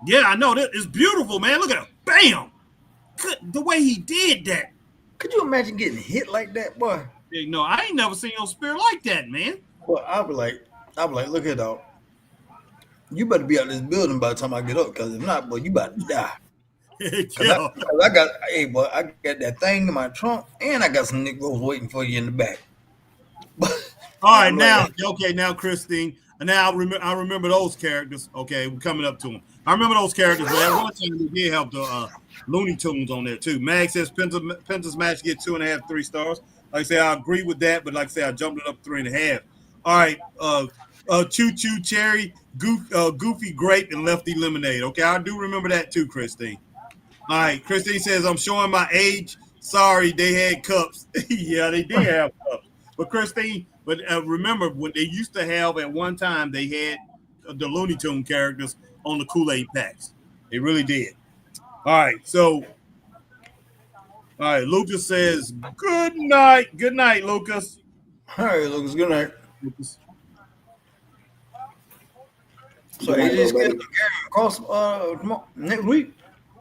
Yeah, I know that. It's beautiful, man. Look at it. Bam! Good, the way he did that. Could you imagine getting hit like that, boy? Yeah, no, I ain't never seen no spear like that, man. Well, I'll be like, look here, dog. You better be out this building by the time I get up, because if not, boy, you about to die. Yeah. I got that thing in my trunk, and I got some Negroes waiting for you in the back. All right, now, Christine, now I remember those characters. Okay, we're coming up to them. I remember those characters, but at one time they did have the Looney Tunes on there too. Mag says Penta's match get 2.5, 3 stars. Like I say, I agree with that, but like I say, I jumped it up 3.5. All right, Choo Choo Cherry, Goofy Grape, and Lefty Lemonade. Okay, I do remember that too, Christine. All right, Christine says I'm showing my age. Sorry, they had cups. Yeah, they did have cups. But Christine, remember when they used to have at one time, they had the Looney Tune characters on the Kool-Aid packs. They really did. All right, Lucas says, good night. Good night, Lucas. All right, Lucas, good night. Lucas. So AJ's going to carry across next week?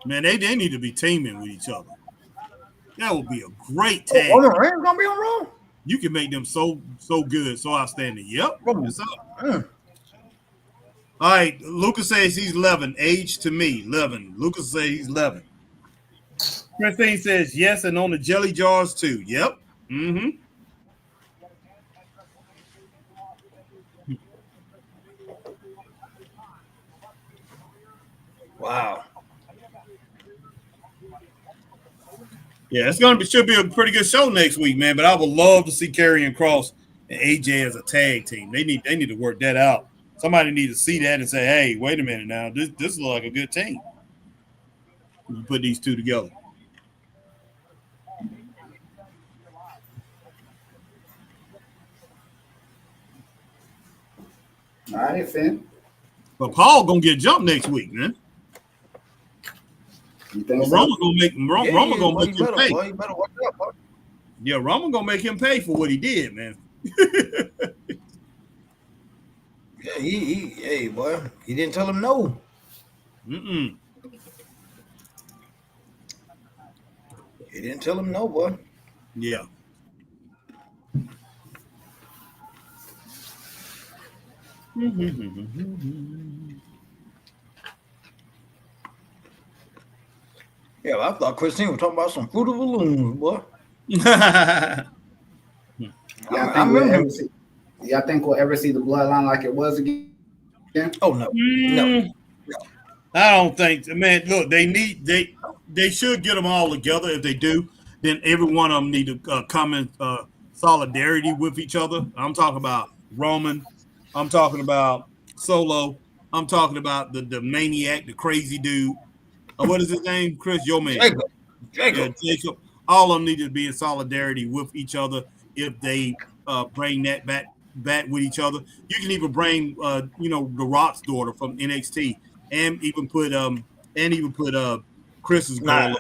Man, they need to be teaming with each other. That would be a great tag. Roman Reigns going to be on Raw? You can make them so good, so outstanding. Yep. What's up? All right. Lucas says he's 11. Age to me, 11. Lucas says he's 11. Christine says yes, and on the jelly jars too. Yep. Mm-hmm. Wow. Yeah, should be a pretty good show next week, man. But I would love to see Karrion Kross and AJ as a tag team. They need to work that out. Somebody need to see that and say, hey, wait a minute now. This looks like a good team. You put these two together. All right, Finn. But Paul gonna get jumped next week, man. You think so? Roman gonna make him pay. Boy, you better watch out, boy. Yeah, Roman gonna make him pay for what he did, man. Yeah, hey, boy, he didn't tell him no. Mm-mm. He didn't tell him no, boy. Yeah. Yeah, I thought Christine was talking about some Fruit of the Balloons, boy. Y'all think we'll ever see the bloodline like it was again? Oh no. I don't think. Man, look, they should get them all together. If they do, then every one of them need to come in solidarity with each other. I'm talking about Roman. I'm talking about Solo. I'm talking about the maniac, the crazy dude. What is his name? Chris, your man. Jacob. Yeah, Jacob. All of them need to be in solidarity with each other if they bring that back with each other. You can even bring The Rock's daughter from NXT and even put Chris's girl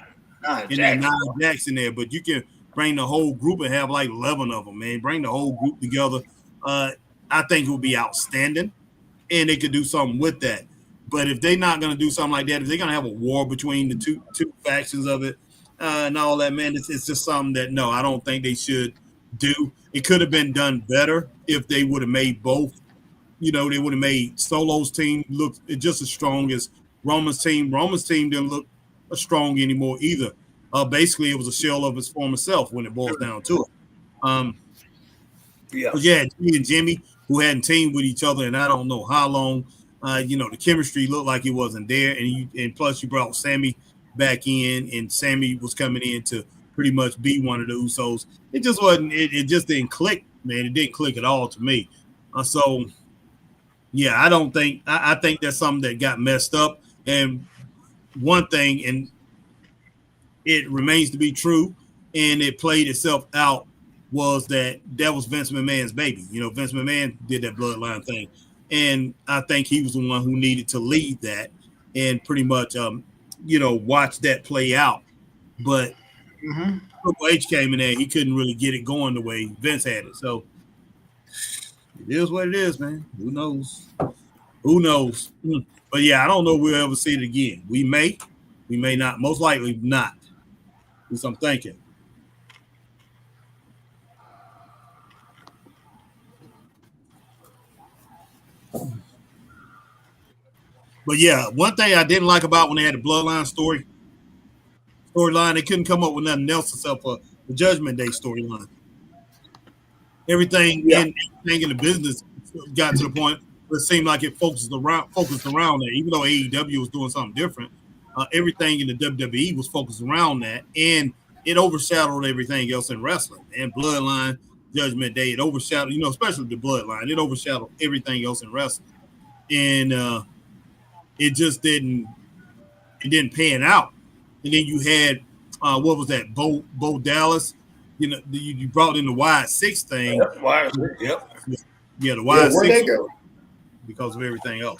in there, Nia Jackson there. But you can bring the whole group and have like 11 of them, man. Bring the whole group together. I think it would be outstanding, and they could do something with that. But if they're not going to do something like that, if they're going to have a war between the two factions of it and all that, man, it's just something that, no, I don't think they should do. It could have been done better if they would have made both. They would have made Solo's team look just as strong as Roman's team. Roman's team didn't look strong anymore either. Basically, it was a shell of his former self when it boils down to it. Jimmy and Jimmy, who hadn't teamed with each other, and I don't know how long. The chemistry looked like it wasn't there, and plus you brought Sammy back in, and Sammy was coming in to pretty much be one of the Usos. It just wasn't. It just didn't click, man. It didn't click at all to me. So, yeah, I don't think. I think that's something that got messed up. And one thing, and it remains to be true, and it played itself out, was that was Vince McMahon's baby. Vince McMahon did that bloodline thing. And I think he was the one who needed to lead that and pretty much, watch that play out. But Triple H came in there. He couldn't really get it going the way Vince had it. So it is what it is, man. Who knows? But, yeah, I don't know if we'll ever see it again. We may not. Most likely not. At least I'm thinking. But yeah, one thing I didn't like about when they had the bloodline storyline, they couldn't come up with nothing else except for the Judgment Day storyline. Everything in the business got to the point where it seemed like it focused around that. Even though AEW was doing something different, everything in the WWE was focused around that, and it overshadowed everything else in wrestling. And Bloodline, Judgment Day, it overshadowed, especially the Bloodline, it overshadowed everything else in wrestling. And it just didn't pan out. And then you had what was that, Bo Dallas? You brought in the Wide Six thing. Yep. Yeah, the Wide Where'd Six they go? Because of everything else.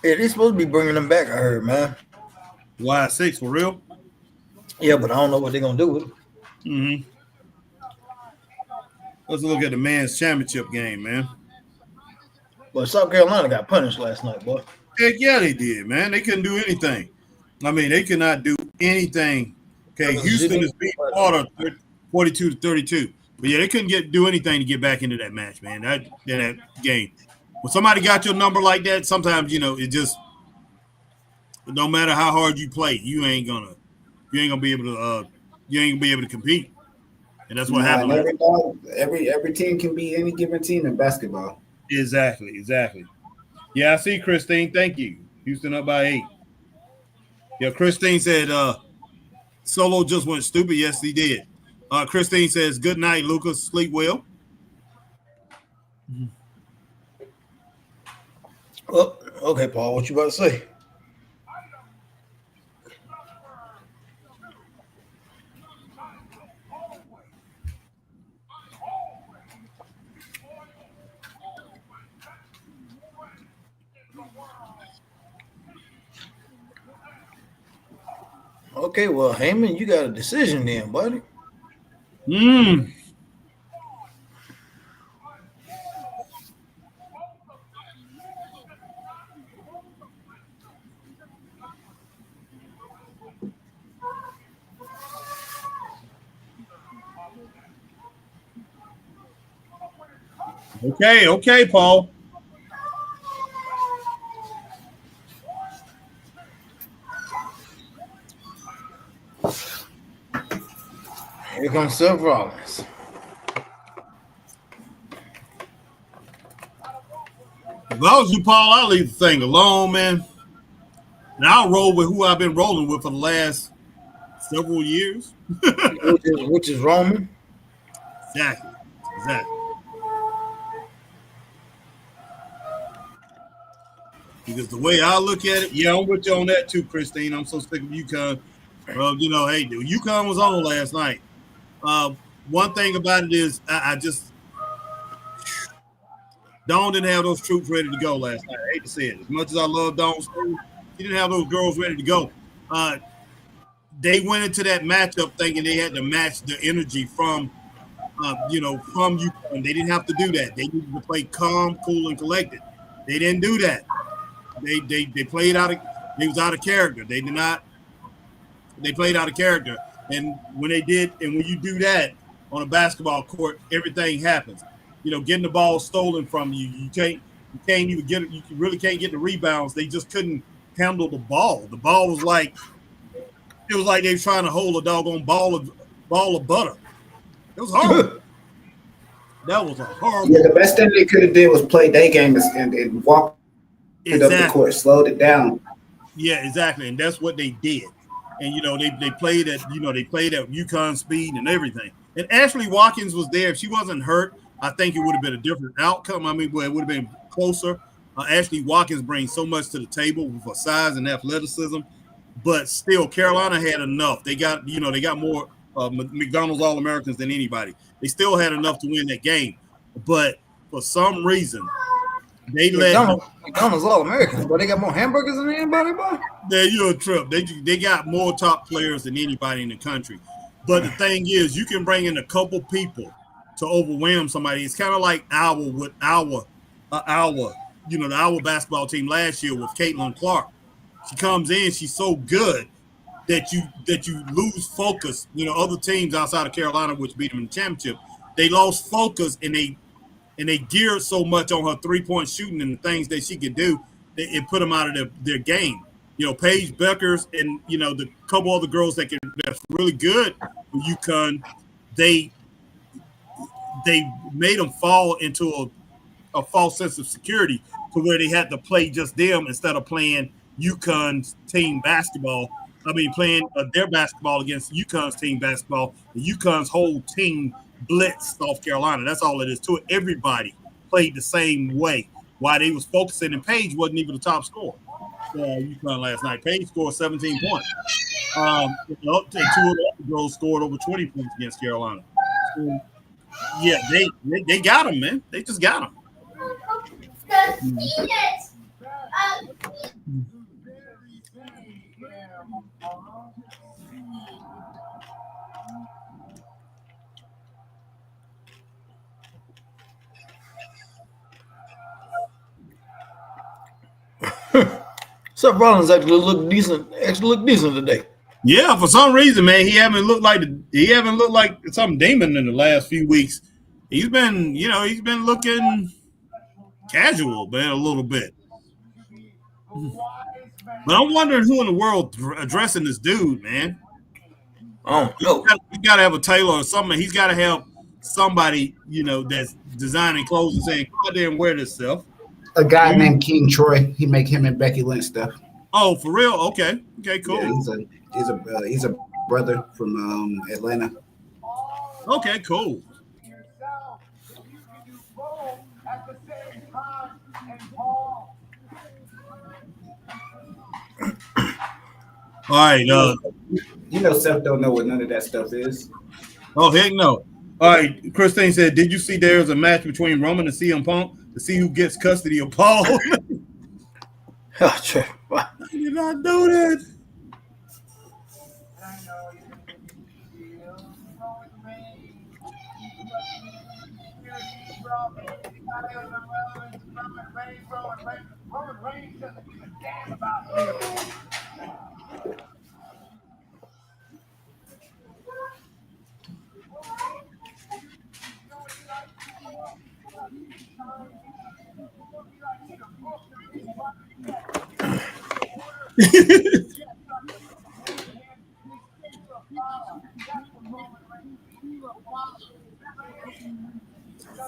Yeah, they supposed to be bringing them back, I heard, man. Wide Six for real? Yeah, but I don't know what they're gonna do with it. Let's look at the men's championship game, man. But South Carolina got punished last night, boy. Heck yeah, they did, man. They couldn't do anything. I mean, they could not do anything. Okay, Houston is beating Florida 42-32. But yeah, they couldn't do anything to get back into that match, man. That game. When somebody got your number like that, sometimes it just, no matter how hard you play, you ain't gonna be able to compete. And that's what happened. Every team can be any given team in basketball. Exactly. Yeah, I see, Christine. Thank you. Houston up by 8. Yeah, Christine said Solo just went stupid. Yes, he did. Christine says, good night, Lucas. Sleep well. Well, okay, Paul, what you about to say? Okay, well, Heyman, you got a decision then, buddy. Okay, Paul. Here comes Seth Rollins. If I was you, Paul, I'll leave the thing alone, man. And I'll roll with who I've been rolling with for the last several years. which is Roman. Exactly. Because the way I look at it, yeah, I'm with you on that too, Christine. I'm so sick of UConn. Well, hey, dude, UConn was on last night. One thing about it is I just Dawn didn't have those troops ready to go last night. I hate to say it. As much as I love Dawn School, she didn't have those girls ready to go. They went into that matchup thinking they had to match the energy from UConn. They didn't have to do that. They needed to play calm, cool, and collected. They didn't do that. They played out of. They was out of character. They did not. They played out of character, and when they did, and when you do that on a basketball court, everything happens. Getting the ball stolen from you, you can't even get it. You really can't get the rebounds. They just couldn't handle the ball. The ball was like it was like they were trying to hold a doggone ball of butter. It was horrible. That was a horrible. Yeah, the best thing they could have did was play their game and walk it up the court, slowed it down. Yeah, exactly, and that's what they did. And they played at UConn speed and everything. And Ashley Watkins was there. If she wasn't hurt, I think it would have been a different outcome. I mean, it would have been closer. Ashley Watkins brings so much to the table with her size and athleticism, but still, Carolina had enough. They got more McDonald's All-Americans than anybody. They still had enough to win that game, but for some reason, they McDonald's All-Americans, but they got more hamburgers than anybody, boy. Yeah, you're a trip. They got more top players than anybody in the country. But the thing is, you can bring in a couple people to overwhelm somebody. It's kind of like the our basketball team last year with Caitlin Clark. She comes in, she's so good that you lose focus. Other teams outside of Carolina, which beat them in the championship, they lost focus and they geared so much on her 3-point shooting and the things that she could do, it put them out of their game. Paige Beckers and the couple other girls that's really good for UConn, they made them fall into a false sense of security to where they had to play just them instead of playing UConn's team basketball. I mean, playing their basketball against UConn's team basketball. UConn's whole team blitzed South Carolina. That's all it is to it. Everybody played the same way. While they was focusing, and Paige wasn't even the top scorer. UConn last night. Paige scored 17 points. And two of the other girls scored over 20 points against Carolina. So, yeah, they got them, man. They just got them. Seth Rollins actually looked decent today. Yeah, for some reason, man, he haven't looked like some demon in the last few weeks. He's been looking casual, man, a little bit. But I'm wondering who in the world addressing this dude, man. Oh no, you got to have a tailor or something. He's got to have somebody, that's designing clothes and saying, "Go out there and wear this stuff." A guy named King Troy. He make him and Becky Lynch stuff. Oh, for real? Okay, cool. Yeah, he's a brother from Atlanta. Okay, cool. All right. Seth don't know what none of that stuff is. Oh, heck no. All right. Christine said, did you see there's a match between Roman and CM Punk to see who gets custody of Paul? Oh, sure. I did not know that.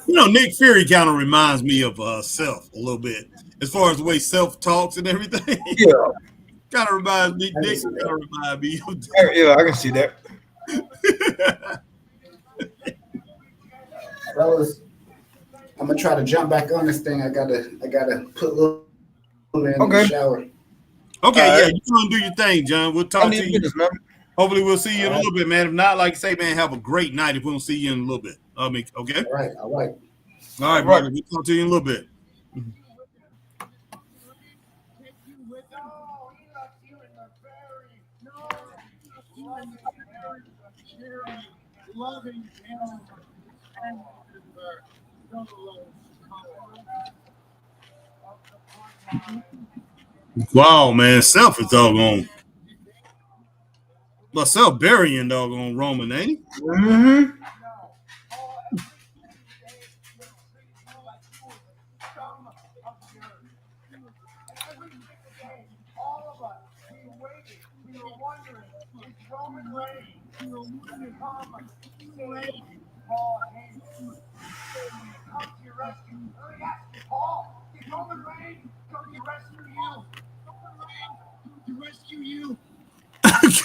You know, Nick Fury kind of reminds me of Self a little bit, as far as the way Self talks and everything. Yeah, Kind of reminds me. Nick kind of reminds me of. yeah, I can see that. Fellas, I'm gonna try to jump back on this thing. I gotta put a little in the shower. Okay, yeah, you want to do your thing, John. We'll talk to you. Business, man. Hopefully, we'll see you in a little bit, man. If not, like I say, man, have a great night. If we don't see you in a little bit, okay. All right. All right, brother. We'll talk to you in a little bit. Wow, man, Self is doggone. But Self burying doggone Roman, ain't he? Mm-hmm.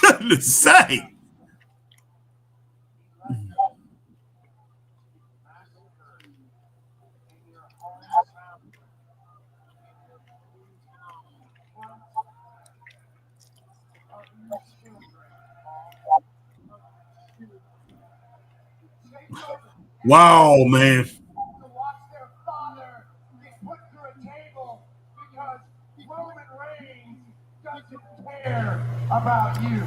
Goodness sake. Wow, man. About you.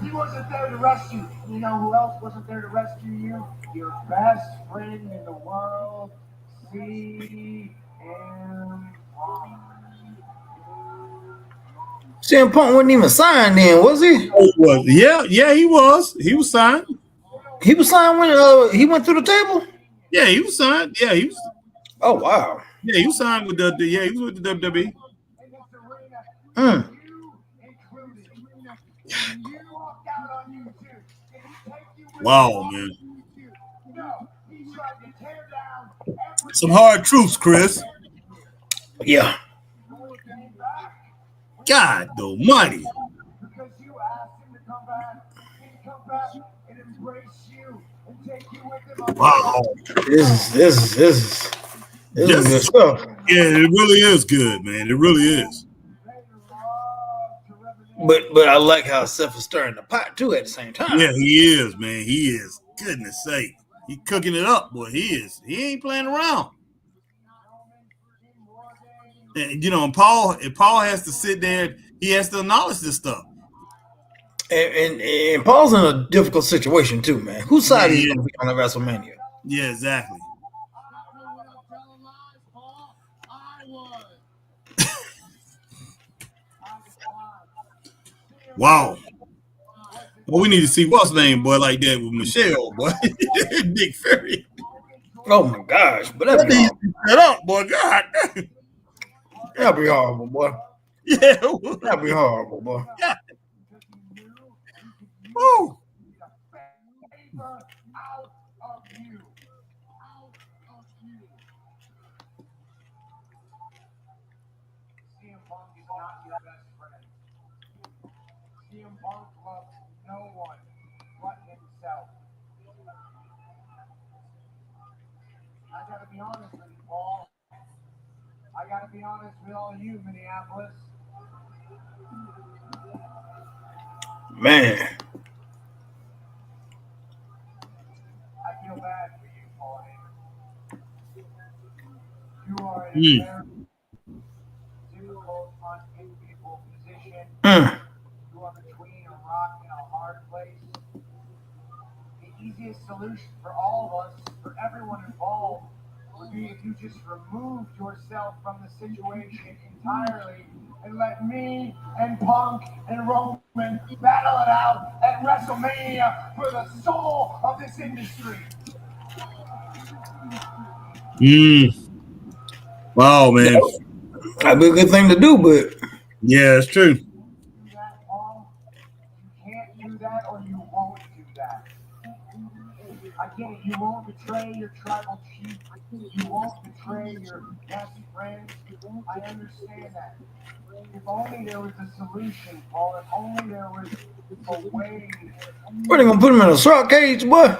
He wasn't there to rescue. You know who else wasn't there to rescue you? Your best friend in the world, CM Punk. CM Punk wasn't even signed then, was he? Yeah, he was. He was signed. He was signed when he went through the table? Yeah, he was signed. Yeah, he was. Oh, wow. Yeah, he was signed with he was with the WWE. Wow, man. Some hard truths, Chris. Yeah. God almighty. Because you asked him to come back and embrace you and take you with him. Wow. This is good stuff. Yeah, it really is good, man. It really is. But I like how Seth is stirring the pot too at the same time. Yeah, he is, man. He is. Goodness sake. He cooking it up, boy. He is. He ain't playing around. And, you know, and Paul has to sit there, he has to acknowledge this stuff. And Paul's in a difficult situation too, man. Whose side is he going to be on the WrestleMania? Yeah, exactly. Wow. Well, we need to see what's name, boy, like that with Michelle, boy. Nick Fury. Oh my gosh, but that'd be horrible. Shut up, boy. God. That'd be horrible, boy. Yeah. That'd be horrible, boy. Yeah. Woo. CM Punk loves no one but himself. I gotta be honest with you, Paul. I gotta be honest with all of you, Minneapolis. Man. I feel bad for you, Paul Heyman. You are in a very difficult, unenviable position. You are between a rock and a hard place. The easiest solution for all of us, for everyone involved, would be if you just removed yourself from the situation entirely and let me and Punk and Roman battle it out at WrestleMania for the soul of this industry. Wow, man. That'd be a good thing to do, but yeah, it's true. Do that, Paul. You can't do that or you won't do that. I get it. You won't betray your tribal chief. You won't betray your best friends. I understand that. If only there was a solution, Paul. If only there was a way. What, they gonna put him in a shark cage, boy?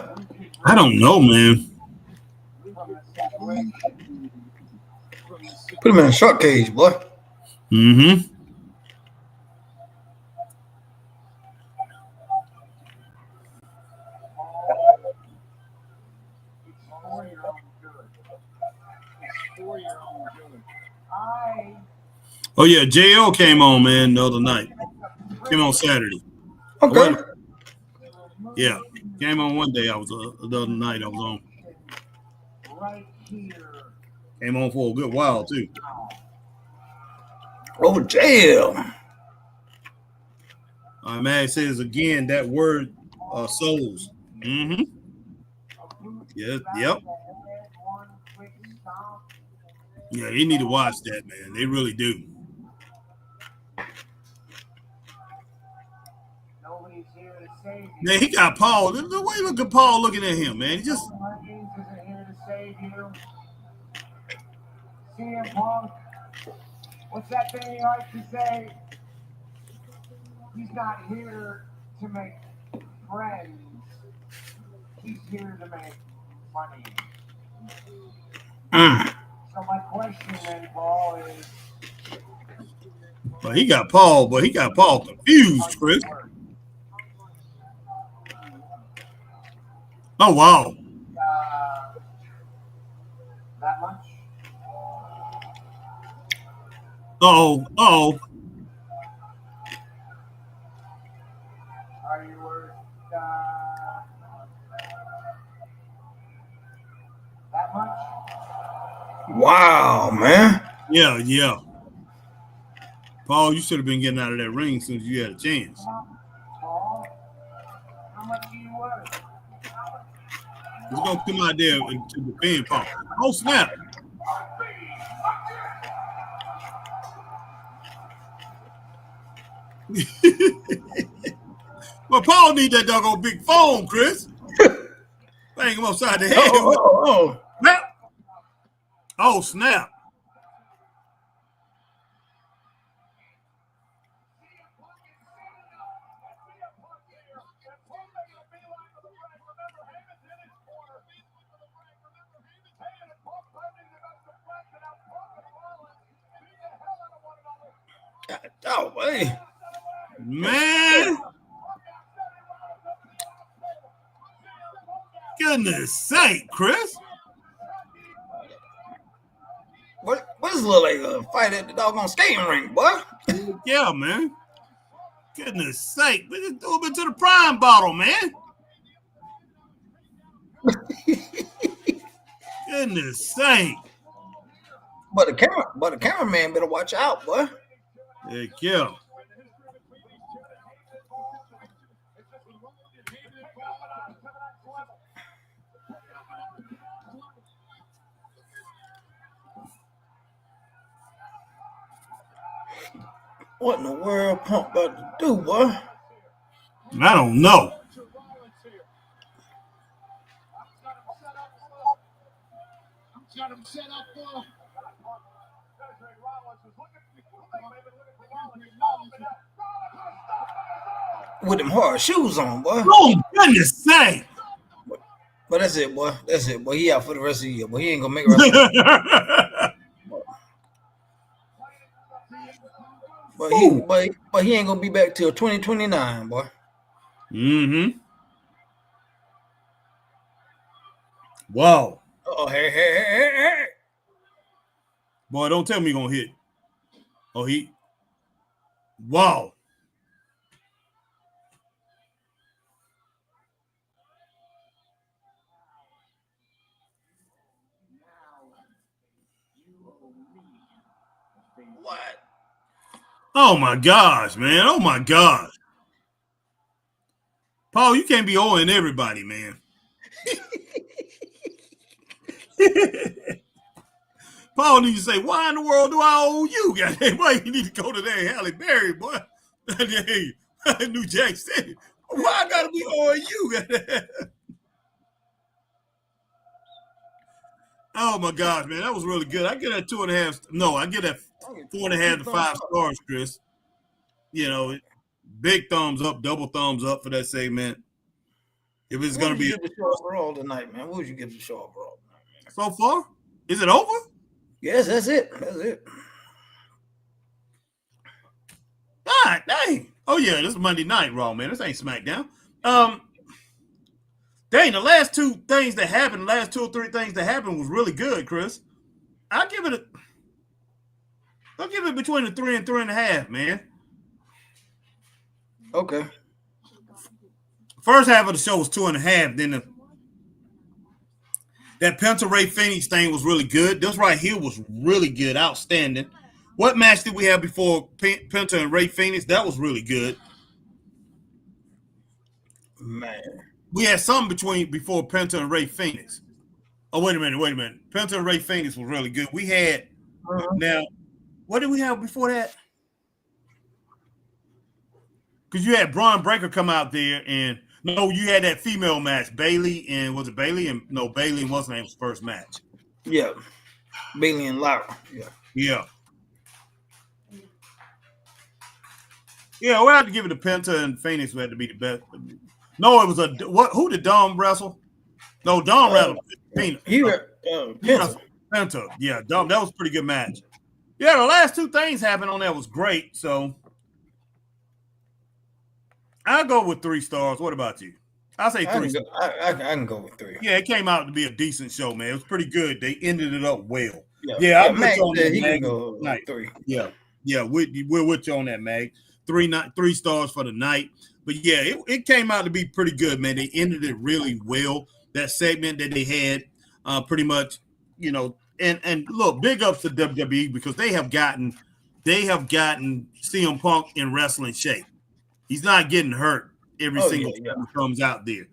I don't know, man. From the situation. Put him in a shark cage, boy. Mm-hmm. It's for your own good. It's for your own good. I Oh yeah, JL came on, man, the other night. Came on Saturday. Okay. Yeah, came on one day. I was the other night. I was on. right here. Came on for a good while too. Oh, jail. Man, it says again that word, souls. Mm-hmm. Yep. Yeah, they need to watch that, man. They really do. Nobody's here to save you. Man, he got Paul. The way look at Paul looking at him, man. He just Hurricanes isn't here to save you. CM Punk, what's that thing you like to say? He's not here to make friends. He's here to make money. So my question then, Paul, is... But he got Paul confused, Chris. Oh, wow. That much? Uh-oh. Are you worth that much? Wow, man. Yeah. Paul, you should have been getting out of that ring as soon as you had a chance. Paul, how much are you worth? He's going to come out there to defend Paul. Oh, snap. Well, Paul need that doggone big phone, Chris. Bang him upside the head. Snap. Oh, snap. Oh, hey. Man. Goodness sake, Chris. What does it look like a fight at the doggone skating rink, boy? Yeah, man. Goodness sake. We just threw him into the prime bottle, man. Goodness sake. But the cameraman better watch out, boy. Heck yeah. What in the world Punk about to do, boy? I don't know. With them hard shoes on, boy. Oh, goodness sake. But that's it, boy. That's it, boy. He out for the rest of the year, but he ain't gonna make it. But he ain't gonna be back till 2029, boy. Mm-hmm. Wow. Oh, hey. Boy, don't tell me you're gonna hit. Oh, he. Wow. What? Oh my gosh, man. Oh my gosh. Paul, you can't be owing everybody, man. Paul needs to say, why in the world do I owe you? Goddamn, why you need to go to that Halle Berry, boy? New Jack City. Why I gotta be owing you? Oh my gosh, man, that was really good. I get that 2.5. No, I get that 4.5 to 5 stars, Chris. You know, big thumbs up, double thumbs up for that segment. If it's going to be the show overall tonight, man, what would you give the show overall tonight, man? So far, is it over? Yes, that's it. That's it. God dang. Oh yeah, this is Monday Night Raw, man. This ain't SmackDown. Dang, the last 2 things that happened, the last 2 or 3 things that happened was really good, Chris. I'll give it between a 3 and 3.5, man. Okay. First half of the show was 2.5. Then that Penta Ray Phoenix thing was really good. This right here was really good, outstanding. What match did we have before Penta and Ray Phoenix? That was really good. Man. We had something before Penta and Ray Phoenix. Oh, wait a minute. Penta and Ray Phoenix was really good. We had now, what did we have before that? Because you had Braun Breaker come out there, and no, you had that female match, Bailey and was it Bailey and no Bailey and what's her name's first match? Yeah, Bailey and Lara. Yeah. Yeah, we had to give it to Penta and Phoenix. We had to be the best. No, it was who did Dom wrestle? No, Dom wrestled Penta. Yeah, Dom. That was a pretty good match. Yeah, the last 2 things happened on that was great. So I'll go with 3 stars. What about you? I'll say 3 stars. I can go with 3. Yeah, it came out to be a decent show, man. It was pretty good. They ended it up well. Yeah, I'll put you on that, he Mag. can go 3. Yeah, we're with you on that, Mag. 3 stars for the night. But yeah, it came out to be pretty good, man. They ended it really well. That segment that they had, pretty much, you know, and look, big ups to WWE because they have gotten CM Punk in wrestling shape. He's not getting hurt every single time he comes out there.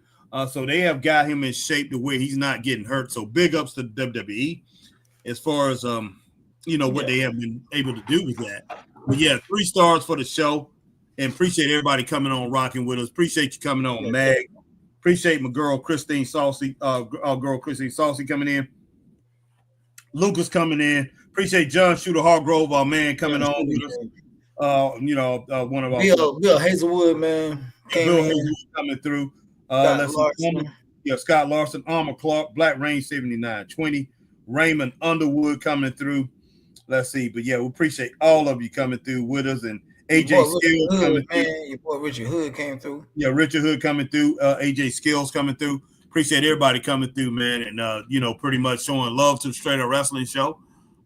So they have got him in shape to where he's not getting hurt. So big ups to WWE as far as what they have been able to do with that. But yeah, 3 stars for the show. And appreciate everybody coming on, rocking with us. Appreciate you coming on, Mag. Appreciate my girl Christine Saucy, coming in. Lucas coming in. Appreciate John Shooter Hargrove, our man, coming on with us. One of our Bill Hazelwood, man. Bill Hazelwood coming through. Scott Larson, Armor Clark, Black Rain 7920, Raymond Underwood coming through. Let's see, but yeah, we appreciate all of you coming through with us, and AJ Skills coming through. Your boy Richard Hood came through. Yeah, Richard Hood coming through. AJ Skills coming through. Appreciate everybody coming through, man, and pretty much showing love to the Straight Up Wrestling Show.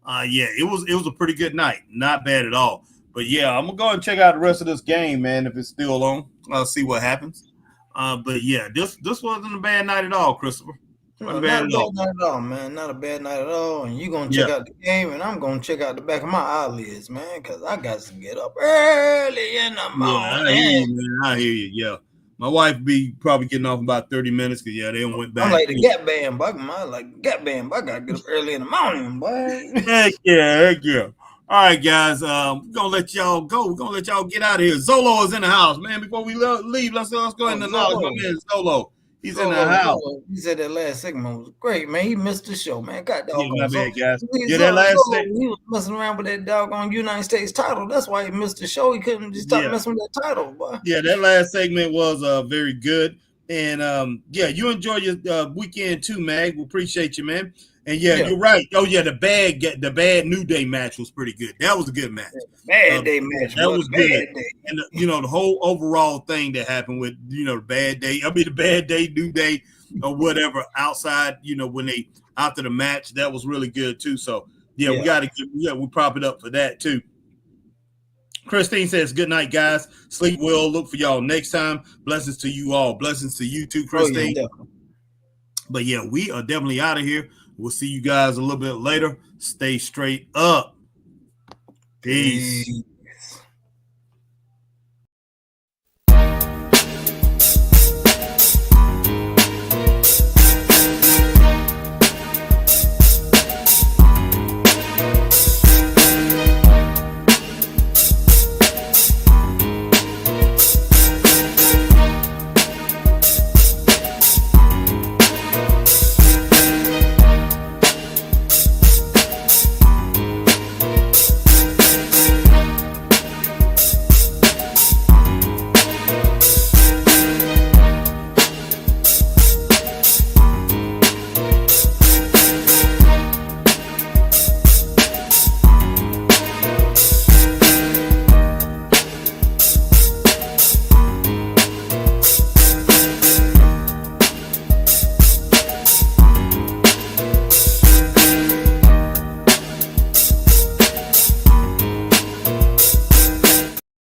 It was a pretty good night, not bad at all. But yeah, I'm gonna go and check out the rest of this game, man. If it's still on, I'll see what happens. But yeah, this wasn't a bad night at all, Christopher. Not a bad night at all, man. Not a bad night at all. And you're going to check out the game, and I'm going to check out the back of my eyelids, man, because I got to get up early in the morning. Yeah, I hear you, man. I hear you, yeah. My wife be probably getting off in about 30 minutes because, yeah, they went back. I'm like the Gap Band, boy. I got to get up early in the morning, boy. Heck yeah. All right, guys, we're going to let y'all go. We're going to let y'all get out of here. Zolo is in the house, man. Before we leave, let's go ahead and acknowledge my man Zolo. He's in the house. He said that last segment was great, man. He missed the show, man. God dog. Yeah, my bad, guys. That last segment. He was messing around with that doggone United States title. That's why he missed the show. He couldn't just stop messing with that title, boy. Yeah, that last segment was very good. And you enjoy your weekend too, Mag. We appreciate you, man. And you're right. Oh yeah, the bad New Day match was pretty good. That was a good match. Bad day match. That was good. Day. And the whole overall thing that happened with the bad day, New Day, or whatever outside. When they after the match, that was really good too. So we got to we prop it up for that too. Christine says, good night, guys. Sleep well. Look for y'all next time. Blessings to you all. Blessings to you too, Christine. But yeah, we are definitely out of here. We'll see you guys a little bit later. Stay straight up. Peace.